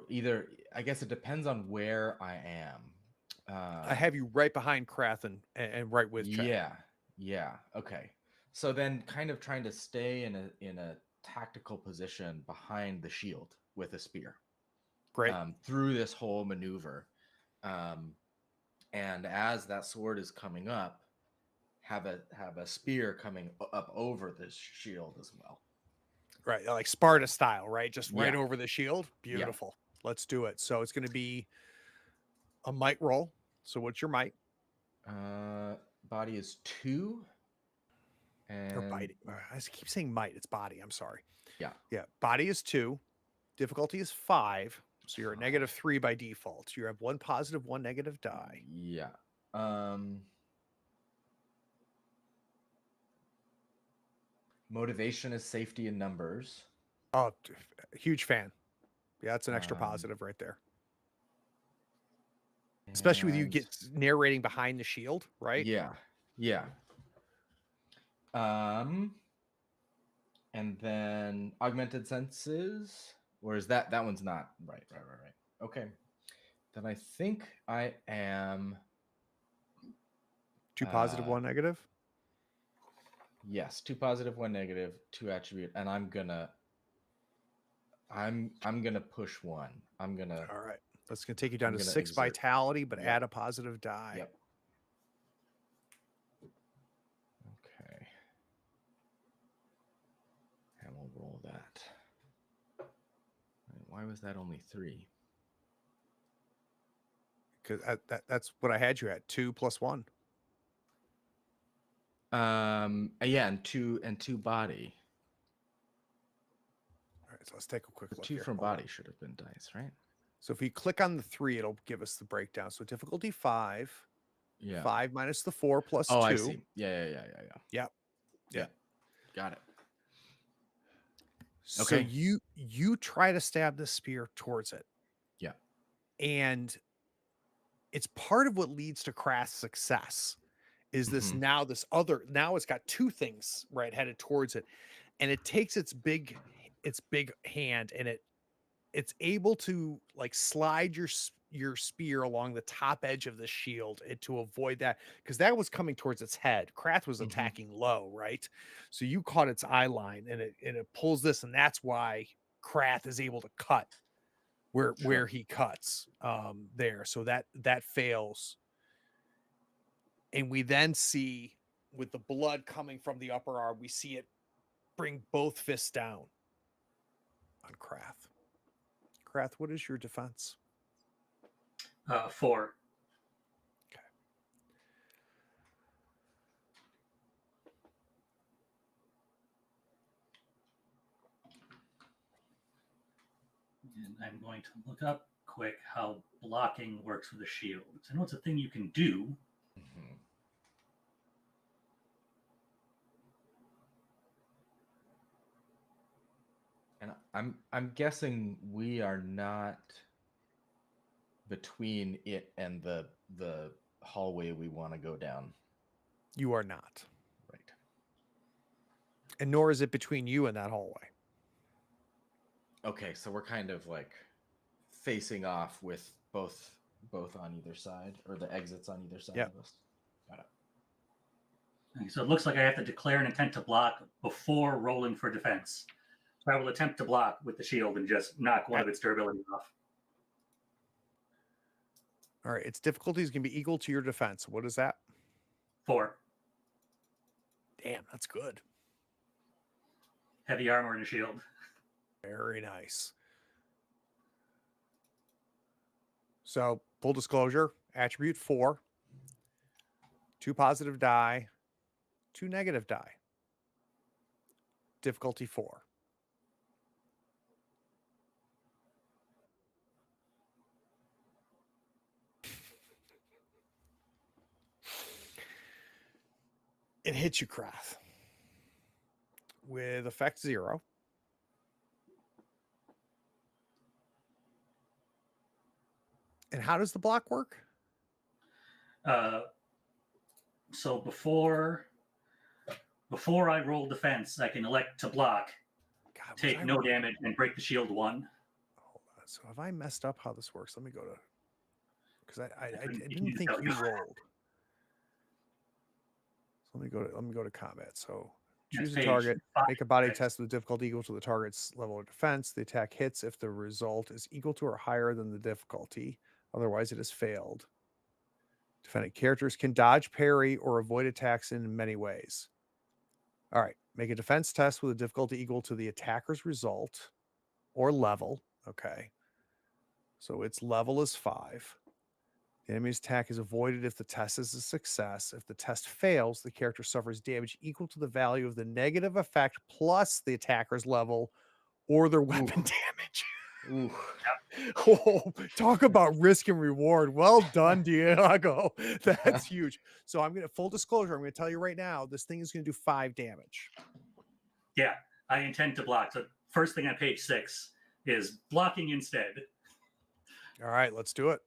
either, I guess it depends on where I am. I have you right behind Krath and right with Chad. Yeah. Okay. So then kind of trying to stay in a tactical position behind the shield with a spear. Great. Through this whole maneuver. And as that sword is coming up, have a spear coming up over this shield as well. Right. Like Sparta style, right? Just right Yeah. over the shield. Beautiful. Let's do it. So it's going to be a might roll. So what's your might? Body is 2. Or And bite. I keep saying might. It's body. I'm sorry. yeah. Yeah. Body is 2. Difficulty is 5. So you're at -3 by default. You have 1 positive, 1 negative die. Yeah. Motivation is safety in numbers. Oh, huge fan. Yeah, that's an extra positive right there. Especially with you get narrating behind the shield, right? Yeah. And then augmented senses, or is that one's not right? Okay. Then I think I am 2 positive, 1 negative. Yes, 2 positive, 1 negative, 2 attribute, and I'm gonna I'm gonna push one. I'm gonna. All right. That's going to take you down I'm to gonna 6 exert. vitality, but Yep. add a positive die. Yep. Okay. And we'll roll that. Why was that only 3? Because that's what I had you at, 2 plus 1. Yeah, and two body. All right, so let's take a quick The look 2 here. from Hold on. body should have been dice, right? So if you click on the 3, it'll give us the breakdown. So difficulty 5, Yeah. 5 minus the 4 plus 2. Oh, I see. Yeah. Yep. Yeah. Got it. So Okay. you try to stab the spear towards it. Yeah. And it's part of what leads to Krath's success is this Mhm. now it's got 2 things right headed towards it. And it takes its big hand and it's able to like slide your spear along the top edge of the shield to avoid that, because that was coming towards its head. Krath was Mhm. attacking low, right? So you caught its eye line and it pulls this, and that's why Krath is able to cut where he cuts there. So that fails. And we then see, with the blood coming from the upper arm, we see it bring both fists down on Krath. Krath, what is your defense? 4. Okay. And I'm going to look up quick how blocking works with a shield. I know it's a thing you can do. Mhm. And I'm guessing we are not between it and the hallway we want to go down. You are not. Right. And nor is it between you and that hallway. Okay, so we're kind of like facing off with both on either side, or the exits on either side Yep. of us. Got it. Okay, so it looks like I have to declare an intent to block before rolling for defense. So I will attempt to block with the shield and just knock one of its durability off. All right. Its difficulty is going to be equal to your defense. What is that? 4. Damn, that's good. Heavy armor and a shield. Very nice. So, full disclosure, attribute 4, 2 positive die, 2 negative die. Difficulty 4. It hits you, Krath, with effect 0. And how does the block work? So before I roll defense, I can elect to block, God, was take I no wrong? damage, and break the shield 1. Hold on. So have I messed up how this works? Let me go to, because I You can didn't use think you Telegram. rolled. So let me go to combat. So That's choose a page target, 5. make a body test with difficulty equal to the target's level of defense. The attack hits if the result is equal to or higher than the difficulty. Otherwise, it has failed. Defending characters can dodge, parry, or avoid attacks in many ways. All right. Make a defense test with a difficulty equal to the attacker's result or level. Okay. So its level is 5. The enemy's attack is avoided if the test is a success. If the test fails, the character suffers damage equal to the value of the negative effect plus the attacker's level or their weapon damage. Ooh. Oh, talk about risk and reward. Well done, Diego. That's huge. So I'm going to, full disclosure, I'm going to tell you right now, this thing is going to do 5 damage. Yeah, I intend to block. So first thing on page 6 is blocking instead. All right, let's do it.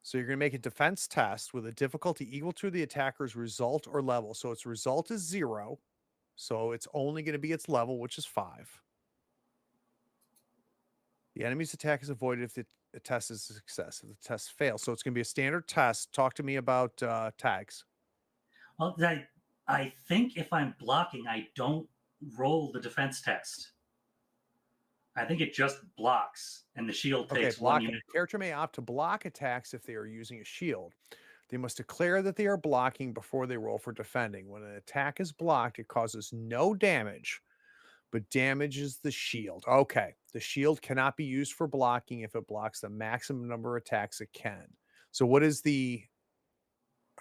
So you're going to make a defense test with a difficulty equal to the attacker's result or level. So its result is 0. So it's only going to be its level, which is 5. The enemy's attack is avoided if the test is a success. If the test fails. So it's going to be a standard test. Talk to me about tags. Well, I think if I'm blocking, I don't roll the defense test. I think it just blocks, and the shield Okay, takes one blocking. unit. Character may opt to block attacks if they are using a shield. They must declare that they are blocking before they roll for defending. When an attack is blocked, it causes no damage, but damages the shield. Okay, the shield cannot be used for blocking if it blocks the maximum number of attacks it can. So what is the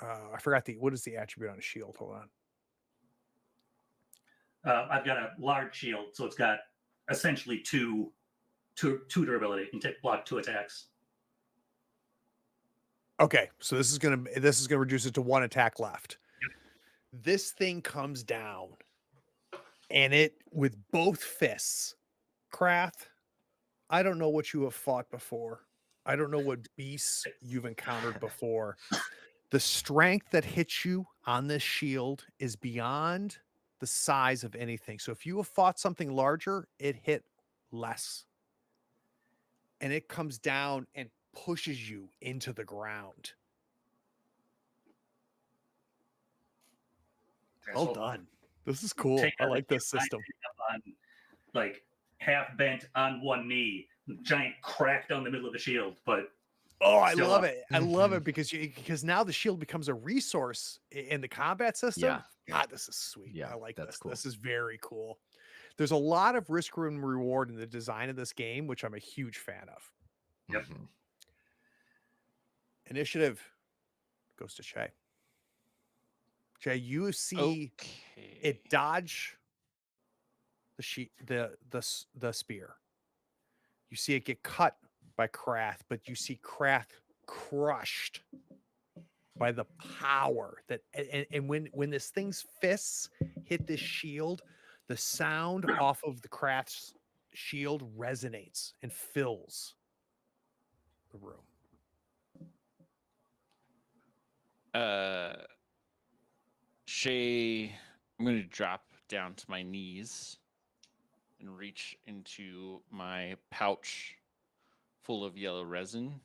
I forgot what is the attribute on a shield? Hold on. I've got a large shield, so it's got essentially two durability. You can block 2 attacks. Okay, so this is gonna reduce it to 1 attack left. This thing comes down, and it with both fists. Krath, I don't know what you have fought before. I don't know what beasts you've encountered before. The strength that hits you on this shield is beyond the size of anything. So if you have fought something larger, it hit less. And it comes down and pushes you into the ground. Well So done. This is cool. take I that like as a this system. on, like half bent on one knee, giant crack down the middle of the shield, but Oh, I still love up. it. I love it because now the shield becomes a resource in the combat system. Yeah. God, this is sweet. Yeah, I like that's this. cool. This is very cool. There's a lot of risk and reward in the design of this game, which I'm a huge fan of. Yep. Mhm. Initiative goes to Shay. Shay, you see Okay. it dodge the spear. You see it get cut by Krath, but you see Krath crushed by the power that and when this thing's fists hit this shield, the sound off of the Krath's shield resonates and fills the room. Shay, I'm going to drop down to my knees and reach into my pouch full of yellow resin.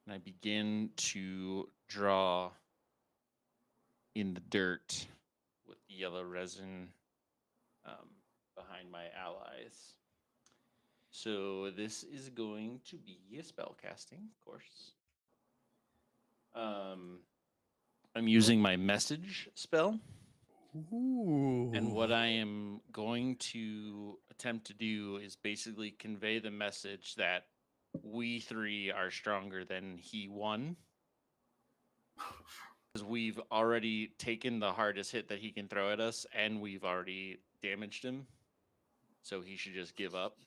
And I begin to draw in the dirt with the yellow resin behind my allies. So this is going to be a spell casting, of course. I'm using my message spell. Ooh. And what I am going to attempt to do is basically convey the message that we 3 are stronger than he won. Because we've already taken the hardest hit that he can throw at us, and we've already damaged him. So he should just give up.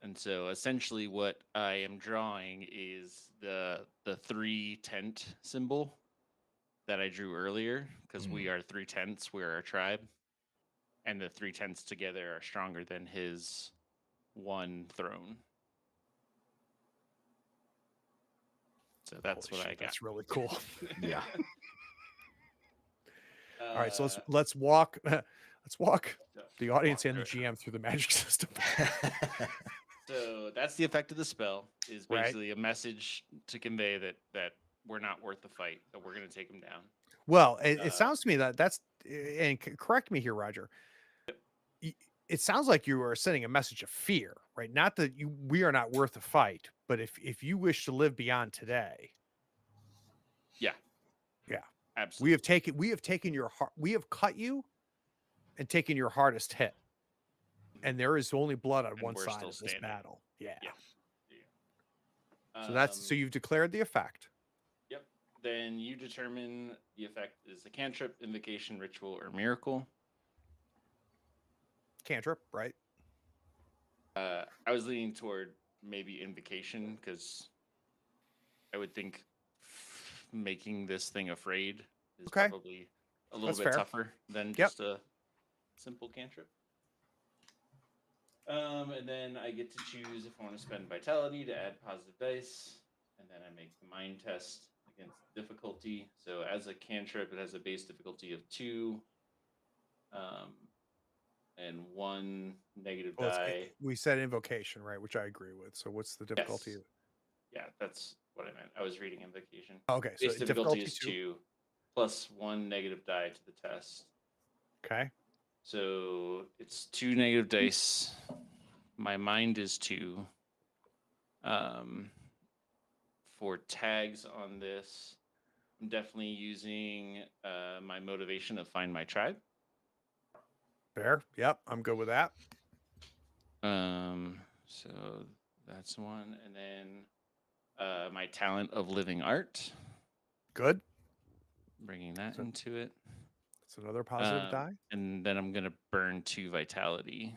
And so essentially what I am drawing is the 3 tent symbol that I drew earlier, because we are 3 tents, we're a tribe. And the 3 tents together are stronger than his 1 throne. So that's Holy what shit, I got. That's really cool. Yeah. All right, so let's walk the audience and the GM through the magic system. So that's the effect of the spell, is Right. basically a message to convey that we're not worth the fight, that we're going to take him down. Well, it sounds to me that's and correct me here, Roger. It sounds like you are sending a message of fear, right? Not that we are not worth a fight, but if you wish to live beyond today, Yeah. Absolutely. we have taken your heart, we have cut you and taken your hardest hit, and there is only blood on And one we're side still of this standing. battle. Yeah. Yeah. So you've declared the effect. Yep. Then you determine the effect is a cantrip, invocation, ritual, or miracle. Cantrip, right? I was leaning toward maybe invocation, because I would think making this thing afraid is Okay. probably a little That's bit fair. tougher than just a simple cantrip. And then I get to choose if I want to spend vitality to add positive dice, and then I make the mind test against difficulty. So as a cantrip, it has a base difficulty of 2, and 1 negative Well, die. we said invocation, right? Which I agree with. So what's the difficulty? Yes. Yeah, that's what I meant. I was reading invocation. Okay, so Base difficulty is 2 plus 1 negative die to the test. Okay. So it's 2 negative dice. My mind is 2. For tags on this, I'm definitely using my motivation of find my tribe. Fair. Yep, I'm good with that. So that's one, and then my talent of living art, Good. bringing that So- into it. It's another positive die. And then I'm gonna burn 2 vitality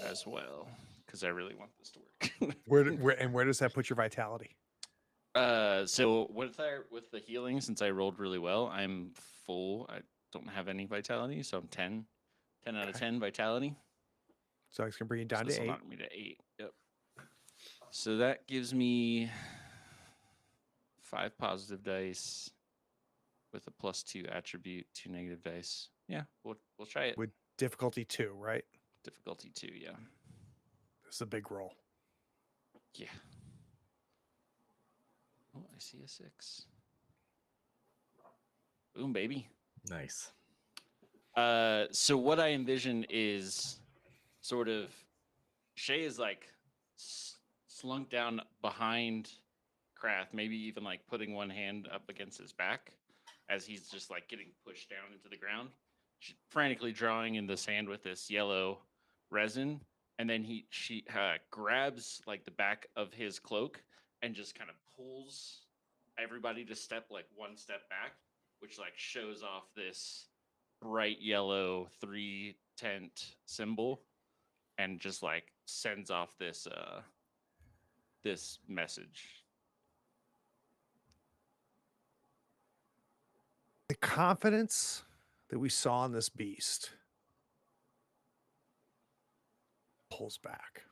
as well because I really want this to work. Where does that put your vitality? So with the healing, since I rolled really well, I'm full. I don't have any vitality, so I'm 10 out of 10 vitality. So it's gonna bring you down So to this will 8. knock me to 8. Yep. So that gives me 5 positive dice with a +2 attribute, 2 negative dice. Yeah, we'll try it. With difficulty 2, right? Difficulty 2, yeah. This is a big roll. Yeah. Oh, I see a 6. Boom, baby. Nice. So what I envision is sort of Shay is like slunk down behind Krath, maybe even like putting one hand up against his back as he's just like getting pushed down into the ground, frantically drawing in the sand with this yellow resin, and then she grabs like the back of his cloak and just kind of pulls everybody to step like one step back, which like shows off this bright yellow 3 tent symbol and just like sends off this this message. The confidence that we saw in this beast pulls back.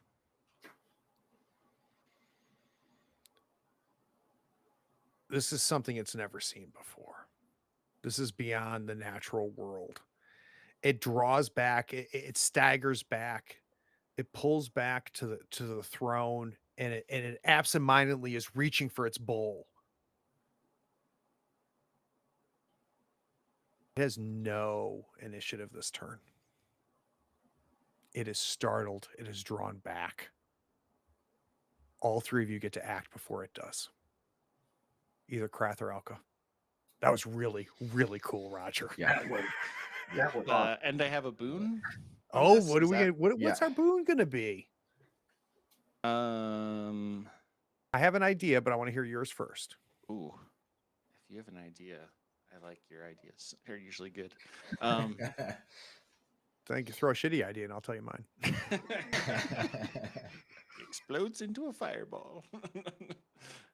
This is something it's never seen before. This is beyond the natural world. It draws back, it staggers back, it pulls back to the throne, and it absentmindedly is reaching for its bowl. It has no initiative this turn. It is startled. It is drawn back. All 3 of you get to act before it does. Either Krath or Elka. That was really, really cool, Roger. Yeah. That was awesome. And I have a boon. Oh, This what do is we that- get? What's our boon going to be? Um. I have an idea, but I want to hear yours first. Ooh. If you have an idea, I like your ideas. They're usually good. Thank you. Throw a shitty idea, and I'll tell you mine. Explodes into a fireball.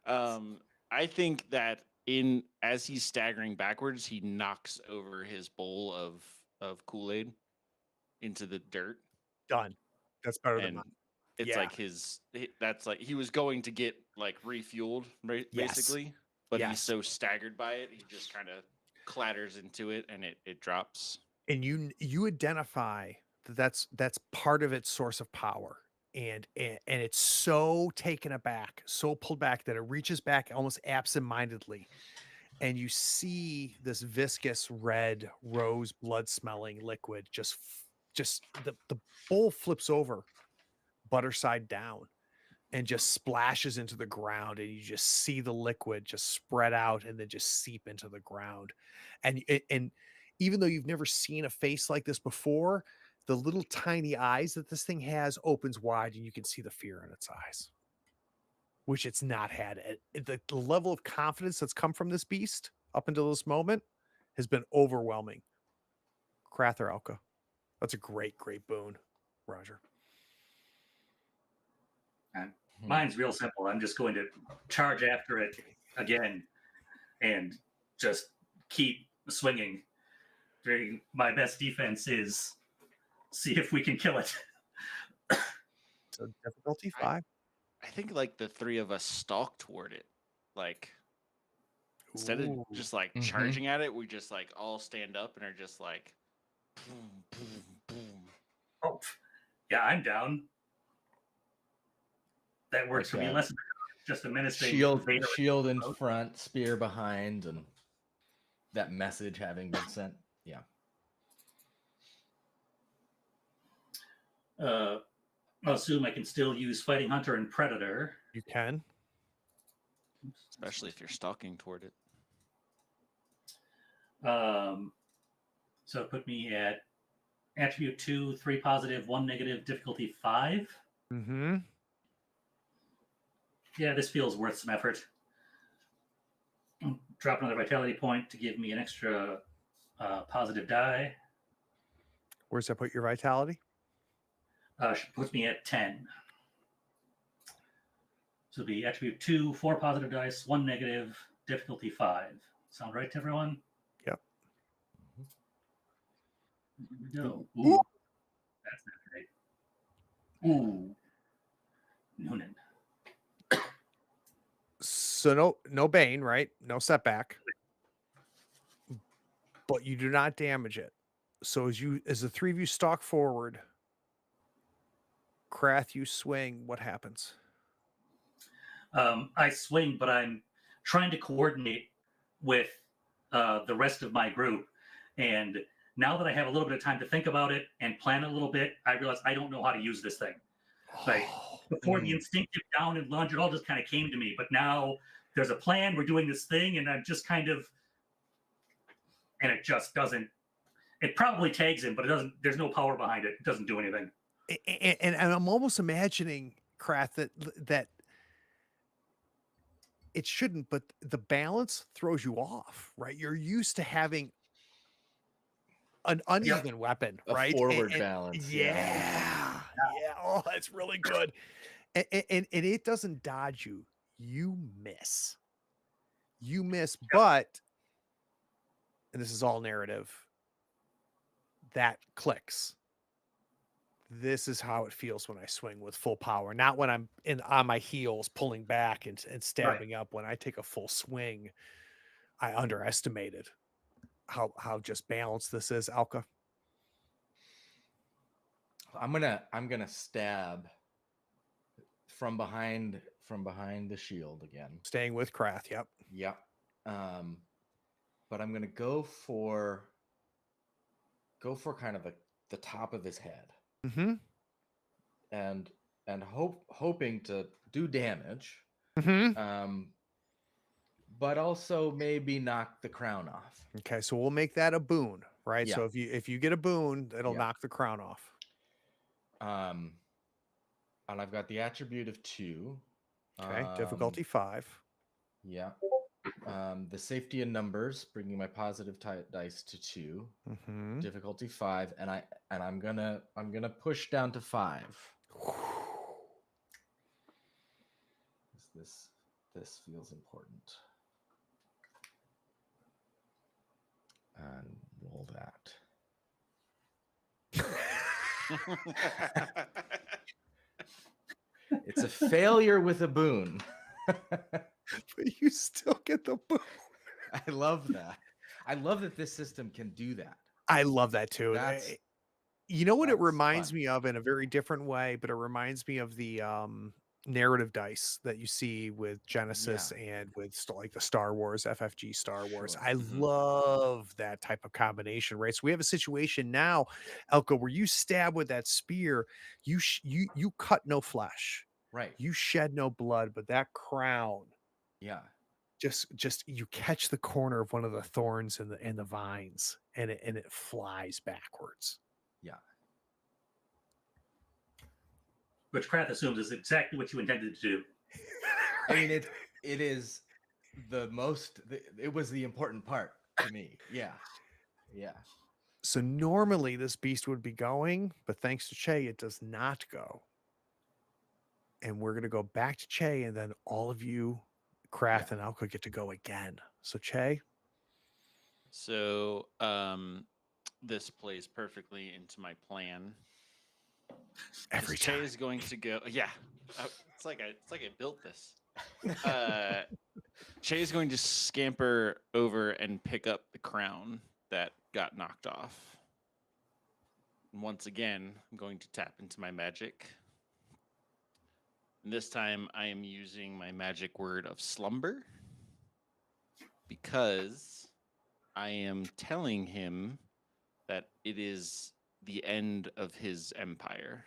I think that as he's staggering backwards, he knocks over his bowl of Kool-Aid into the dirt. Done. That's better than And mine. it's Yeah. like that's like he was going to get like refueled Yes. basically, but he's Yes. so staggered by it, he just kind of clatters into it and it drops. And you identify that's part of its source of power. And it's so taken aback, so pulled back that it reaches back almost absentmindedly. And you see this viscous red rose blood smelling liquid just the bowl flips over butter side down and just splashes into the ground, and you just see the liquid just spread out and then just seep into the ground. And even though you've never seen a face like this before, the little tiny eyes that this thing has opens wide, and you can see the fear in its eyes, which it's not had. The level of confidence that's come from this beast up until this moment has been overwhelming. Krath or Elka. That's a great boon, Roger. Mine's real simple. I'm just going to charge after it again and just keep swinging. My best defense is see if we can kill it. So difficulty 5. I think like the 3 of us stalk toward it. Like instead of Ooh. just like charging at it, we just like all stand up and are just like boom, boom, boom. Oh, yeah, I'm down. That works for me. Okay. Less than just a menacing Shield in front, spear behind, and that message having been sent. Yeah. I'll assume I can still use Fighting Hunter and Predator. You can. Especially if you're stalking toward it. So it put me at attribute 2, 3 positive, 1 negative, difficulty 5. Mm-hmm. Yeah, this feels worth some effort. Drop another vitality point to give me an extra positive die. Where's that put your vitality? Puts me at 10. So it'll be attribute 2, 4 positive dice, 1 negative, difficulty 5. Sound right to everyone? Yep. Here we go. Ooh, that's not great. Ooh, Noonan. So no bane, right? No setback. But you do not damage it. So as the three of you stalk forward, Krath, you swing, what happens? I swing, but I'm trying to coordinate with the rest of my group. And now that I have a little bit of time to think about it and plan a little bit, I realize I don't know how to use this thing. Like before the instinctive down and lunge, it all just kind of came to me. But now there's a plan. We're doing this thing, and I'm just kind of, and it just doesn't. It probably tags him, but it doesn't. There's no power behind it. It doesn't do anything. And I'm almost imagining, Krath, that it shouldn't, but the balance throws you off, right? You're used to having an uneven weapon, A right? forward balance. Yeah. Oh, that's really good. And it doesn't dodge you. You miss. But, and this is all narrative, that clicks. This is how it feels when I swing with full power, not when I'm on my heels pulling back and stabbing up. When I take a full swing, I underestimated how just balanced this is, Alka. I'm gonna stab from behind the shield again. Staying with Krath, yep. Yep. But I'm gonna go for kind of the top of his head. Mm-hmm. And hoping to do damage. Mm-hmm. But also maybe knock the crown off. Okay, so we'll make that a boon, right? Yeah. So if you get a boon, it'll knock the crown off. And I've got the attribute of 2. Okay, difficulty 5. Yeah. The safety in numbers, bringing my positive dice to 2. Mm-hmm. Difficulty 5, and I'm gonna push down to 5. This feels important. And roll that. It's a failure with a boon. But you still get the boon. I love that. I love that this system can do that. I love that too. You know what it reminds fun. me of in a very different way, but it reminds me of the narrative dice that you see with Genesis and with like the Star Wars, FFG Star Wars. Sure. I love that type of combination, right? So we have a situation now, Elko, where you stab with that spear, you cut no flesh, right? You shed no blood, but that crown, just you catch the corner of one of the thorns and the vines, and it flies backwards. Yeah. Which Krath assumes is exactly what you intended to do. I mean, it is it was the important part to me. Yeah. So normally this beast would be going, but thanks to Che, it does not go. And we're going to go back to Che, and then all of you, Krath and Alka, get to go again. So Che. So this plays perfectly into my plan. Every Che time is going to go. Yeah, it's like I built this. Che is going to scamper over and pick up the crown that got knocked off. And once again, I'm going to tap into my magic. And this time, I am using my magic word of slumber because I am telling him that it is the end of his empire.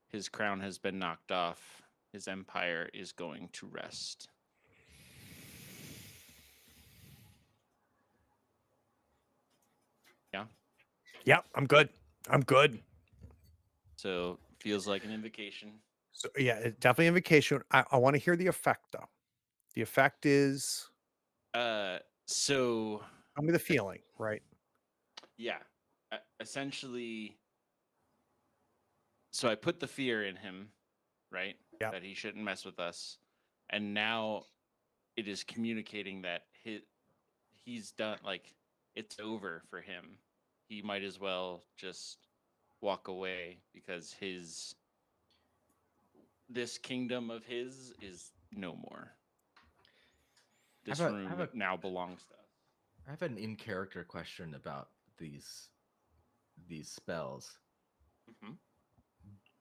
his crown has been knocked off. His empire is going to rest. Yeah. Yep, I'm good. I'm good. So feels like an invocation. So yeah, it's definitely invocation. I want to hear the effect though. The effect is So tell me the feeling, right? yeah, essentially. So I put the fear in him, right? Yep. That he shouldn't mess with us, and now it is communicating that he's done. Like it's over for him. He might as well just walk away because this kingdom of his is no more. This room now belongs to us. I have an in character question about these spells. Mm-hmm.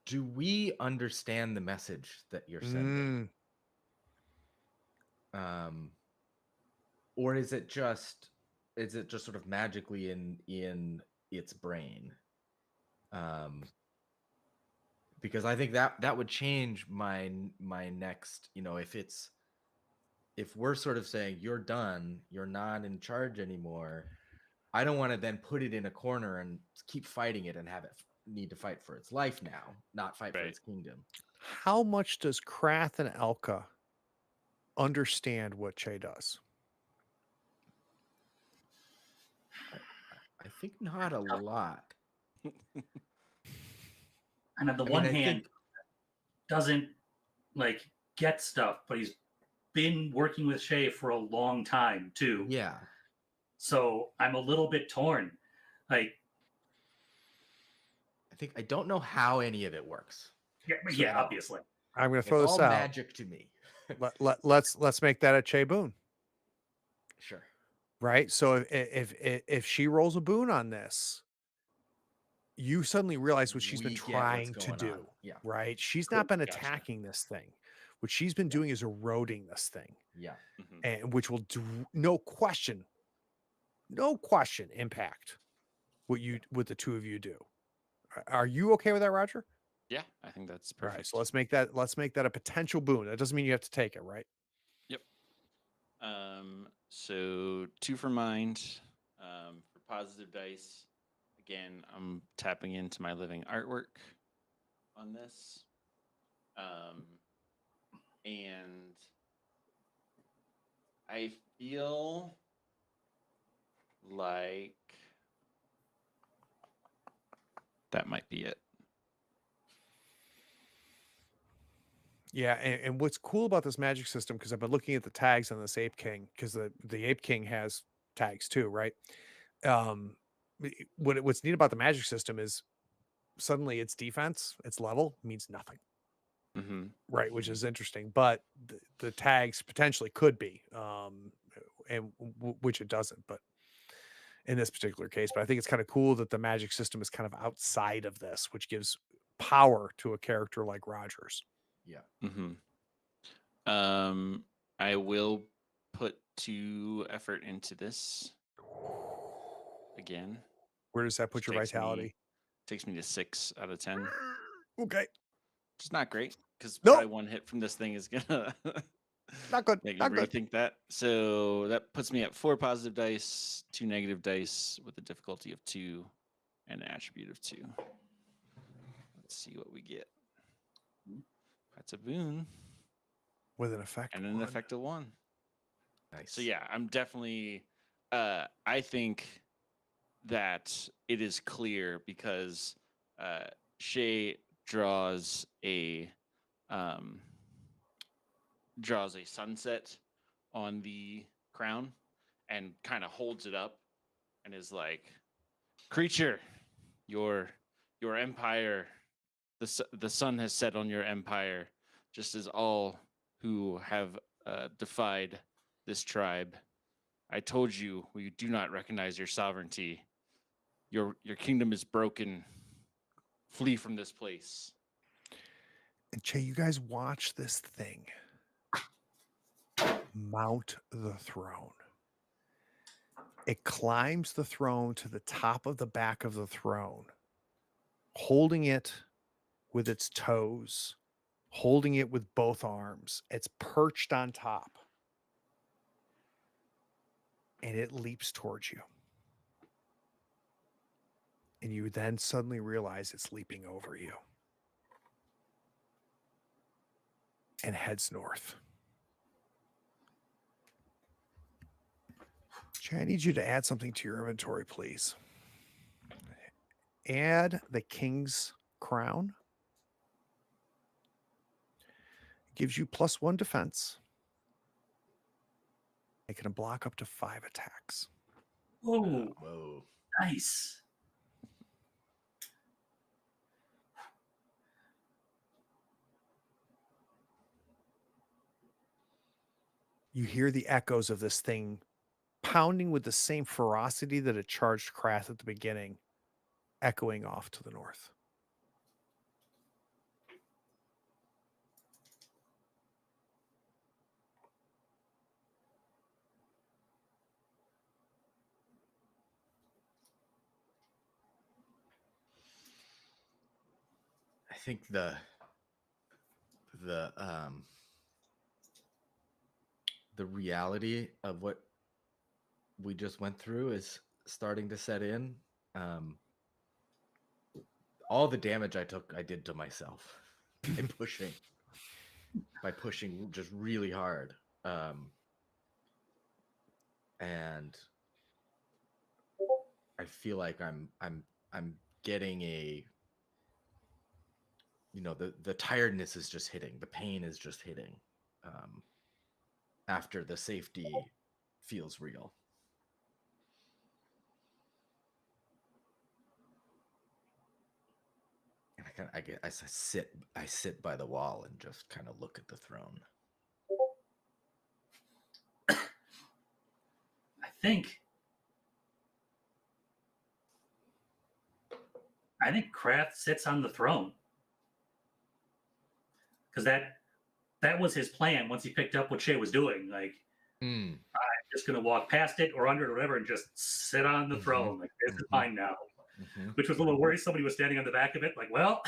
Do we understand the message that you're sending? Or is it just sort of magically in its brain? Because I think that would change my next, if we're sort of saying you're done, you're not in charge anymore, I don't want to then put it in a corner and keep fighting it and have it need to fight for its life now, not fight for its kingdom. How much does Krath and Elka understand what Che does? I think not a lot. And on the one hand, doesn't like get stuff, but he's been working with Shay for a long time too. Yeah. So I'm a little bit torn. Like, I don't know how any of it works. Yeah, obviously. I'm going to throw this out. Magic to me. let's make that a Che boon. Sure. Right. So if she rolls a boon on this, you suddenly realize what she's been trying to do. Yeah. Right. She's not been attacking this thing. What she's been doing is eroding this thing. Yeah. And which will do no question impact what the two of you do. Are you okay with that, Roger? Yeah, I think that's perfect. All right, so let's make that a potential boon. That doesn't mean you have to take it, right? Yep. So 2 for mind. For positive dice. Again, I'm tapping into my living artwork on this. And I feel like that might be it. Yeah, and what's cool about this magic system, because I've been looking at the tags on this Ape King, because the Ape King has tags too, right? What's neat about the magic system is suddenly its defense, its level means nothing. Mm-hmm. Right, which is interesting, but the tags potentially could be, and which it doesn't, but in this particular case. But I think it's kind of cool that the magic system is kind of outside of this, which gives power to a character like Rogers. Yeah. Mm-hmm. I will put 2 effort into this again. Where does that put your vitality? Takes me to 6 out of 10. Okay. Which is not great, because Nope. probably 1 hit from this thing is gonna Not good. make me Not good. rethink that. So that puts me at 4 positive dice, 2 negative dice with a difficulty of 2 and an attribute of 2. Let's see what we get. That's a boon. With an effect. And an effect of 1. Nice. So yeah, I'm definitely I think that it is clear because Shay draws a sunset on the crown and kind of holds it up and is like, creature, your empire, the sun has set on your empire, just as all who have defied this tribe. I told you we do not recognize your sovereignty. Your kingdom is broken. Flee from this place. And Che, you guys watch this thing mount the throne. It climbs the throne to the top of the back of the throne, holding it with its toes, holding it with both arms. It's perched on top. And it leaps towards you. And you then suddenly realize it's leaping over you. And heads north. Jay, I need you to add something to your inventory, please. Add the King's Crown. Gives you +1 defense. It can block up to 5 attacks. Whoa, Whoa. nice. You hear the echoes of this thing pounding with the same ferocity that it charged Krath at the beginning, echoing off to the north. I think the reality of what we just went through is starting to set in. All the damage I took, I did to myself by pushing just really hard. And I feel like I'm getting a, the tiredness is just hitting, the pain is just hitting. After the safety feels real. And I sit by the wall and just kind of look at the throne. I think Krath sits on the throne. Because that was his plan once he picked up what Shay was doing. Like, I'm just going to walk past it or under it or whatever and just sit on the throne. Like, this is mine now. Which was a little worried. Somebody was standing on the back of it. Like, well.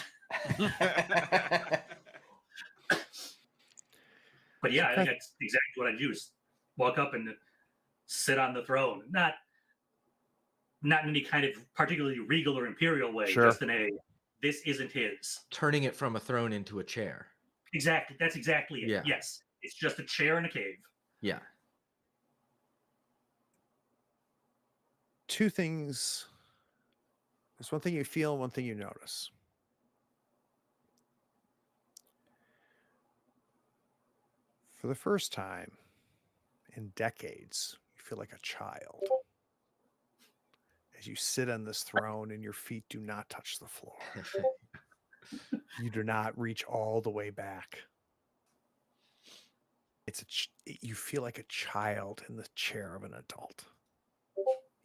But yeah, I think that's exactly what I do. Is walk up and sit on the throne. Not in any kind of particularly regal or imperial way. Sure. Just in a, this isn't his. Turning it from a throne into a chair. Exactly. That's exactly it. Yeah. Yes. It's just a chair in a cave. Yeah. Two things. There's one thing you feel and one thing you notice. For the first time in decades, you feel like a child as you sit on this throne and your feet do not touch the floor. You do not reach all the way back. You feel like a child in the chair of an adult.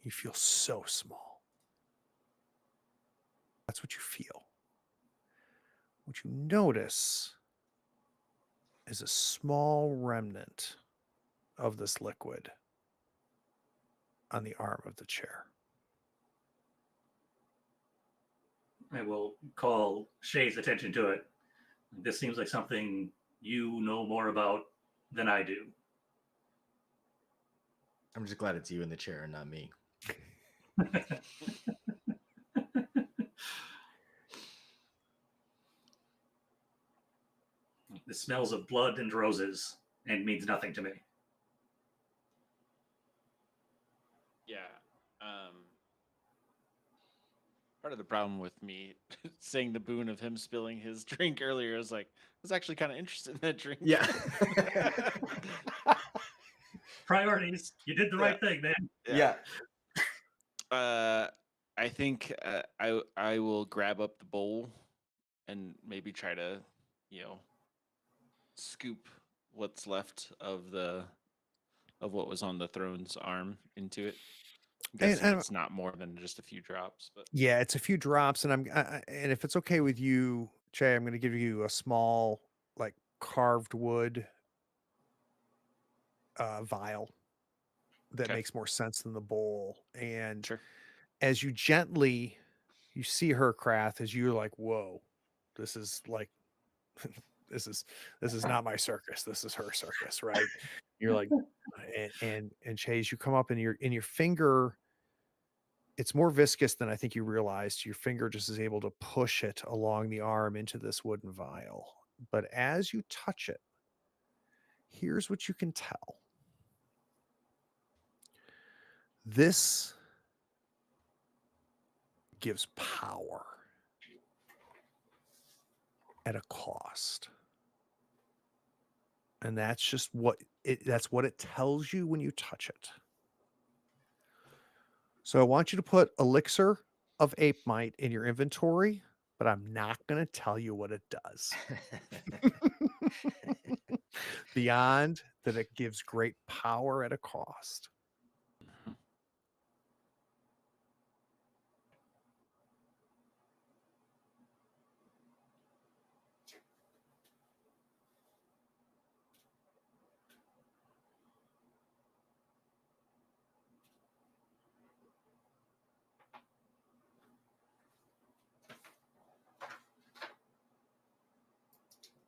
You feel so small. That's what you feel. What you notice is a small remnant of this liquid on the arm of the chair. I will call Shay's attention to it. This seems like something you know more about than I do. I'm just glad it's you in the chair and not me. It smells of blood and roses and means nothing to me. Yeah. Part of the problem with me saying the boon of him spilling his drink earlier is like, I was actually kind of interested in that drink. Yeah. Priorities. You did the right thing, man. Yeah. I think I will grab up the bowl and maybe try to, scoop what's left of what was on the throne's arm into it. And it's not more than just a few drops, but yeah, it's a few drops, and and if it's okay with you, Jay, I'm going to give you a small, like, carved wood vial that makes more sense than the bowl. And sure. as you see her, Krath, as you're like, whoa, This is like this is not my circus. This is her circus, right? You're like, and Chase, you come up and your finger, it's more viscous than I think you realized. Your finger just is able to push it along the arm into this wooden vial. But as you touch it, here's what you can tell. This gives power at a cost. And that's just what it tells you when you touch it. So I want you to put elixir of ape might in your inventory, but I'm not going to tell you what it does. Beyond that, it gives great power at a cost.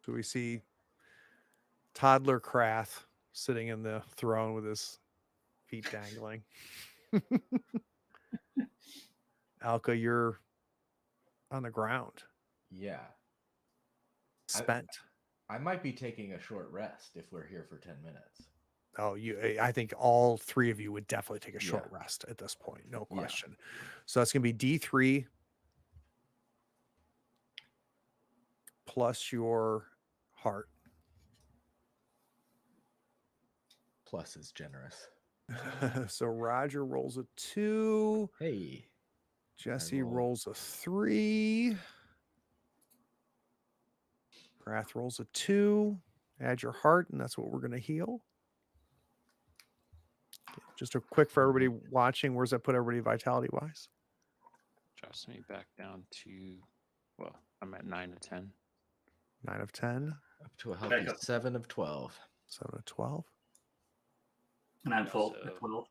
So we see toddler Krath sitting in the throne with his feet dangling. Alka, you're on the ground, Yeah. spent. I might be taking a short rest if we're here for 10 minutes. Oh, I think all three of you would definitely take a short Yeah. rest at this point, no Yeah. question. So that's going to be D3 plus your heart. Plus is generous. So Roger rolls a 2. Hey. Jesse roll- rolls a 3. Krath rolls a 2. Add your heart, and that's what we're going to heal. Just a quick for everybody watching, where's that put everybody vitality wise? Drops me back down to, well, I'm at 9 of 10. 9 of 10. Up to a healthy up. 7 of 12. 7 of 12. And I'm full So- at 12.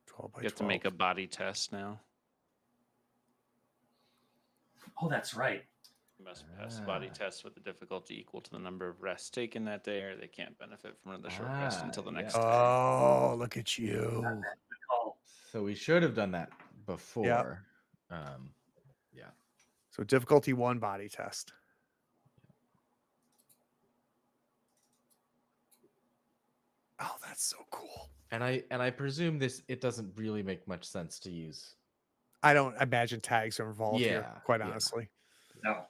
12 by You have 12. to make a body test now. Oh, that's right. You must pass a body Ah. test with a difficulty equal to the number of rests taken that day, or they can't benefit from another short rest until the next yeah. day. Oh, look at you. Good call. So we should have done that before. Yeah. So difficulty 1 body test. Oh, that's so cool. And I presume it doesn't really make much sense to use. I don't imagine tags are involved here, Yeah, quite yeah. honestly. No.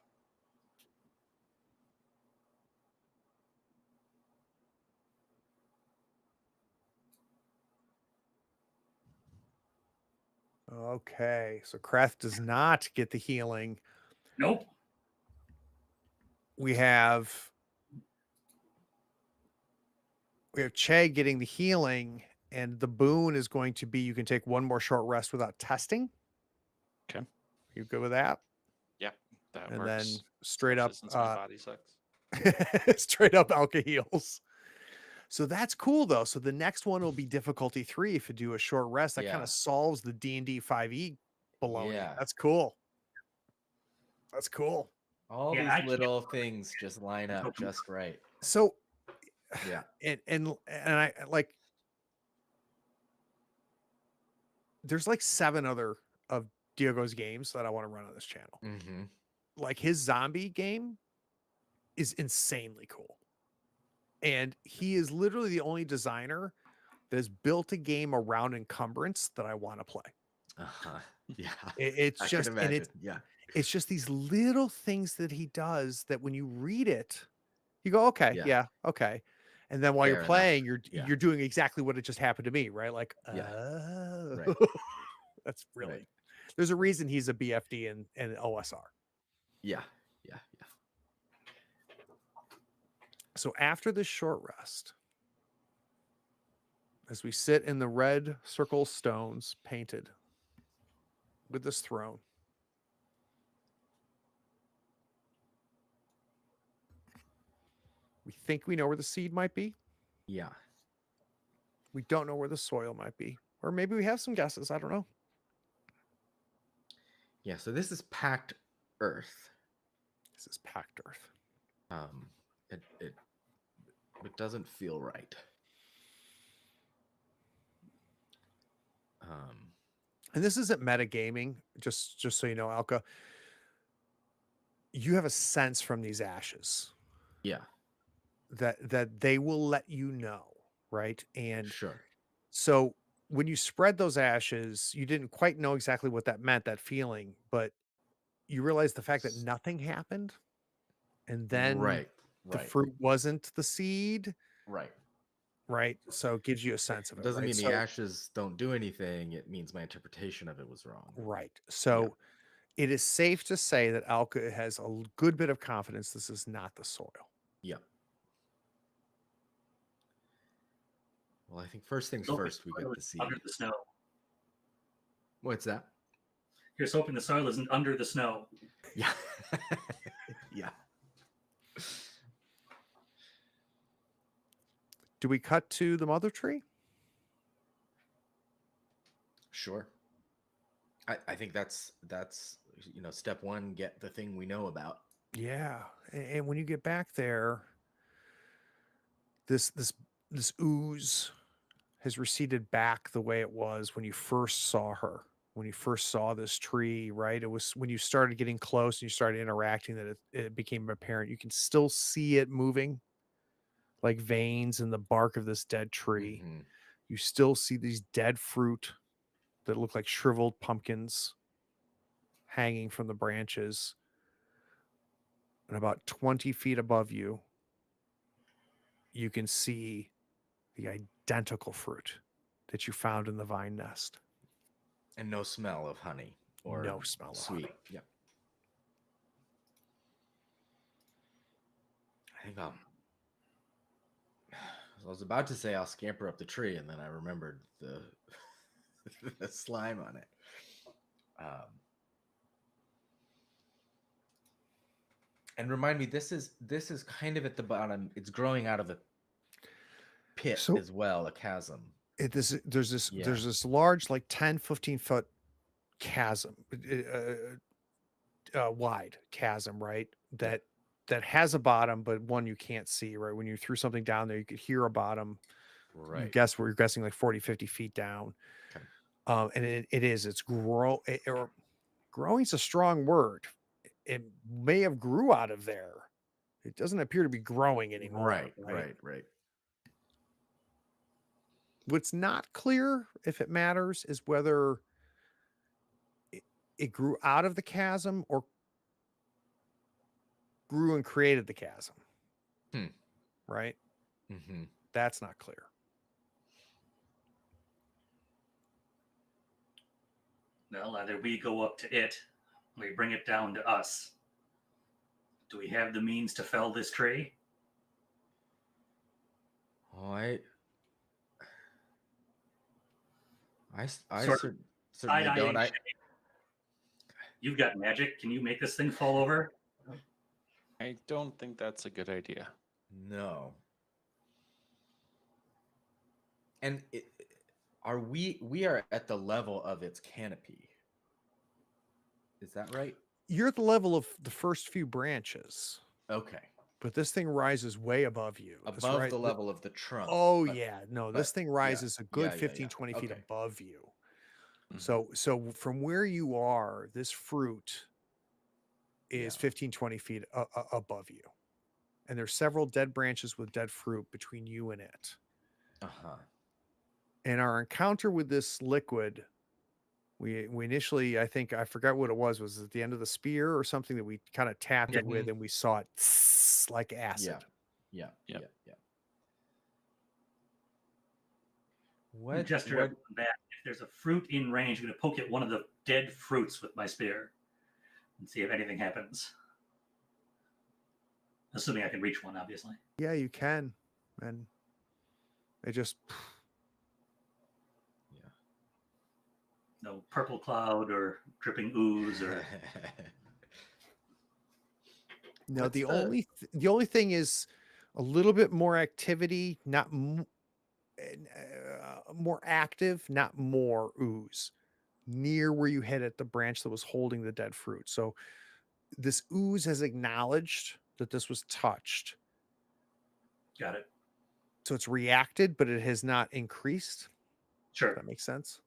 Okay, so Krath does not get the healing. Nope. We have Che getting the healing, and the boon is going to be you can take 1 more short rest without testing. Okay. You good with that? Yep, that And works. then straight up, Especially since my body sucks. straight up Alka heals. So that's cool though. So the next one will be difficulty 3 if you do a short rest. That kind Yeah. of solves the D&D 5e baloney. Yeah. That's cool. That's cool. All Yeah, these I can't- little things just line up just right. So Yeah. and I like there's like 7 other of Diego's games that I want to run on this channel. Mm-hmm. Like his zombie game is insanely cool. And he is literally the only designer that has built a game around encumbrance that I want to play. Uh-huh. Yeah. It's I just can and imagine. Yeah. it's just these little things that he does that when you read it, you go, okay, Yeah. yeah, okay. And then while Fair you're enough. playing, Yeah. you're doing exactly what it just happened to me, right? Like, Yeah. oh, Right. that's really Right. there's a reason he's a BFD and OSR. Yeah. Yeah. Yeah. So after this short rest, as we sit in the red circle stones painted with this throne, we think we know where the seed might be. Yeah. We don't know where the soil might be. Or maybe we have some guesses. I don't know. Yeah. So this is packed earth. This is packed earth. It doesn't feel right. And this isn't metagaming, just so you know, Alka. You have a sense from these ashes Yeah, that they will let you know, right? And sure. so when you spread those ashes, you didn't quite know exactly what that meant, that feeling, but you realize the fact that nothing happened, and then Right, the right, fruit wasn't the seed, right. right? So it gives you a sense of It it, doesn't right? mean the So ashes don't do anything. It means my interpretation of it was wrong. right. Yeah. So it is safe to say that Alka has a good bit of confidence this is not the soil. Yeah. Well, I think first things Hoping first, we the soil get the is seed. under the snow. What's that? Here's hoping the soil isn't under the snow. Yeah. Yeah. Do we cut to the mother tree? Sure. I think that's step one, get the thing we know about. Yeah. And when you get back there, this ooze has receded back the way it was when you first saw her, when you first saw this tree, right? It was when you started getting close and you started interacting that it became apparent. You can still see it moving like veins in the bark of this dead tree. Mhm. You still see these dead fruit that look like shriveled pumpkins hanging from the branches. And about 20 feet above you, you can see the identical fruit that you found in the vine nest. And no smell of honey or No smell of sweet. honey. Yeah. I think I was about to say I'll scamper up the tree, and then I remembered the the slime on it. And remind me, this is kind of at the bottom. It's growing out of a pit So as well, a chasm. there's Yeah. this large, like 10, 15 foot chasm, wide chasm, right? Yeah. That has a bottom, but one you can't see, right? When you threw something down there, you could hear a bottom. Right. We're guessing like 40, 50 feet down. Okay. And it's growing's a strong word. It may have grew out of there. It doesn't appear to be growing anymore. Right. What's not clear, if it matters, is whether it grew out of the chasm or grew and created the chasm. Right? Mm-hmm. That's not clear. Well, either we go up to it, or we bring it down to us. Do we have the means to fell this tree? Oh, I Sort of certainly don't. side-eyeing Shay. You've got magic. Can you make this thing fall over? I don't think that's a good idea. No. And we are at the level of its canopy. Is that right? You're at the level of the first few branches, Okay. but this thing rises way above you. Above the level of the trunk. Oh, but- yeah. No, but this thing rises a good 15, 20 feet Okay. above you. Mhm. So from where you are, this fruit is Yeah. 15, 20 feet above you. And there's several dead branches with dead fruit between you and it. Uh-huh. And our encounter with this liquid, we initially, I think, I forgot what it was at the end of the spear or something that we kind of tapped it with, and we saw it like acid. Yeah. Yep. What? Gesture everyone back. If there's a fruit in range, I'm going to poke at one of the dead fruits with my spear and see if anything happens. Assuming I can reach one, obviously. Yeah, you can. And it just, Yeah. No purple cloud or dripping ooze or no, What's the only thing is a little bit more activity, not more active, not more ooze near where you hit at the branch that was holding the dead fruit. So this ooze has acknowledged that this was touched. Got it. So it's reacted, but it has not increased. Does Sure. that make sense?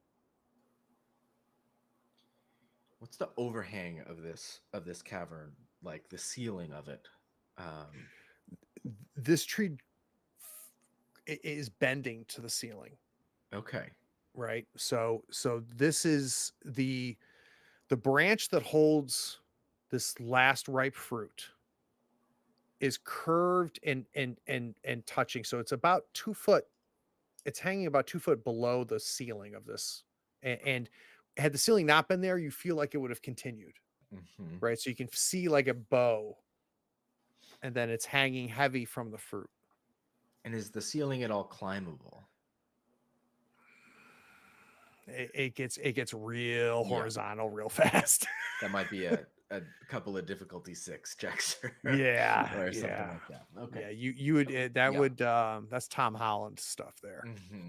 What's the overhang of this cavern, like the ceiling of it? This tree is bending to the ceiling, Okay. right? So this is the branch that holds this last ripe fruit is curved and touching. So it's about 2 foot. It's hanging about 2 foot below the ceiling of this. And had the ceiling not been there, you feel like it would have continued, Mm-hmm. right? So you can see like a bow, and then it's hanging heavy from the fruit. And is the ceiling at all climbable? It gets real Yeah. horizontal real fast. That might be a couple of difficulty 6 checks. Yeah, Or something yeah. like that. Okay. Yeah, you would that Yeah. would that's Tom Holland stuff there. Mm-hmm.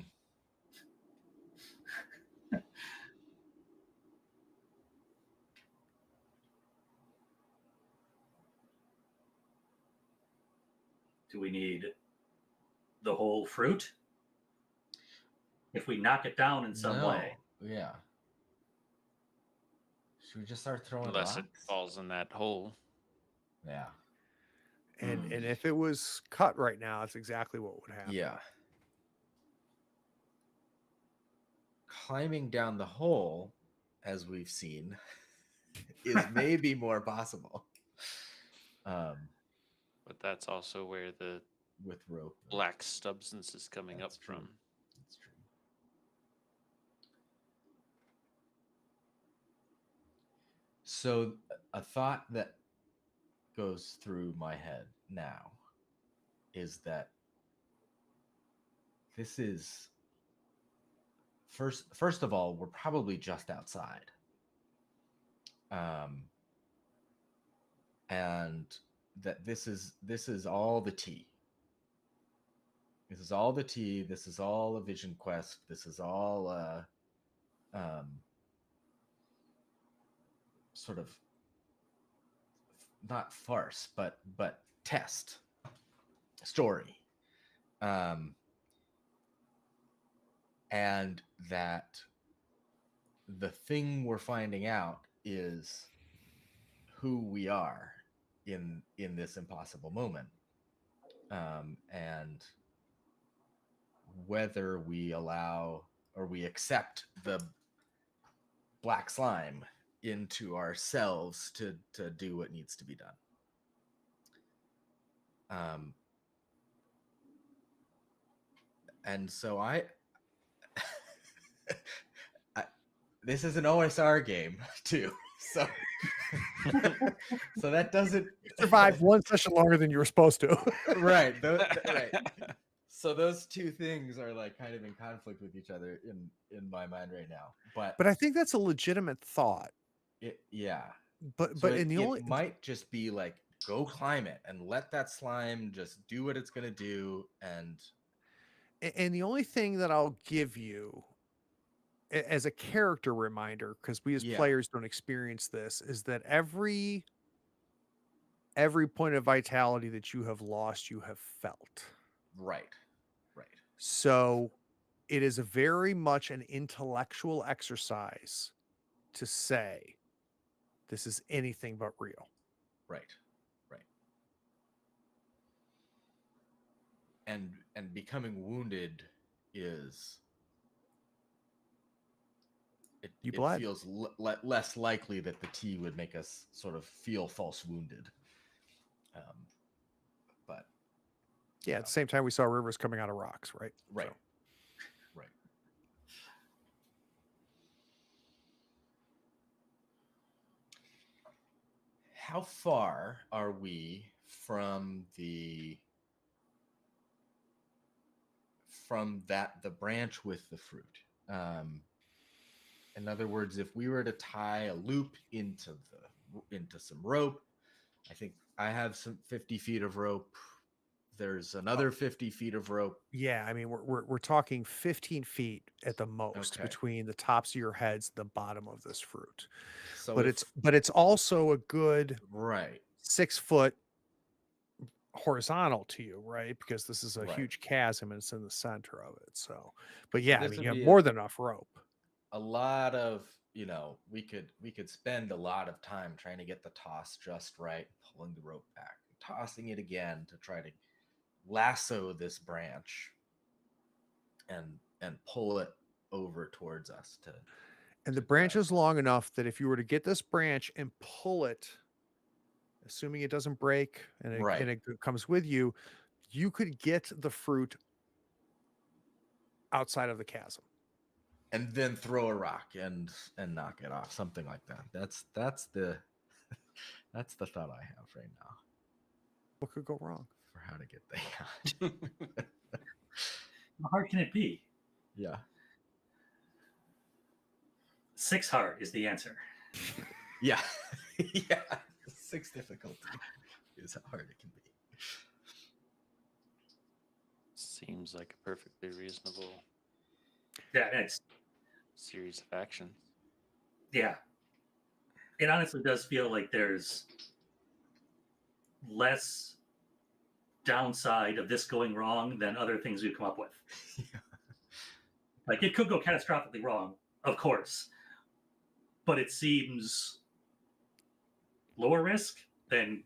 Do we need the whole fruit? If we knock it down in some way. Yeah. Should we just start throwing Unless rocks? it falls in that hole. Yeah. And if it was cut right now, that's exactly what would happen. Yeah. Climbing down the hole, as we've seen, is maybe more possible. But that's also where the With rope. black substance is coming That's up true. from. That's true. So a thought that goes through my head now is that this is first of all, we're probably just outside. And that this is all the tea. This is all the tea. This is all a vision quest. This is all sort of not farce, but test story. And that the thing we're finding out is who we are in this impossible moment, and whether we allow or we accept the black slime into ourselves to do what needs to be done. And so I this is an OSR game too, so so that doesn't Survived one session longer than you were supposed to. right. Right. So those two things are like kind of in conflict with each other in my mind right now. But I think that's a legitimate thought. Yeah. But So in the it only might just be like, go climb it and let that slime just do what it's gonna do. And the only thing that I'll give you as a character reminder, because we as players don't experience this, is that every point of vitality that you have lost, you have felt. Right. So it is a very much an intellectual exercise to say this is anything but real. Right. And becoming wounded is it feels less likely that the tea would make us sort of feel false wounded. But yeah, at the same time we saw rivers coming out of rocks, right? Right. So. Right. How far are we from the branch with the fruit? In other words, if we were to tie a loop into some rope, I think I have some 50 feet of rope. There's another 50 feet of rope. Yeah, I mean we're talking 15 feet at the most Okay. between the tops of your heads and the bottom of this fruit. So But if it's also a good right, 6 foot horizontal to you, right? Because this is a right. huge chasm and it's in the center of it. So, but So yeah, I this mean would you have be more than enough rope. a lot of, we could spend a lot of time trying to get the toss just right, pulling the rope back, tossing it again to try to lasso this branch and pull it over towards us to And the to branch grab. is long enough that if you were to get this branch and pull it, assuming it doesn't break and Right. it comes with you, you could get the fruit outside of the chasm. And then throw a rock and knock it off, something like that. That's the that's the thought I have right now What could go wrong? for how to get there. How hard can it be? Yeah. 6 hard is the answer. Yeah. Yeah. 6 difficulty is how hard it can be. Seems like a perfectly reasonable Yeah, it's series of actions. yeah. It honestly does feel like there's less downside of this going wrong than other things we've come up with. Yeah. Like it could go catastrophically wrong, of course, but it seems lower risk than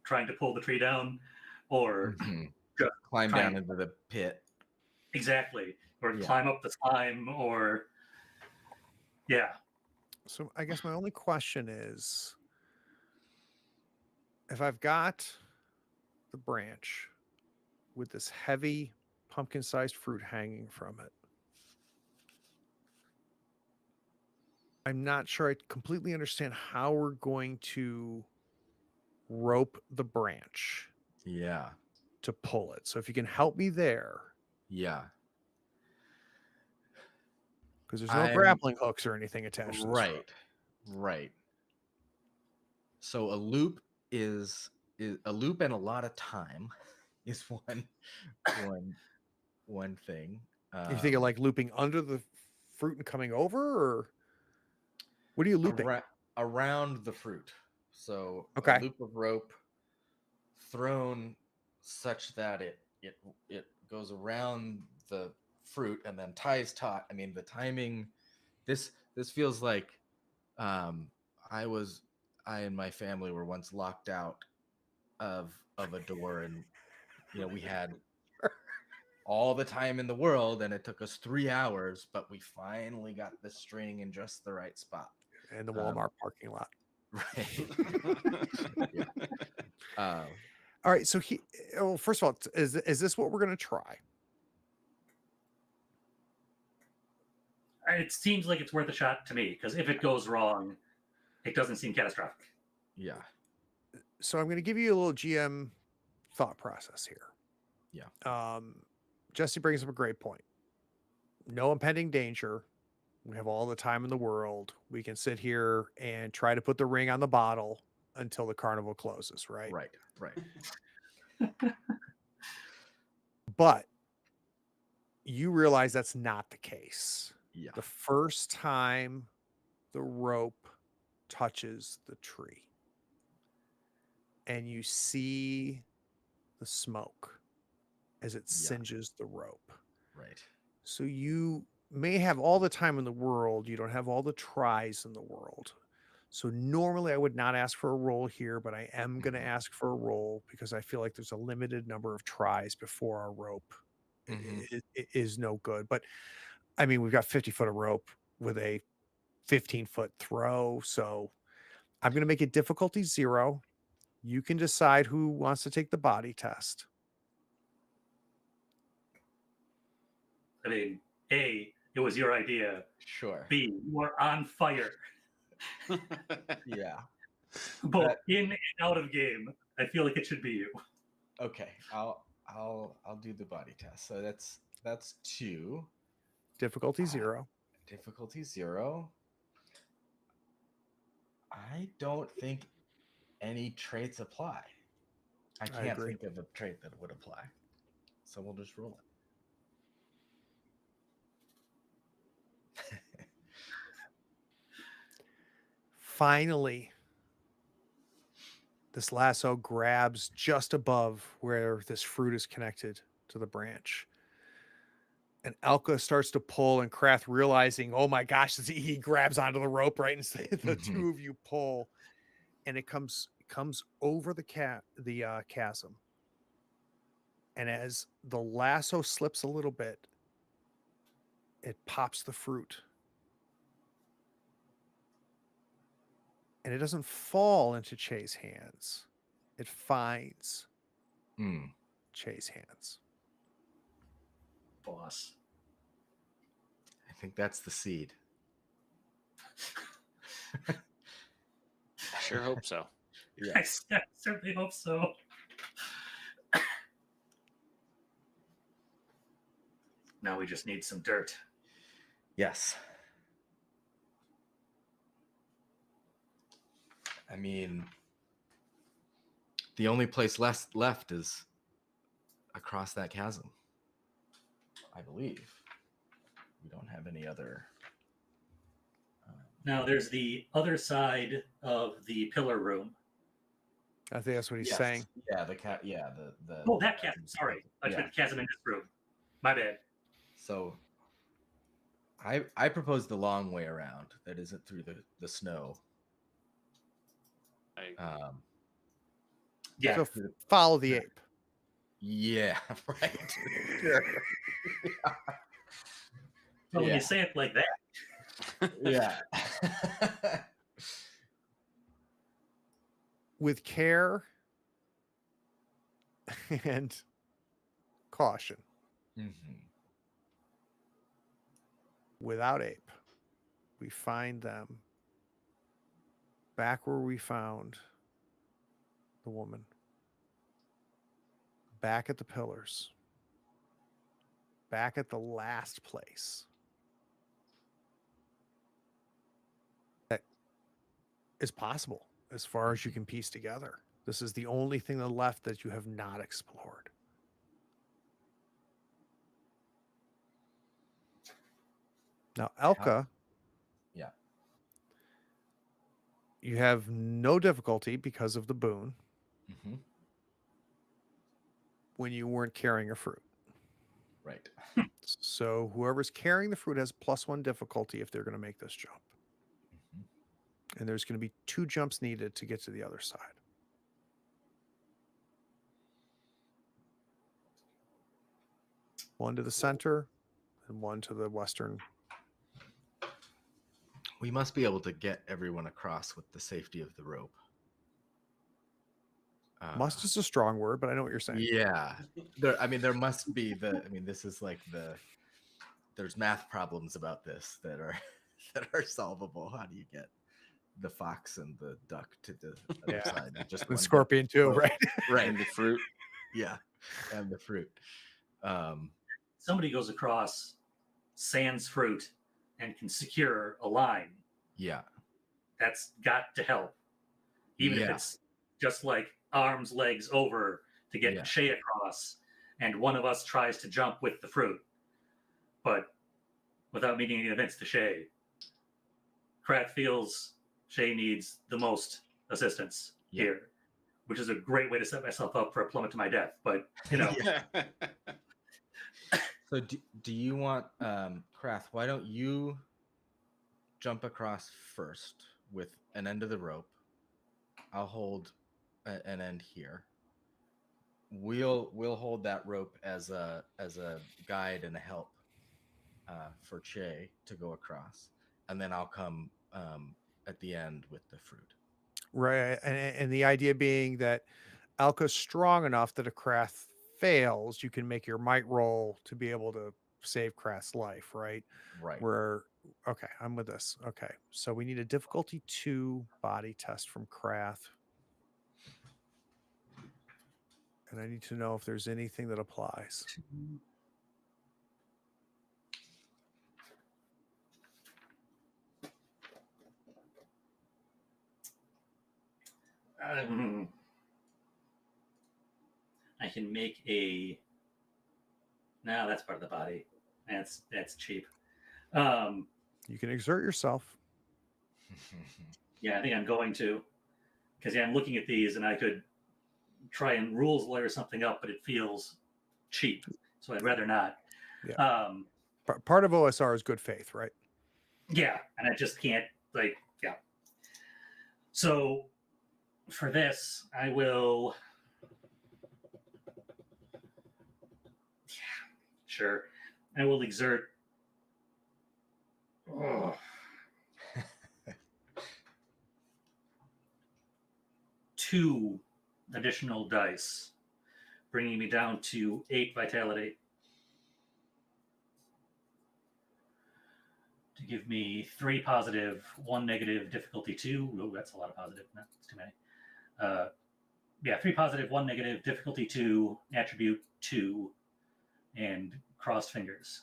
trying to pull the tree down or Mhm. just Climb trying- down into the pit. exactly, or Yeah. climb up the slime, or yeah. So I guess my only question is, if I've got the branch with this heavy pumpkin-sized fruit hanging from it, I'm not sure I completely understand how we're going to rope the branch Yeah. to pull it. So if you can help me there, Yeah. because there's no I'm grappling hooks or anything attached to this rope. right. Right. So a loop is a loop and a lot of time is one thing. You think of like looping under the fruit and coming over, or what are you looping? Around the fruit. So Okay. a loop of rope thrown such that it goes around the fruit and then ties taut. I mean, the timing. This feels like I and my family were once locked out of a door, and we had all the time in the world, and it took us 3 hours, but we finally got the string in just the right spot. In the Walmart parking lot. Right. Yeah. All right. So well, first of all, is this what we're going to try? It seems like it's worth a shot to me because if it goes wrong, it doesn't seem catastrophic. Yeah. So I'm going to give you a little GM thought process here. Yeah. Jesse brings up a great point. No impending danger. We have all the time in the world. We can sit here and try to put the ring on the bottle until the carnival closes, right? Right. But you realize that's not the case. Yeah. The first time the rope touches the tree and you see the smoke as it singes the rope. Right. So you may have all the time in the world. You don't have all the tries in the world. So normally I would not ask for a roll here, but I am going to ask for a roll because I feel like there's a limited number of tries before our rope is no good. But I mean, we've got 50 foot of rope with a 15-foot throw. So I'm going to make it difficulty 0. You can decide who wants to take the body test. I mean, A, it was your idea. Sure. B, you are on fire. Yeah. Both in and out of game. I feel like it should be you. Okay. I'll do the body test. So that's 2. Difficulty 0. Difficulty 0. I don't think any traits apply. I I can't agree. think of a trait that would apply. So we'll just roll it. Finally, this lasso grabs just above where this fruit is connected to the branch. And Elka starts to pull, and Krath, realizing, oh my gosh, he grabs onto the rope, right? And the Mhm. two of you pull, and it comes over the chasm. And as the lasso slips a little bit, it pops the fruit. And it doesn't fall into Che's hands. It finds Mm. Che's hands. Boss. I think that's the seed. Sure hope so. I certainly hope so. Now we just need some dirt. Yes. I mean, the only place left is across that chasm. I believe. We don't have any other. Now there's the other side of the pillar room. I think that's what he's Yes. saying. Yeah, the cat. Yeah, the. Oh, that chasm. Sorry, I Yeah. meant the chasm in this room. My bad. So, I propose the long way around. That isn't through the snow. I Yeah. So back to the- follow the ape. yeah. Right. Sure. Well, when Yeah. you say it like that, Yeah. With care and caution. Mhm. Without ape, we find them back where we found the woman. Back at the pillars. Back at the last place that is possible as far as you can piece together. This is the only thing that left that you have not explored. Now, Elka, Yeah. you have no difficulty because of the boon Mm-hmm. when you weren't carrying a fruit. Right. So whoever's carrying the fruit has +1 difficulty if they're going to make this jump. Mhm. And there's going to be 2 jumps needed to get to the other side. One to the center and one to the western. We must be able to get everyone across with the safety of the rope. Must is a strong word, but I know what you're saying. Yeah. There must be this is like there's math problems about this that are that are solvable. How do you get the fox and the duck to the other Yeah. side? with Just The one scorpion too, rope? right? Right. and the fruit. Yeah. And the fruit. somebody goes across sans fruit and can secure a line. Yeah. That's got to help. Even if Yeah. it's just like arms, legs over to get Yeah. Shay across, and one of us tries to jump with the fruit, but without meeting any events to Shay. Krath feels Shay needs the most assistance Yeah. here, which is a great way to set myself up for a plummet to my death. But, you know, So do you want Krath, why don't you jump across first with an end of the rope? I'll hold an end here. We'll hold that rope as a guide and a help for Che to go across, and then I'll come at the end with the fruit. Right. And the idea being that Alka's strong enough that if Krath fails, you can make your might roll to be able to save Krath's life, right? Right. Okay, I'm with this. Okay. So we need a difficulty 2 body test from Krath. And I need to know if there's anything that applies. can make a. No, that's part of the body. That's cheap. You can exert yourself. Yeah, I think I'm going to, because I'm looking at these and I could try and rules layer something up, but it feels cheap, so I'd rather not. Yeah. Part of OSR is good faith, right? Yeah, and I just can't yeah. So for this, I will. Yeah, sure. I will exert. Oh. 2 additional dice, bringing me down to 8 vitality. To give me 3 positive, 1 negative, difficulty 2. Oh, that's a lot of positive. No, that's too many. Yeah, 3 positive, 1 negative, difficulty 2, attribute 2, and crossed fingers.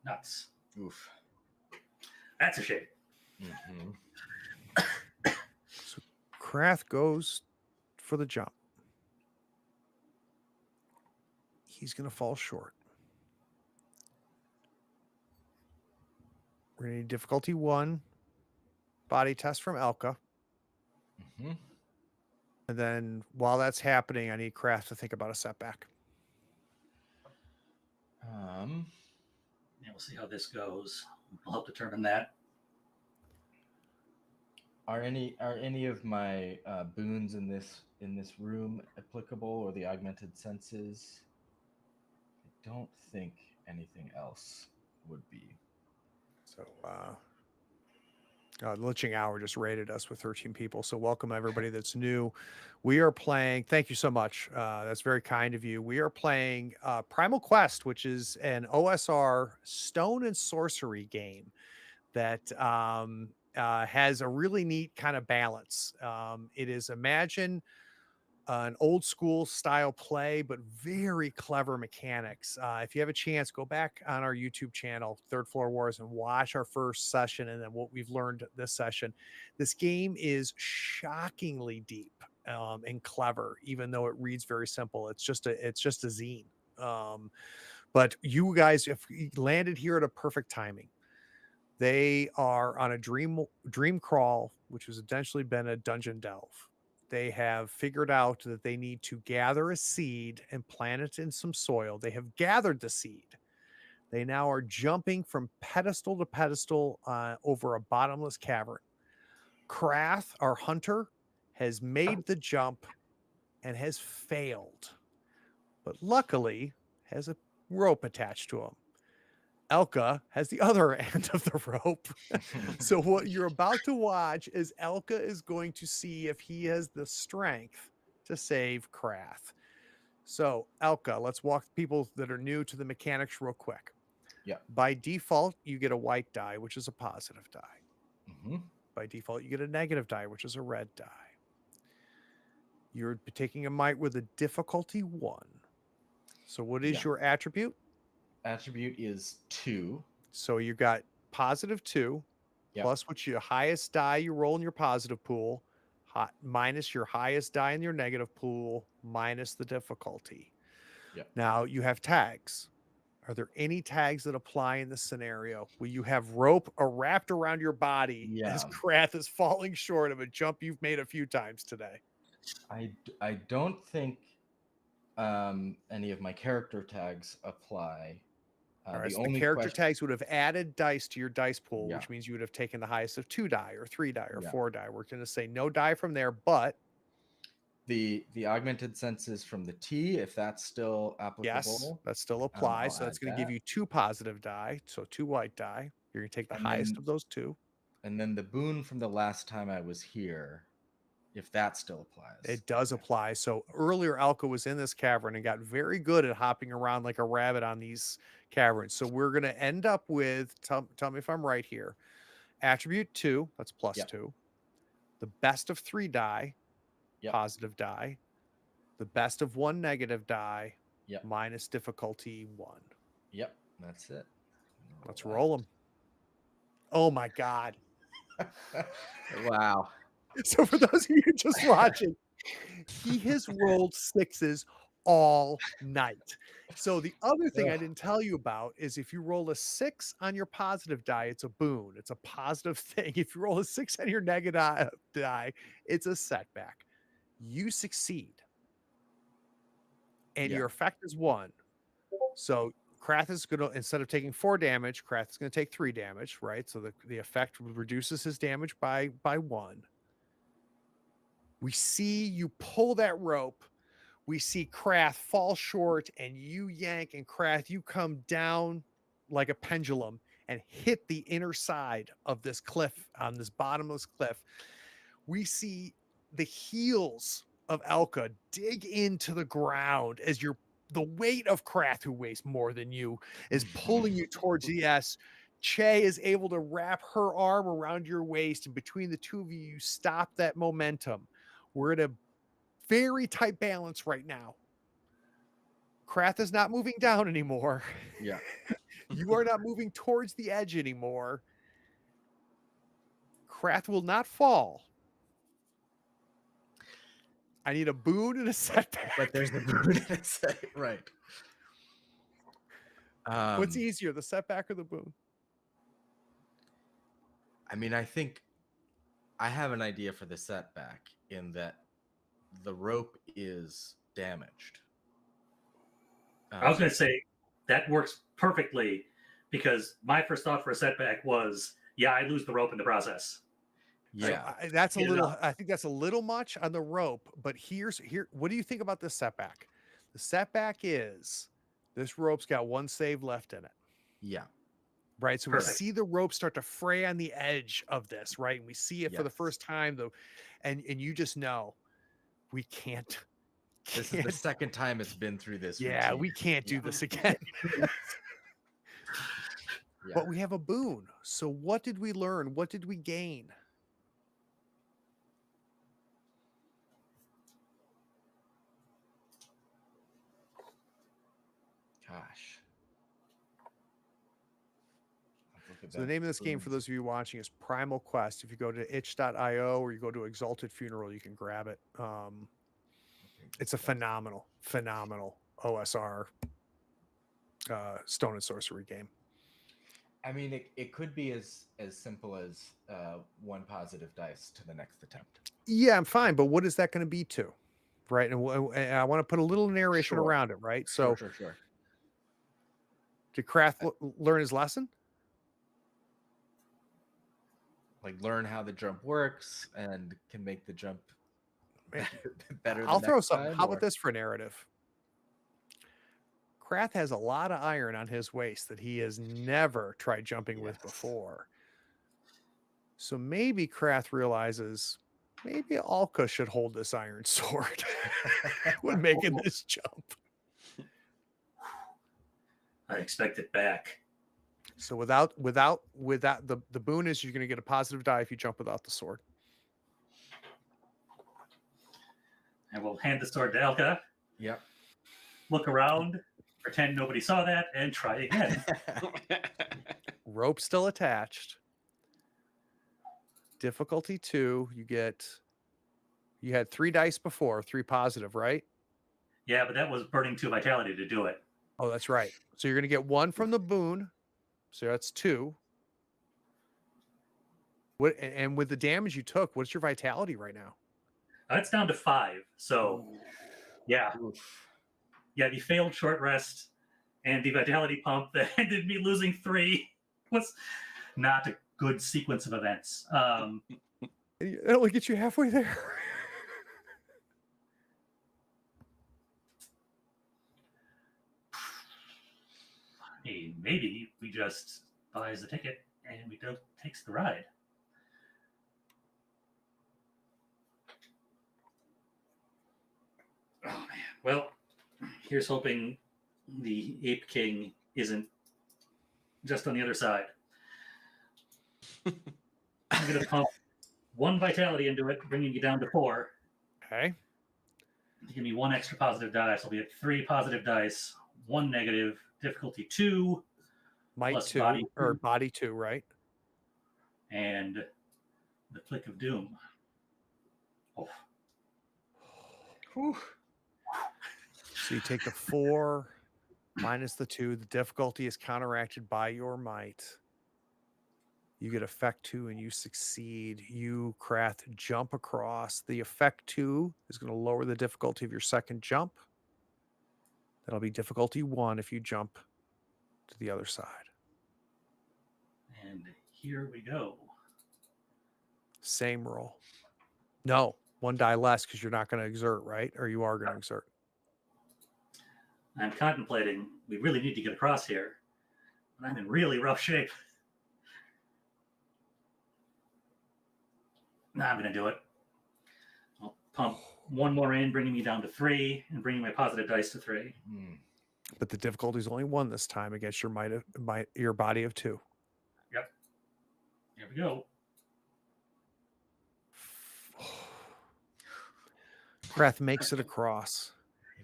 Nuts. Oof. That's a shame. Mm-hmm. So Krath goes for the jump. He's going to fall short. We're going to need difficulty 1 body test from Elka. Mm-hmm. And then while that's happening, I need Krath to think about a setback. Yeah, we'll see how this goes. I'll help determine that. Are any of my boons in this room applicable, or the augmented senses? I don't think anything else would be. So, Liching Hour just rated us with 13 people. So welcome everybody that's new. We are playing. Thank you so much. That's very kind of you. We are playing Primal Quest, which is an OSR stone and sorcery game that has a really neat kind of balance. It is imagine an old school style play, but very clever mechanics. If you have a chance, go back on our YouTube channel, Third Floor Wars, and watch our first session and then what we've learned this session. This game is shockingly deep and clever, even though it reads very simple. It's just a zine. But you guys, if you landed here at a perfect timing, they are on a dream crawl, which has essentially been a dungeon delve. They have figured out that they need to gather a seed and plant it in some soil. They have gathered the seed. They now are jumping from pedestal to pedestal over a bottomless cavern. Krath, our hunter, has made the jump and has failed, but luckily has a rope attached to him. Elka has the other end of the rope. So what you're about to watch is Elka is going to see if he has the strength to save Krath. So Elka, let's walk people that are new to the mechanics real quick. Yeah. By default, you get a white die, which is a positive die. Mm-hmm. By default, you get a negative die, which is a red die. You're taking a might with a difficulty 1. So what is your attribute? Attribute is 2. So you got positive 2 plus what's your highest die you roll in your positive pool, minus your highest die in your negative pool, minus the difficulty. Yep. Now you have tags. Are there any tags that apply in this scenario? Will you have rope wrapped around your body as Krath is falling short of a jump you've made a few times today? I don't think any of my character tags apply. All right, so the character tags would have added dice to your dice pool, which means you would have taken the highest of 2 die or 3 die or 4 die. We're going to say no die from there, but the augmented senses from the T, if that's still applicable. Yes, that still applies. So that's going to give you 2 positive die, so 2 white die. You're going to take the highest of those 2. And then the boon from the last time I was here, if that still applies. It does apply. So earlier, Elka was in this cavern and got very good at hopping around like a rabbit on these caverns. So we're going to end up with, tell me if I'm right here, attribute 2, that's plus 2. The best of 3 die, positive die. The best of 1 negative die, minus difficulty 1. Yep, that's it. Let's roll them. Oh my God. Wow. So for those of you just watching, he has rolled 6s all night. So the other thing I didn't tell you about is if you roll a 6 on your positive die, it's a boon. It's a positive thing. If you roll a 6 on your negative die, it's a setback. You succeed. And Yeah. your effect is 1. So Krath is going to, instead of taking 4 damage, Krath is going to take 3 damage, right? So the effect reduces his damage by 1. We see you pull that rope. We see Krath fall short, and you yank, and Krath, you come down like a pendulum and hit the inner side of this cliff, on this bottomless cliff. We see the heels of Elka dig into the ground as the weight of Krath, who weighs more than you, is pulling you towards the S. Che is able to wrap her arm around your waist, and between the two of you, you stop that momentum. We're at a very tight balance right now. Krath is not moving down anymore. Yeah. You are not moving towards the edge anymore. Krath will not fall. I need a boon and a setback. But there's the boon in it, right. What's easier, the setback or the boon? I mean, I think I have an idea for the setback in that the rope is damaged. I was going to say that works perfectly because my first thought for a setback was, yeah, I lose the rope in the process. Yeah. So that's a Get it little, up. I think that's a little much on the rope, but what do you think about this setback? The setback is this rope's got 1 save left in it. Yeah. Right. So Perfect. we see the rope start to fray on the edge of this, right? And we see it for the Yes. first time, though, and you just know we can't. This is the second time it's been through this. Yeah, routine. we can't do Yeah. this again. Yeah. But we have a boon. So what did we learn? What did we gain? Gosh. Let's look at So the that name of this game, for boons. those of you watching, is Primal Quest. If you go to itch.io or you go to Exalted Funeral, you can grab it. It's a phenomenal OSR stone and sorcery game. I mean, it could be as simple as 1 positive dice to the next attempt. Yeah, I'm fine. But what is that going to be to? Right. And I want to put a little narration Sure. around it. Right. So Sure. did Krath learn his lesson? Like learn how the jump works and can make the jump better. I'll the throw next something. time, How or- about this for a narrative? Krath has a lot of iron on his waist that he has never tried jumping with Yes. before. So maybe Krath realizes maybe Alka should hold this iron sword when making this jump. I expect it back. So without the boon is you're going to get a positive die if you jump without the sword. And we'll hand the sword to Elka, Yep. look around, pretend nobody saw that, and try again. Rope still attached. Difficulty 2. You had 3 dice before, 3 positive, right? Yeah, but that was burning 2 vitality to do it. Oh, that's right. So you're going to get 1 from the boon. So that's 2. And with the damage you took, what's your vitality right now? It's down to 5. So, yeah. Oof. Yeah, the failed short rest and the vitality pump that ended me losing 3 was not a good sequence of events. It only gets you halfway there. Hey, maybe we just buys the ticket and we don't takes the ride. Oh man. Well, here's hoping the Ape King isn't just on the other side. I'm gonna pump 1 vitality into it, bringing you down to 4. Okay. Give me 1 extra positive dice. I'll be at 3 positive dice, 1 negative, difficulty 2, Might Plus 2 body or 2. body 2, right? and the Click of Doom. Oh, Whew. So you take the 4 minus the 2. The difficulty is counteracted by your might. You get effect 2 and you succeed. You, Krath, jump across. The effect 2 is going to lower the difficulty of your second jump. That'll be difficulty 1 if you jump to the other side. and here we go. Same roll. No, 1 die less because you're not going to exert, right? Or you are going to exert. I'm contemplating. We really need to get across here. And I'm in really rough shape. Nah, I'm going to do it. I'll pump 1 more in, bringing me down to 3, and bringing my positive dice to 3. Hmm. But the difficulty is only 1 this time against your your body of 2. Yep. Here we go. Krath makes it across.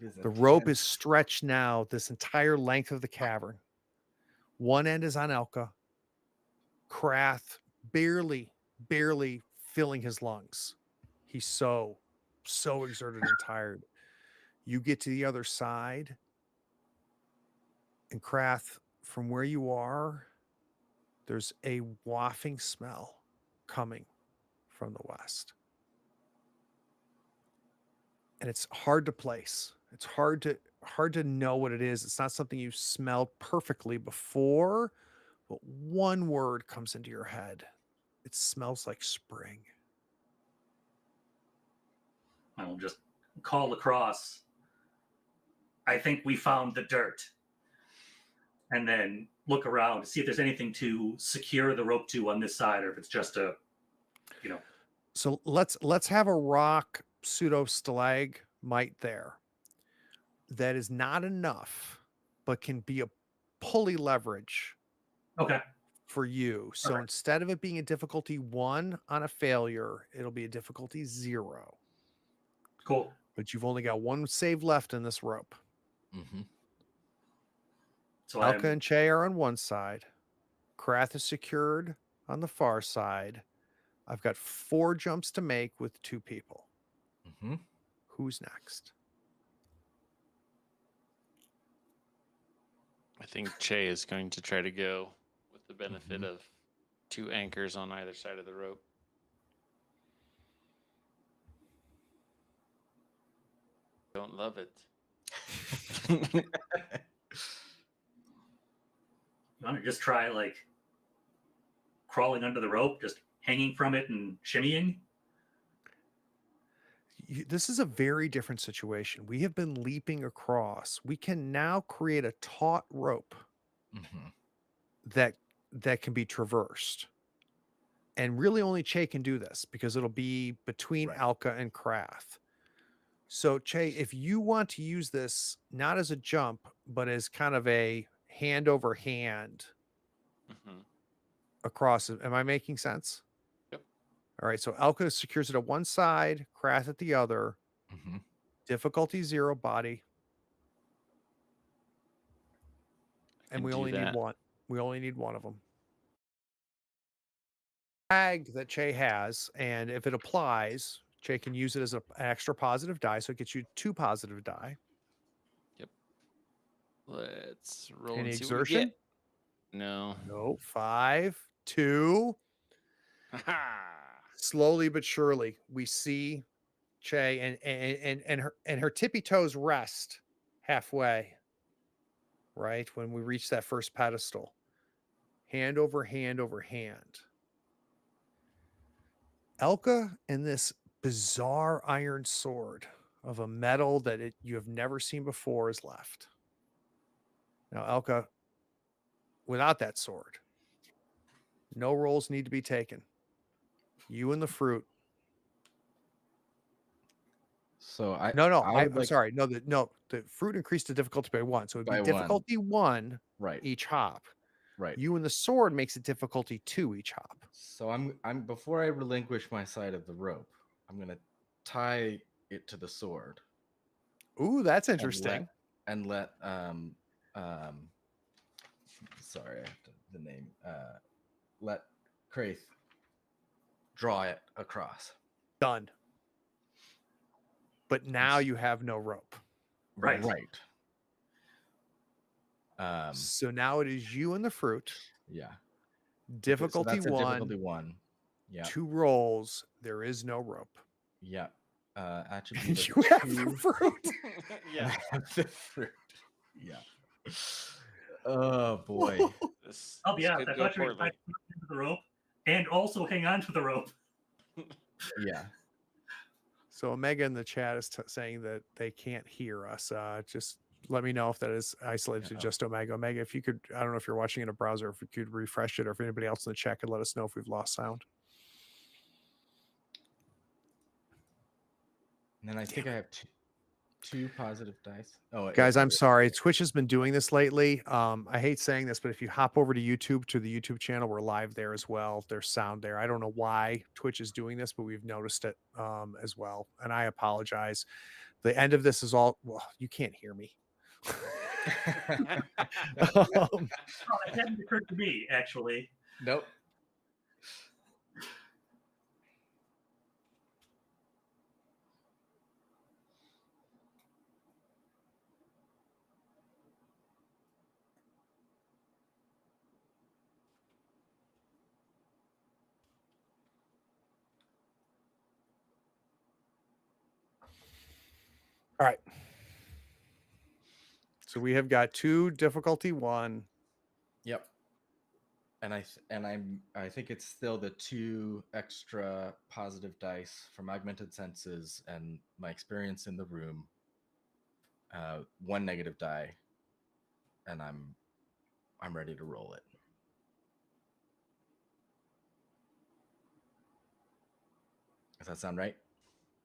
It is The rope intense. is stretched now this entire length of the cavern. One end is on Elka. Krath barely filling his lungs. He's so exerted and tired. You get to the other side, and Krath, from where you are, there's a wafting smell coming from the west. And it's hard to place. It's hard to know what it is. It's not something you smelled perfectly before, but one word comes into your head. It smells like spring. I will just call across. I think we found the dirt. And then look around to see if there's anything to secure the rope to on this side, or if it's just a, So let's have a rock pseudo stalagmite there. That is not enough, but can be a pulley leverage Okay. for you. So Okay. instead of it being a difficulty 1 on a failure, it'll be a difficulty 0. Cool. But you've only got 1 save left in this rope. Mm-hmm. So Alka and Che are on one side. Krath is secured on the far side. I've got 4 jumps to make with 2 people. Mm-hmm. Who's next? I think Che is going to try to go with the benefit of 2 anchors on either side of the rope. Don't love it. You want to just try like crawling under the rope, just hanging from it and shimmying? This is a very different situation. We have been leaping across. We can now create a taut rope Mm-hmm. that can be traversed. And really only Che can do this because it'll be between Right. Alka and Krath. So Che, if you want to use this not as a jump, but as kind of a hand over hand Mhm. across, am I making sense? Yep. All right. So Alka secures it at one side, Krath at the other. Mm-hmm. Difficulty 0 body. I And can we do only need that. one. We only need one of them. Tag that Che has, and if it applies, Che can use it as an extra positive die, so it gets you 2 positive die. Let's roll Any and see what we exertion? get. No. No. 5, 2. Slowly but surely, we see Che and her tippy toes rest halfway. Right when we reach that first pedestal, hand over hand over hand. Elka and this bizarre iron sword of a metal that you have never seen before is left. Now, Elka, without that sword, no rolls need to be taken. You and the fruit. So No, I would I'm like sorry. No, the fruit increased the difficulty by 1. So it'd be by 1. difficulty 1 Right. each hop. Right. You and the sword makes it difficulty 2 each hop. So I'm before I relinquish my side of the rope, I'm gonna tie it to the sword. Ooh, that's and interesting. let sorry, I have to, the name let Krath draw it across. Done. but now you have no rope. Right. So now it is you and the fruit. Yeah. Difficulty Okay, so that's a one. difficulty 1. Yeah. 2 rolls. There is no rope. Yeah. Attribute And of you have the 2. fruit. Yeah. The fruit. Yeah. Oh boy. I'll be this honest. could I go thought you were poorly. trying to hang on to the rope and also hang on to the rope. Yeah. So Omega in the chat is saying that they can't hear us. Just let me know if that is isolated to just Omega. Omega, if you could, I don't know if you're watching in a browser, if you could refresh it, or if anybody else in the chat could let us know if we've lost sound. And then I think I have two positive dice. Oh, Guys, yeah, I'm sorry. Twitch has been doing this lately. I hate saying this, but if you hop over to YouTube, to the YouTube channel, we're live there as well. There's sound there. I don't know why Twitch is doing this, but we've noticed it as well. And I apologize. The end of this is all, well, you can't hear me. Oh, it hadn't occurred to me, actually. Nope. All right. So we have got 2 difficulty 1. Yep. And I think it's still the 2 extra positive dice from augmented senses and my experience in the room. 1 negative die, and I'm ready to roll it. Does that sound right?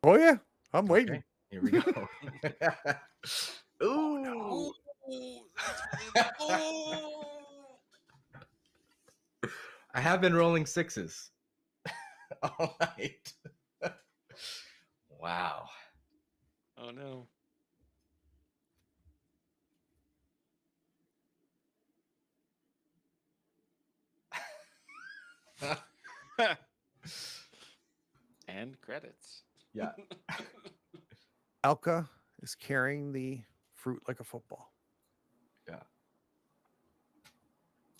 Oh yeah, I'm waiting. Okay, here we go. Ooh. No. I have been rolling 6s all night. Wow. Oh no. And credits. Yeah. Elka is carrying the fruit like a football. Yeah.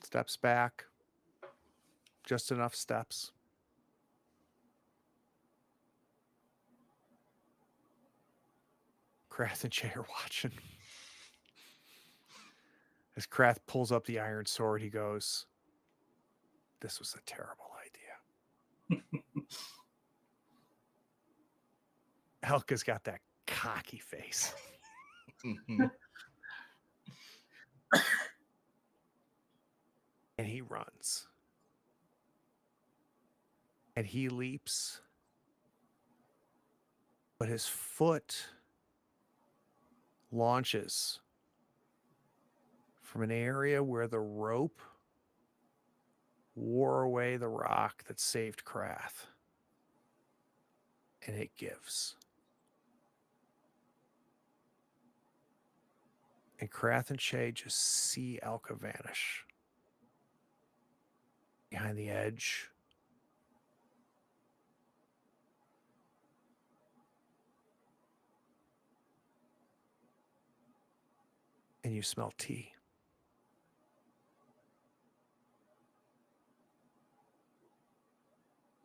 Steps back. Just enough steps. Krath and Jay are watching. As Krath pulls up the iron sword, he goes, "This was a terrible idea." Elka's got that cocky face. Mhm. And he runs. And he leaps. But his foot launches from an area where the rope wore away the rock that saved Krath. And it gives. And Krath and Shay just see Elka vanish behind the edge. And you smell tea.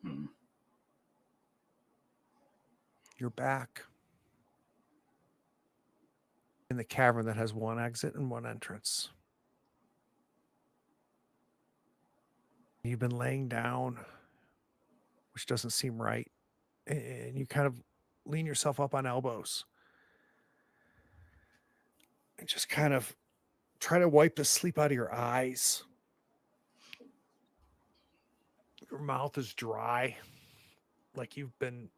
Hmm. You're back in the cavern that has 1 exit and 1 entrance. You've been laying down, which doesn't seem right. And you kind of lean yourself up on elbows and just kind of try to wipe the sleep out of your eyes. Your mouth is dry, like you've been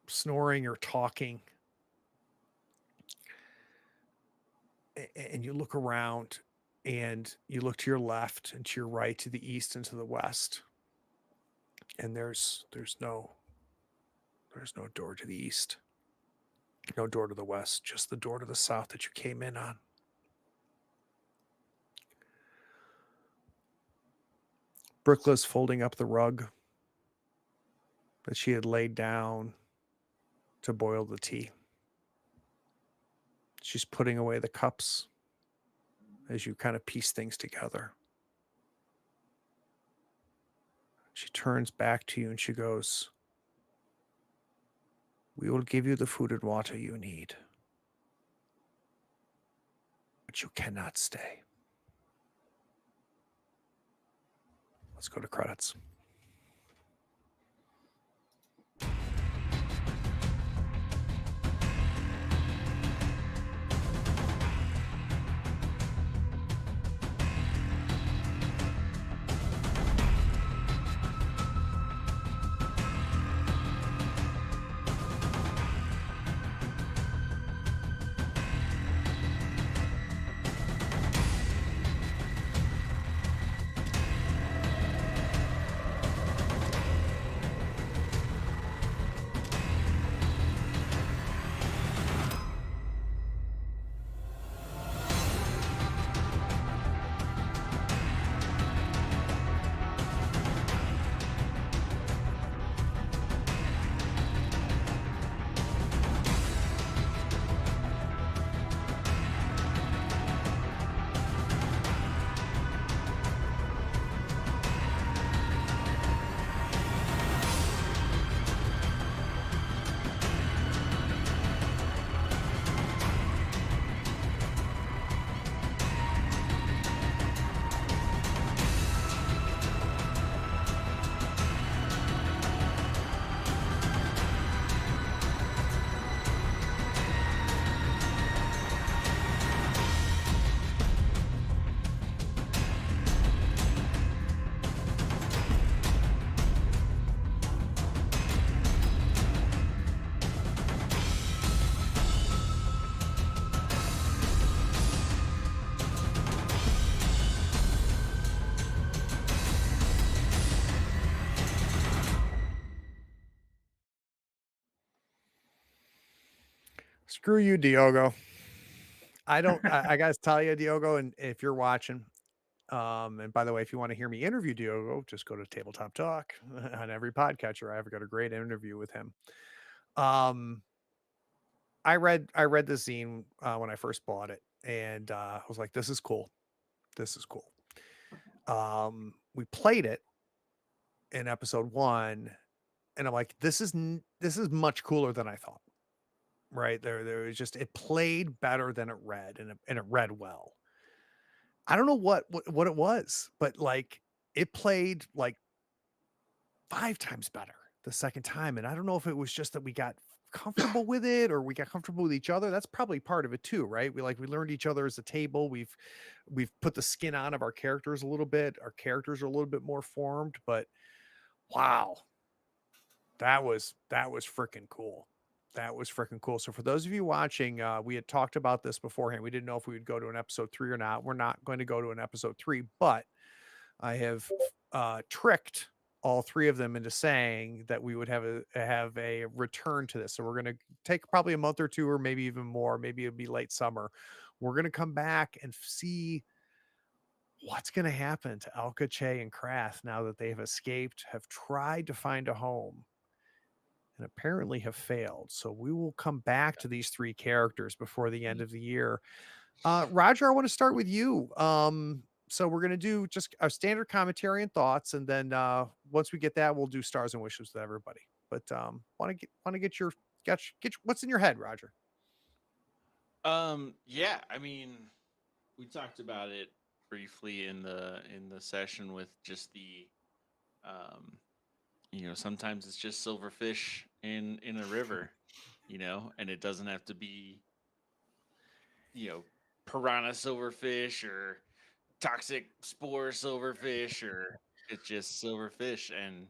snoring or talking. And you look around and you look to your left and to your right, to the east and to the west. And there's no door to the east, no door to the west, just the door to the south that you came in on. Brookla's folding up the rug that she had laid down to boil the tea. She's putting away the cups as you kind of piece things together. She turns back to you and she goes, "We will give you the food and water you need, but you cannot stay." Let's go to credits. Screw you, Diogo. I gotta tell you, Diogo, and if you're watching, and by the way, if you want to hear me interview Diogo, just go to Tabletop Talk on every podcatcher. I've got a great interview with him. I read the zine when I first bought it, and I was like, "This is cool. This is cool." We played it in episode 1, and I'm like, "This is much cooler than I thought." Right there was just it played better than it read, and it read well. I don't know what it was, but like it played like 5 times better the second time, and I don't know if it was just that we got comfortable with it or we got comfortable with each other. That's probably part of it too, right? We learned each other as a table. We've put the skin on of our characters a little bit. Our characters are a little bit more formed, but wow, that was freaking cool. That was freaking cool. So for those of you watching, we had talked about this beforehand. We didn't know if we would go to an episode 3 or not. We're not going to go to an episode 3, but I have tricked all 3 of them into saying that we would have a return to this. So we're going to take probably a month or 2 or maybe even more. Maybe it'll be late summer. We're going to come back and see what's going to happen to Alka, Che, and Krath now that they've escaped, have tried to find a home, and apparently have failed. So we will come back to these 3 characters before the end of the year. Roger, I want to start with you. So we're going to do just our standard commentary and thoughts, and then once we get that, we'll do stars and wishes with everybody. But want to get your what's in your head, Roger? Yeah, I mean, we talked about it briefly in the session with just the sometimes it's just silverfish in a river, and it doesn't have to be piranha silverfish or toxic spore silverfish, or it's just silverfish. And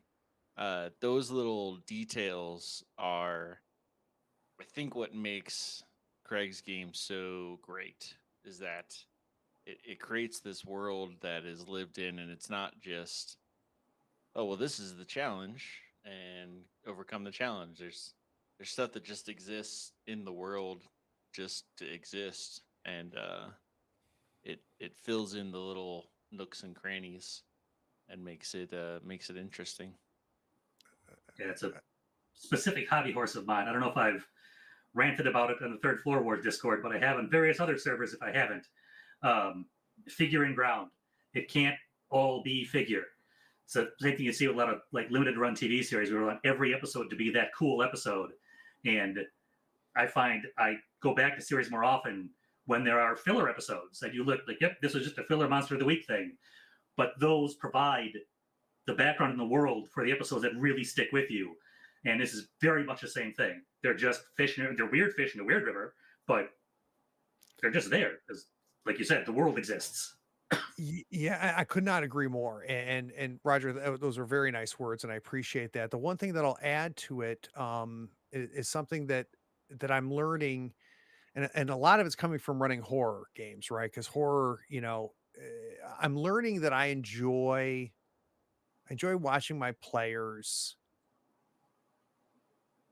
those little details are, I think, what makes Craig's game so great, is that it creates this world that is lived in, and it's not just, oh well, this is the challenge and overcome the challenge. There's stuff that just exists in the world just to exist, and it fills in the little nooks and crannies and makes it interesting. Yeah, specific hobby horse of mine. I don't know if I've ranted about it on the Third Floor Wars Discord, but I have on various other servers if I haven't. Figure in ground. It can't all be figure. So same thing you see with a lot of like limited run TV series. We want every episode to be that cool episode, and I find I go back to series more often when there are filler episodes that you look like, yep, this was just a filler Monster of the Week thing, but those provide the background in the world for the episodes that really stick with you. And this is very much the same thing. They're just fish. They're weird fish in a weird river, but they're just there because, like you said, the world exists. Yeah, I could not agree more. And Roger, those are very nice words, and I appreciate that. The one thing that I'll add to it is something that I'm learning, and a lot of it's coming from running horror games, right? Because horror, I'm learning that I enjoy watching my players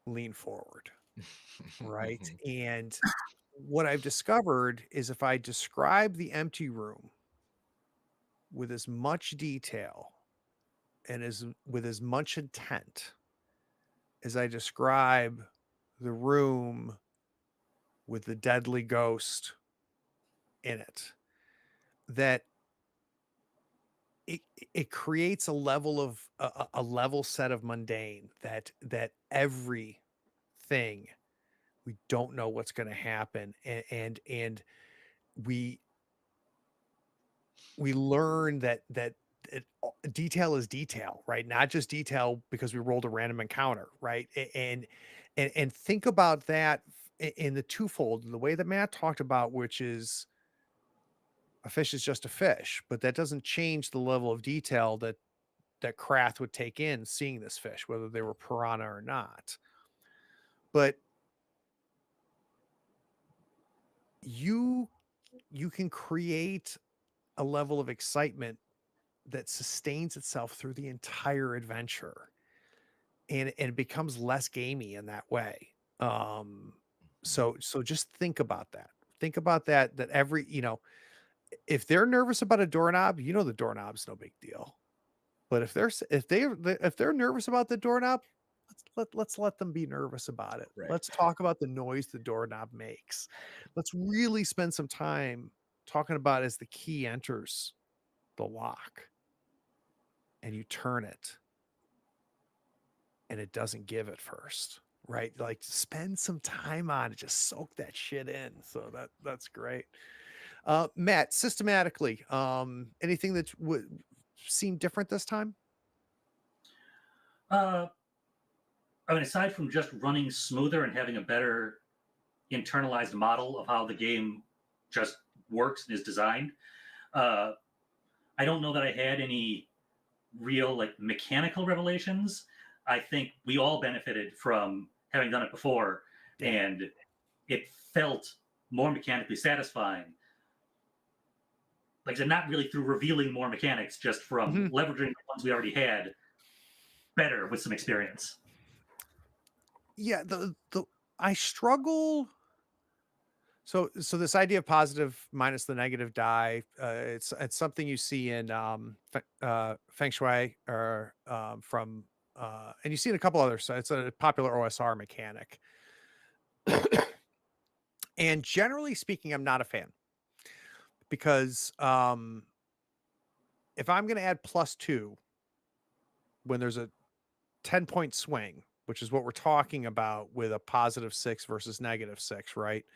lean forward, right? And what I've discovered is if I describe the empty room with as much detail and with as much intent as I describe the room with the deadly ghost in it, that it creates a level of a level set of mundane that everything we don't know what's going to happen, and we learn that detail is detail, right? Not just detail because we rolled a random encounter, right? And think about that in the twofold, the way that Matt talked about, which is a fish is just a fish, but that doesn't change the level of detail that Krath would take in seeing this fish, whether they were piranha or not. But you can create a level of excitement that sustains itself through the entire adventure, and it becomes less gamey in that way. So just think about that. Think about that every, if they're nervous about a doorknob, the doorknob's no big deal. But if they're nervous about the doorknob, let's let them be nervous about it. Right. Let's talk about the noise the doorknob makes. Let's really spend some time talking about as the key enters the lock and you turn it and it doesn't give at first, right? Like spend some time on it, just soak that shit in. So that's great. Matt, systematically, anything that would seem different this time? I mean, aside from just running smoother and having a better internalized model of how the game just works and is designed, I don't know that I had any real like mechanical revelations. I think we all benefited from having done it before, and it felt more mechanically satisfying. Like I said, not really through revealing more mechanics, just from leveraging the ones we already had better with some experience. Yeah, I struggle. So this idea of positive minus the negative die, it's something you see in Feng Shui or from and you see it in a couple other sites. It's a popular OSR mechanic. And generally speaking, I'm not a fan because if I'm going to add +2 when there's a 10-point swing, which is what we're talking about with a +6 versus -6, right?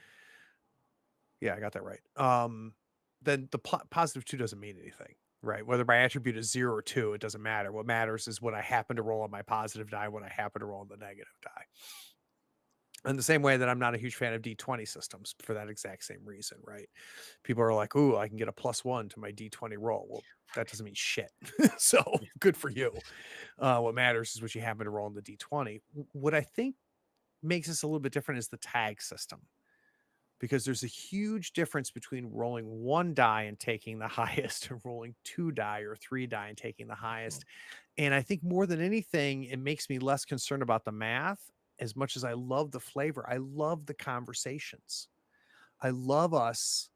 Yeah, I got that right. Then the +2 doesn't mean anything, right? Whether my attribute is 0 or 2, it doesn't matter. What matters is what I happen to roll on my positive die, what I happen to roll on the negative die. In the same way that I'm not a huge fan of D20 systems for that exact same reason, right? People are like, "Ooh, I can get a +1 to my D20 roll." Well, that doesn't mean shit. So good for you. What matters is what you happen to roll on the D20. What I think makes this a little bit different is the tag system, because there's a huge difference between rolling 1 die and taking the highest and rolling 2 die or 3 die and taking the highest. And I think more than anything, it makes me less concerned about the math as much as I love the flavor. I love the conversations. I love us.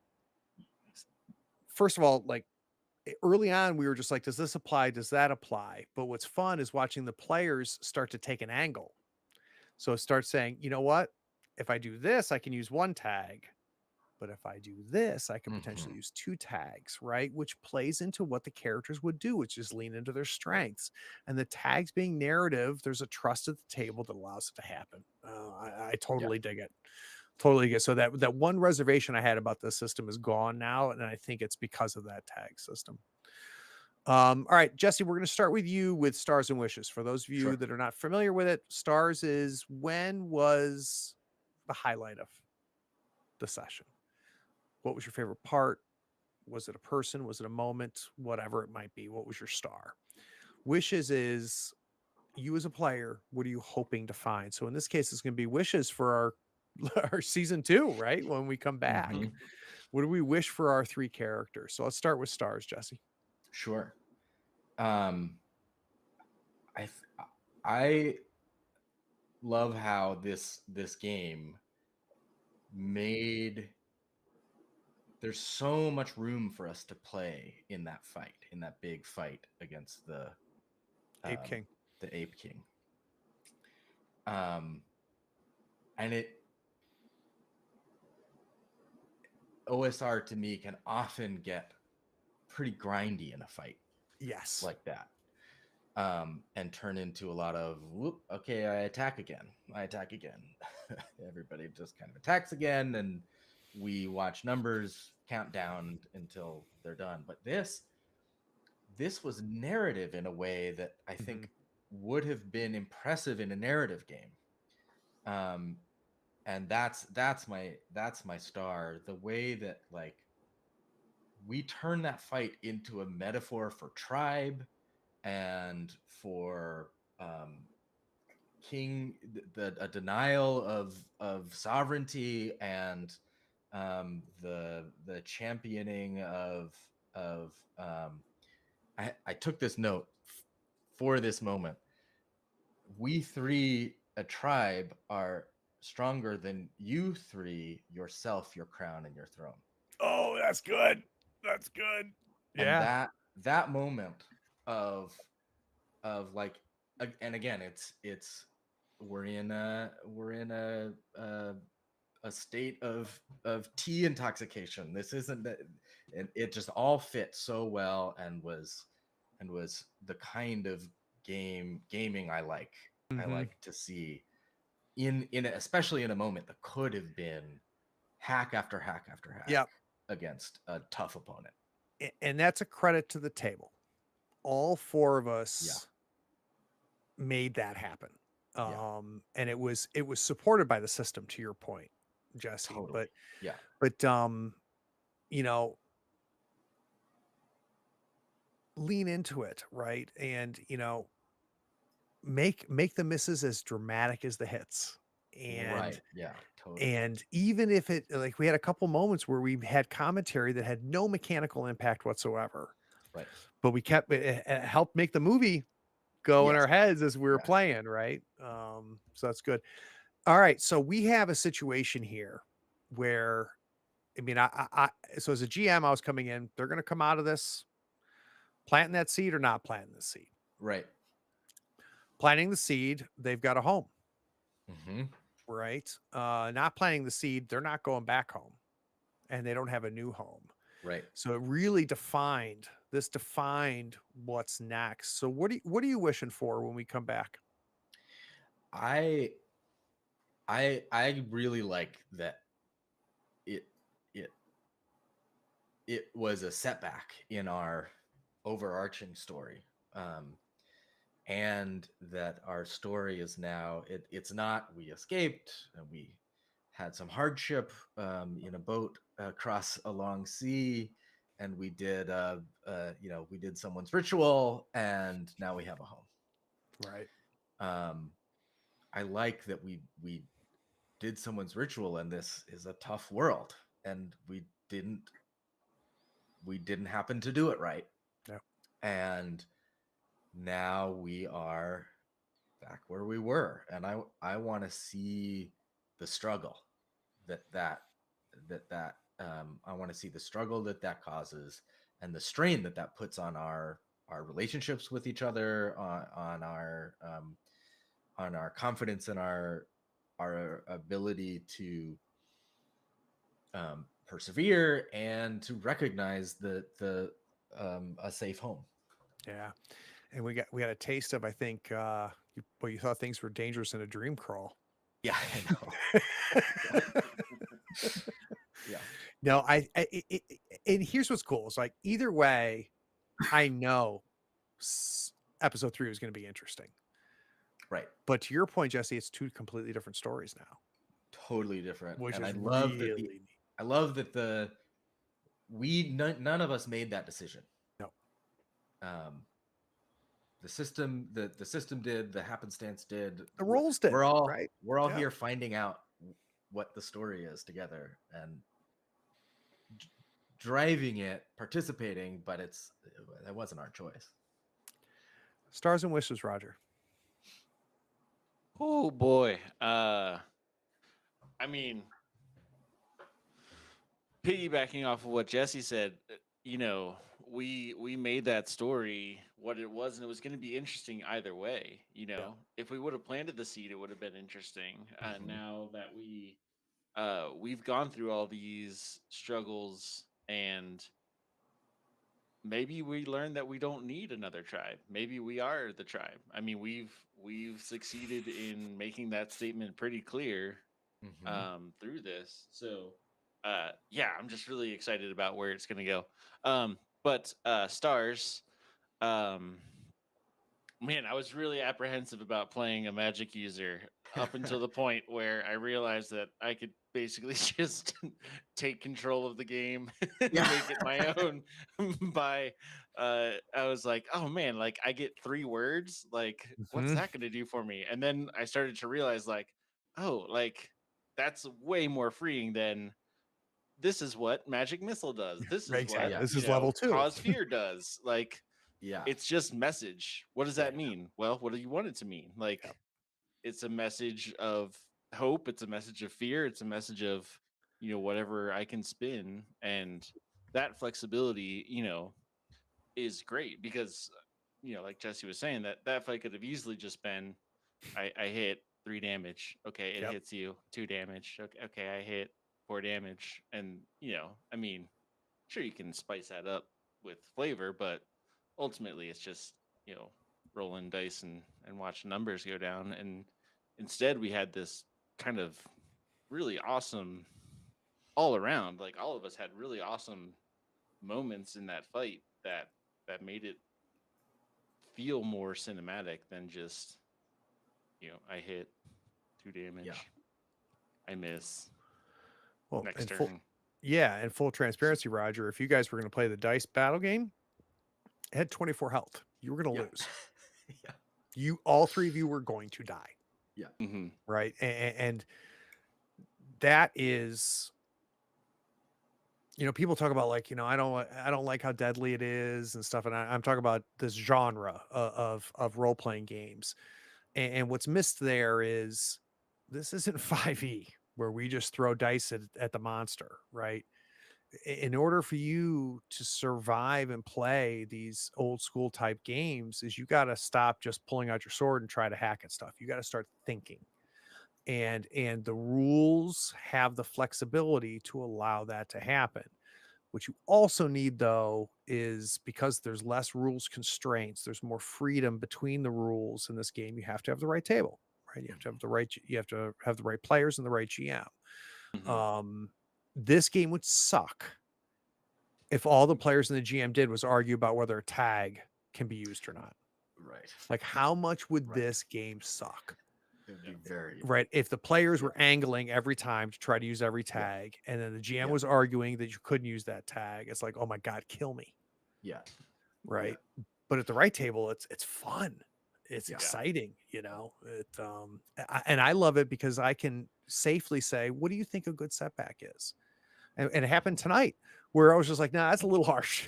First of all, like early on, we were just like, does this apply? Does that apply? But what's fun is watching the players start to take an angle. So it starts saying, you know what? If I do this, I can use one tag. But if I do this, I could potentially Mhm. use 2 tags, right? Which plays into what the characters would do, which is lean into their strengths. And the tags being narrative, there's a trust at the table that allows it to happen. I Yeah. totally dig it. Totally get. So that one reservation I had about this system is gone now, and I think it's because of that tag system. All right, Jesse, we're going to start with you with Stars and Wishes. For those of you Sure. that are not familiar with it, Stars is when was the highlight of the session? What was your favorite part? Was it a person? Was it a moment? Whatever it might be. What was your star? Wishes is you as a player. What are you hoping to find? So in this case, it's going to be wishes for our our season 2, right? When we come back, Mhm. what do we wish for our 3 characters? So let's start with stars, Jesse. Sure. Um, I love how this game made there's so much room for us to play in that fight, in that big fight against Ape um, King. the Ape King. Um, and OSR to me can often get pretty grindy in a fight Yes. like that. And turn into a lot of whoop, okay, I attack again. Everybody just kind of attacks again, and we watch numbers count down until they're done. But this was narrative in a way that I Mhm. think would have been impressive in a narrative game. Um, and that's my star. The way that like we turn that fight into a metaphor for tribe and for king a denial of sovereignty and the championing of I took this note for this moment. We three, a tribe, are stronger than you three yourself, your crown and your throne. Oh, that's good. That's good. And Yeah. that moment of like and again it's we're in a state of tea intoxication. This isn't that, and it just all fit so well and was the kind of gaming I Mhm. like to see especially in a moment that could have been hack after hack after hack Yep. against a tough opponent. And that's a credit to the table. All 4 of Yeah, us made that happen. yeah, And it was supported by the system, to your point, Jesse. totally. Yeah, But you know, lean into it, right? And make the misses as dramatic as the hits. And right. Yeah, totally. and even if it like we had a couple moments where we had commentary that had no mechanical impact whatsoever, Right. but we kept it helped make the movie go in Yes. our heads as we were Yes. playing, right? So that's good. All right, so we have a situation here where I mean, so as a GM, I was coming in. They're going to come out of this planting that seed or not planting the seed. Right. Planting the seed, they've got a home, Mm-hmm. right? Not planting the seed, they're not going back home, and they don't have a new home. Right. So it really defined what's next. So what are you wishing for when we come back? I I really like that it it it was a setback in our overarching story. And that our story is now it's not we escaped and we had some hardship in a boat across a long sea and we did we did someone's ritual and now we have a home. Right. um I like that we did someone's ritual and this is a tough world and we didn't happen to do it right. Yeah. And now we are back where we were and I want to see the struggle that I want to see the struggle that causes and the strain that puts on our relationships with each other on our our confidence and our ability to persevere and to recognize the a safe home. Yeah. And we got a taste of, I think, you thought things were dangerous in a dream crawl. Yeah, I know. Yeah. No, and here's what's cool. It's like either way, I know episode 3 was going to be interesting. Right. But to your point, Jesse, it's 2 completely different stories now. Totally different. Which and is I love really that neat. I love that none of us made that decision. No. The system did, the happenstance did, The roles did. We're all right. here finding out what the story is together and driving it, participating, but that wasn't our choice. Stars and wishes, Roger. Oh boy. I mean, piggybacking off of what Jesse said, we made that story what it was, and it was going to be interesting either way. If we would have planted the seed, it would have been interesting. Now that we've gone through all these struggles, and maybe we learned that we don't need another tribe. Maybe we are the tribe. I mean, we've succeeded in making that statement pretty clear through this. So yeah, I'm just really excited about where it's going to go. But stars, man, I was really apprehensive about playing a magic user up until the point where I realized that I could basically just take control of the game and make it my own by I was like, oh man, like I get 3 words, like what's that going to do for me? And then I started to realize like, oh, like that's way more freeing than this is what magic missile does. This is Exactly. what This is level 2. cause fear does. Like yeah, it's just message. What does that mean? Well, what do you want it to mean? Like it's a message of hope, it's a message of fear, it's a message of whatever I can spin. And that flexibility is great because like Jesse was saying, that fight could have easily just been I hit 3 damage, okay, it hits you 2 damage, okay, I hit 4 damage. And I mean, sure, you can spice that up with flavor, but ultimately it's just rolling dice and watching numbers go down. And instead we had this kind of really awesome all around, like all of us had really awesome moments in that fight that made it feel more cinematic than just I hit 2 damage, I miss, Well, next and turn. and full transparency, Roger, if you guys were going to play the dice battle game, it had 24 health. You were going to lose. All 3 of you were going to die. Yeah. Mm-hmm. Right. And that is, people talk about like, I don't like how deadly it is and stuff. And I'm talking about this genre of role-playing games. And what's missed there is this isn't 5e where we just throw dice at the monster, right? In order for you to survive and play these old school type games is you got to stop just pulling out your sword and try to hack at stuff. You got to start thinking. And the rules have the flexibility to allow that to happen. What you also need, though, is because there's less rules constraints, there's more freedom between the rules in this game. You have to have the right table, right? You have to have the right players and the right GM. Mm-hmm. This game would suck if all the players and the GM did was argue about whether a tag can be used or not. Right. Like, how much would this game suck? It would be very right. If the players were angling every time to try to use every tag, and then the GM was arguing that you couldn't use that tag, it's like, oh my God, kill me. Yeah. Right. But at the right table, it's fun. It's Yeah. exciting, and I love it because I can safely say, what do you think a good setback is? And it happened tonight where I was just like, nah, that's a little harsh.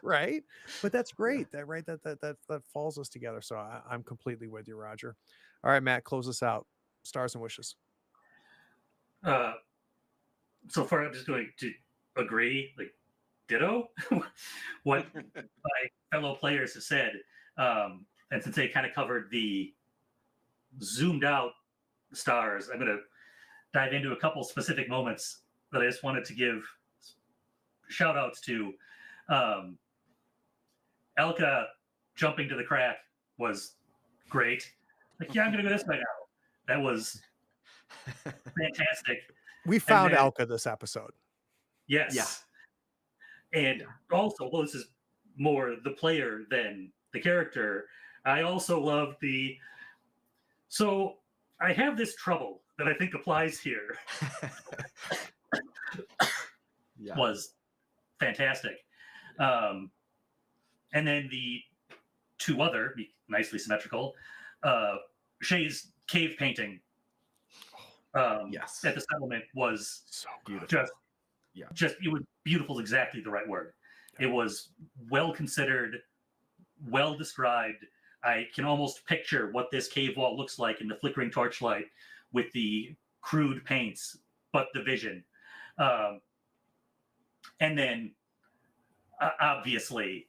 Right. But that's great. That falls us together. So I'm completely with you, Roger. All right, Matt, close us out. Stars and wishes. So far, I'm just going to agree, like ditto, what my fellow players have said. And since they kind of covered the zoomed out stars, I'm going to dive into a couple specific moments that I just wanted to give shout outs to. Elka jumping to the crack was great. Like, yeah, I'm going to go this way now. That was fantastic. We found then- Alka this episode. Yes. And also, well, this is more the player than the character. I also love so I have this trouble that I think applies here. Was fantastic. And then the two other, nicely symmetrical, Shay's cave painting Yes. at the settlement was So Beautiful. just it was beautiful is exactly the right word. It was well considered, well described. I can almost picture what this cave wall looks like in the flickering torchlight with the crude paints, but the vision. And then obviously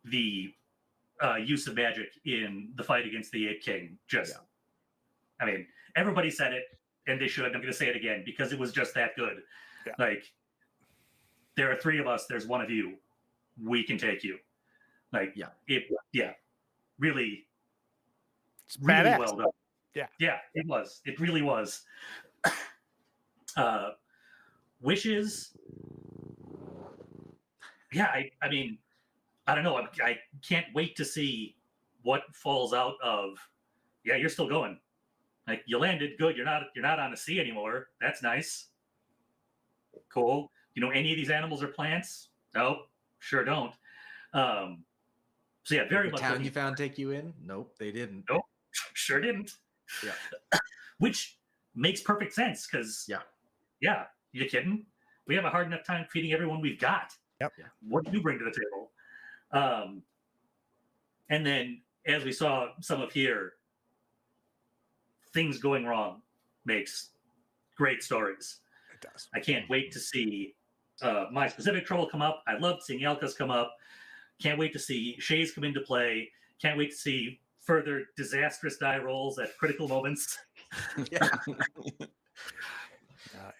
the use of magic in the fight against the Ape King. I mean, everybody said it, and they should. I'm going to say it again because it was just that good. Yeah. Like, there are three of us. There's one of you. We can take you. Like, really, It's really badass. well done. Yeah, it was. It really was. Wishes. Yeah, I mean, I don't know. I can't wait to see what falls out of. Yeah, you're still going. Like, you landed, good. You're not on the sea anymore. That's nice. Cool. You know any of these animals or plants? Nope, sure don't. So yeah, very the much. town you found take you in? Nope, they didn't. Nope, sure didn't. Yeah. Which makes perfect sense because yeah, you kidding? We have a hard enough time feeding everyone we've got. Yep. Yeah. What do you bring to the table? And then, as we saw some of here, things going wrong makes great stories. it does. I can't wait to see my specific trouble come up. I loved seeing Elka's come up. Can't wait to see Shay's come into play. Can't wait to see further disastrous die rolls at critical moments.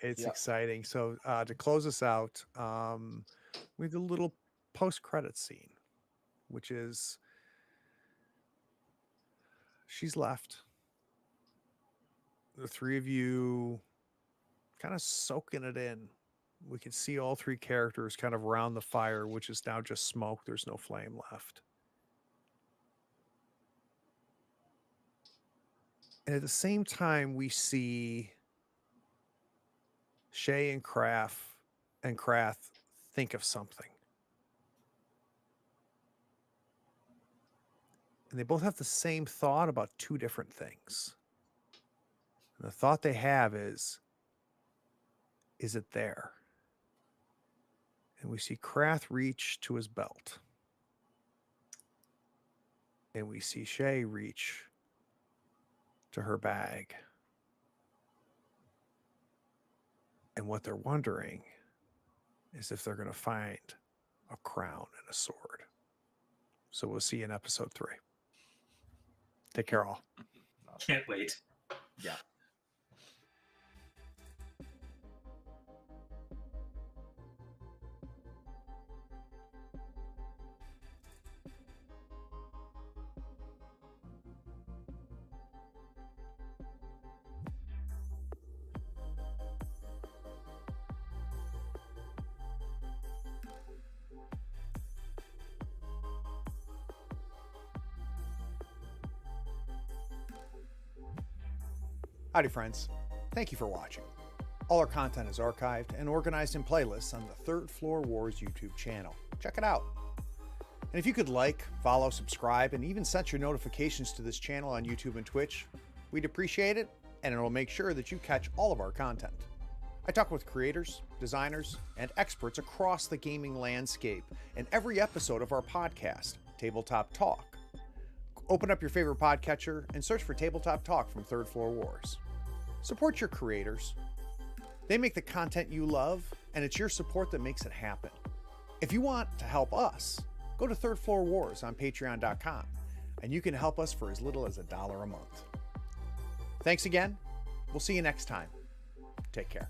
It's exciting. So to close us out, we have a little post-credit scene, which is she's left. The three of you kind of soaking it in. We can see all three characters kind of around the fire, which is now just smoke. There's no flame left. And at the same time, we see Shay and Krath think of something. And they both have the same thought about two different things. And the thought they have is it there? And we see Krath reach to his belt. And we see Shay reach to her bag. And what they're wondering is if they're going to find a crown and a sword. So we'll see you in episode 3. Take care, all. Can't wait. Yeah. Howdy, friends. Thank you for watching. All our content is archived and organized in playlists on the Third Floor Wars YouTube channel. Check it out. And if you could like, follow, subscribe, and even set your notifications to this channel on YouTube and Twitch, we'd appreciate it, and it'll make sure that you catch all of our content. I talk with creators, designers, and experts across the gaming landscape in every episode of our podcast, Tabletop Talk. Open up your favorite podcatcher and search for Tabletop Talk from Third Floor Wars. Support your creators. They make the content you love, and it's your support that makes it happen. If you want to help us, go to Third Floor Wars on patreon.com, and you can help us for as little as $1 a month. Thanks again. We'll see you next time. Take care.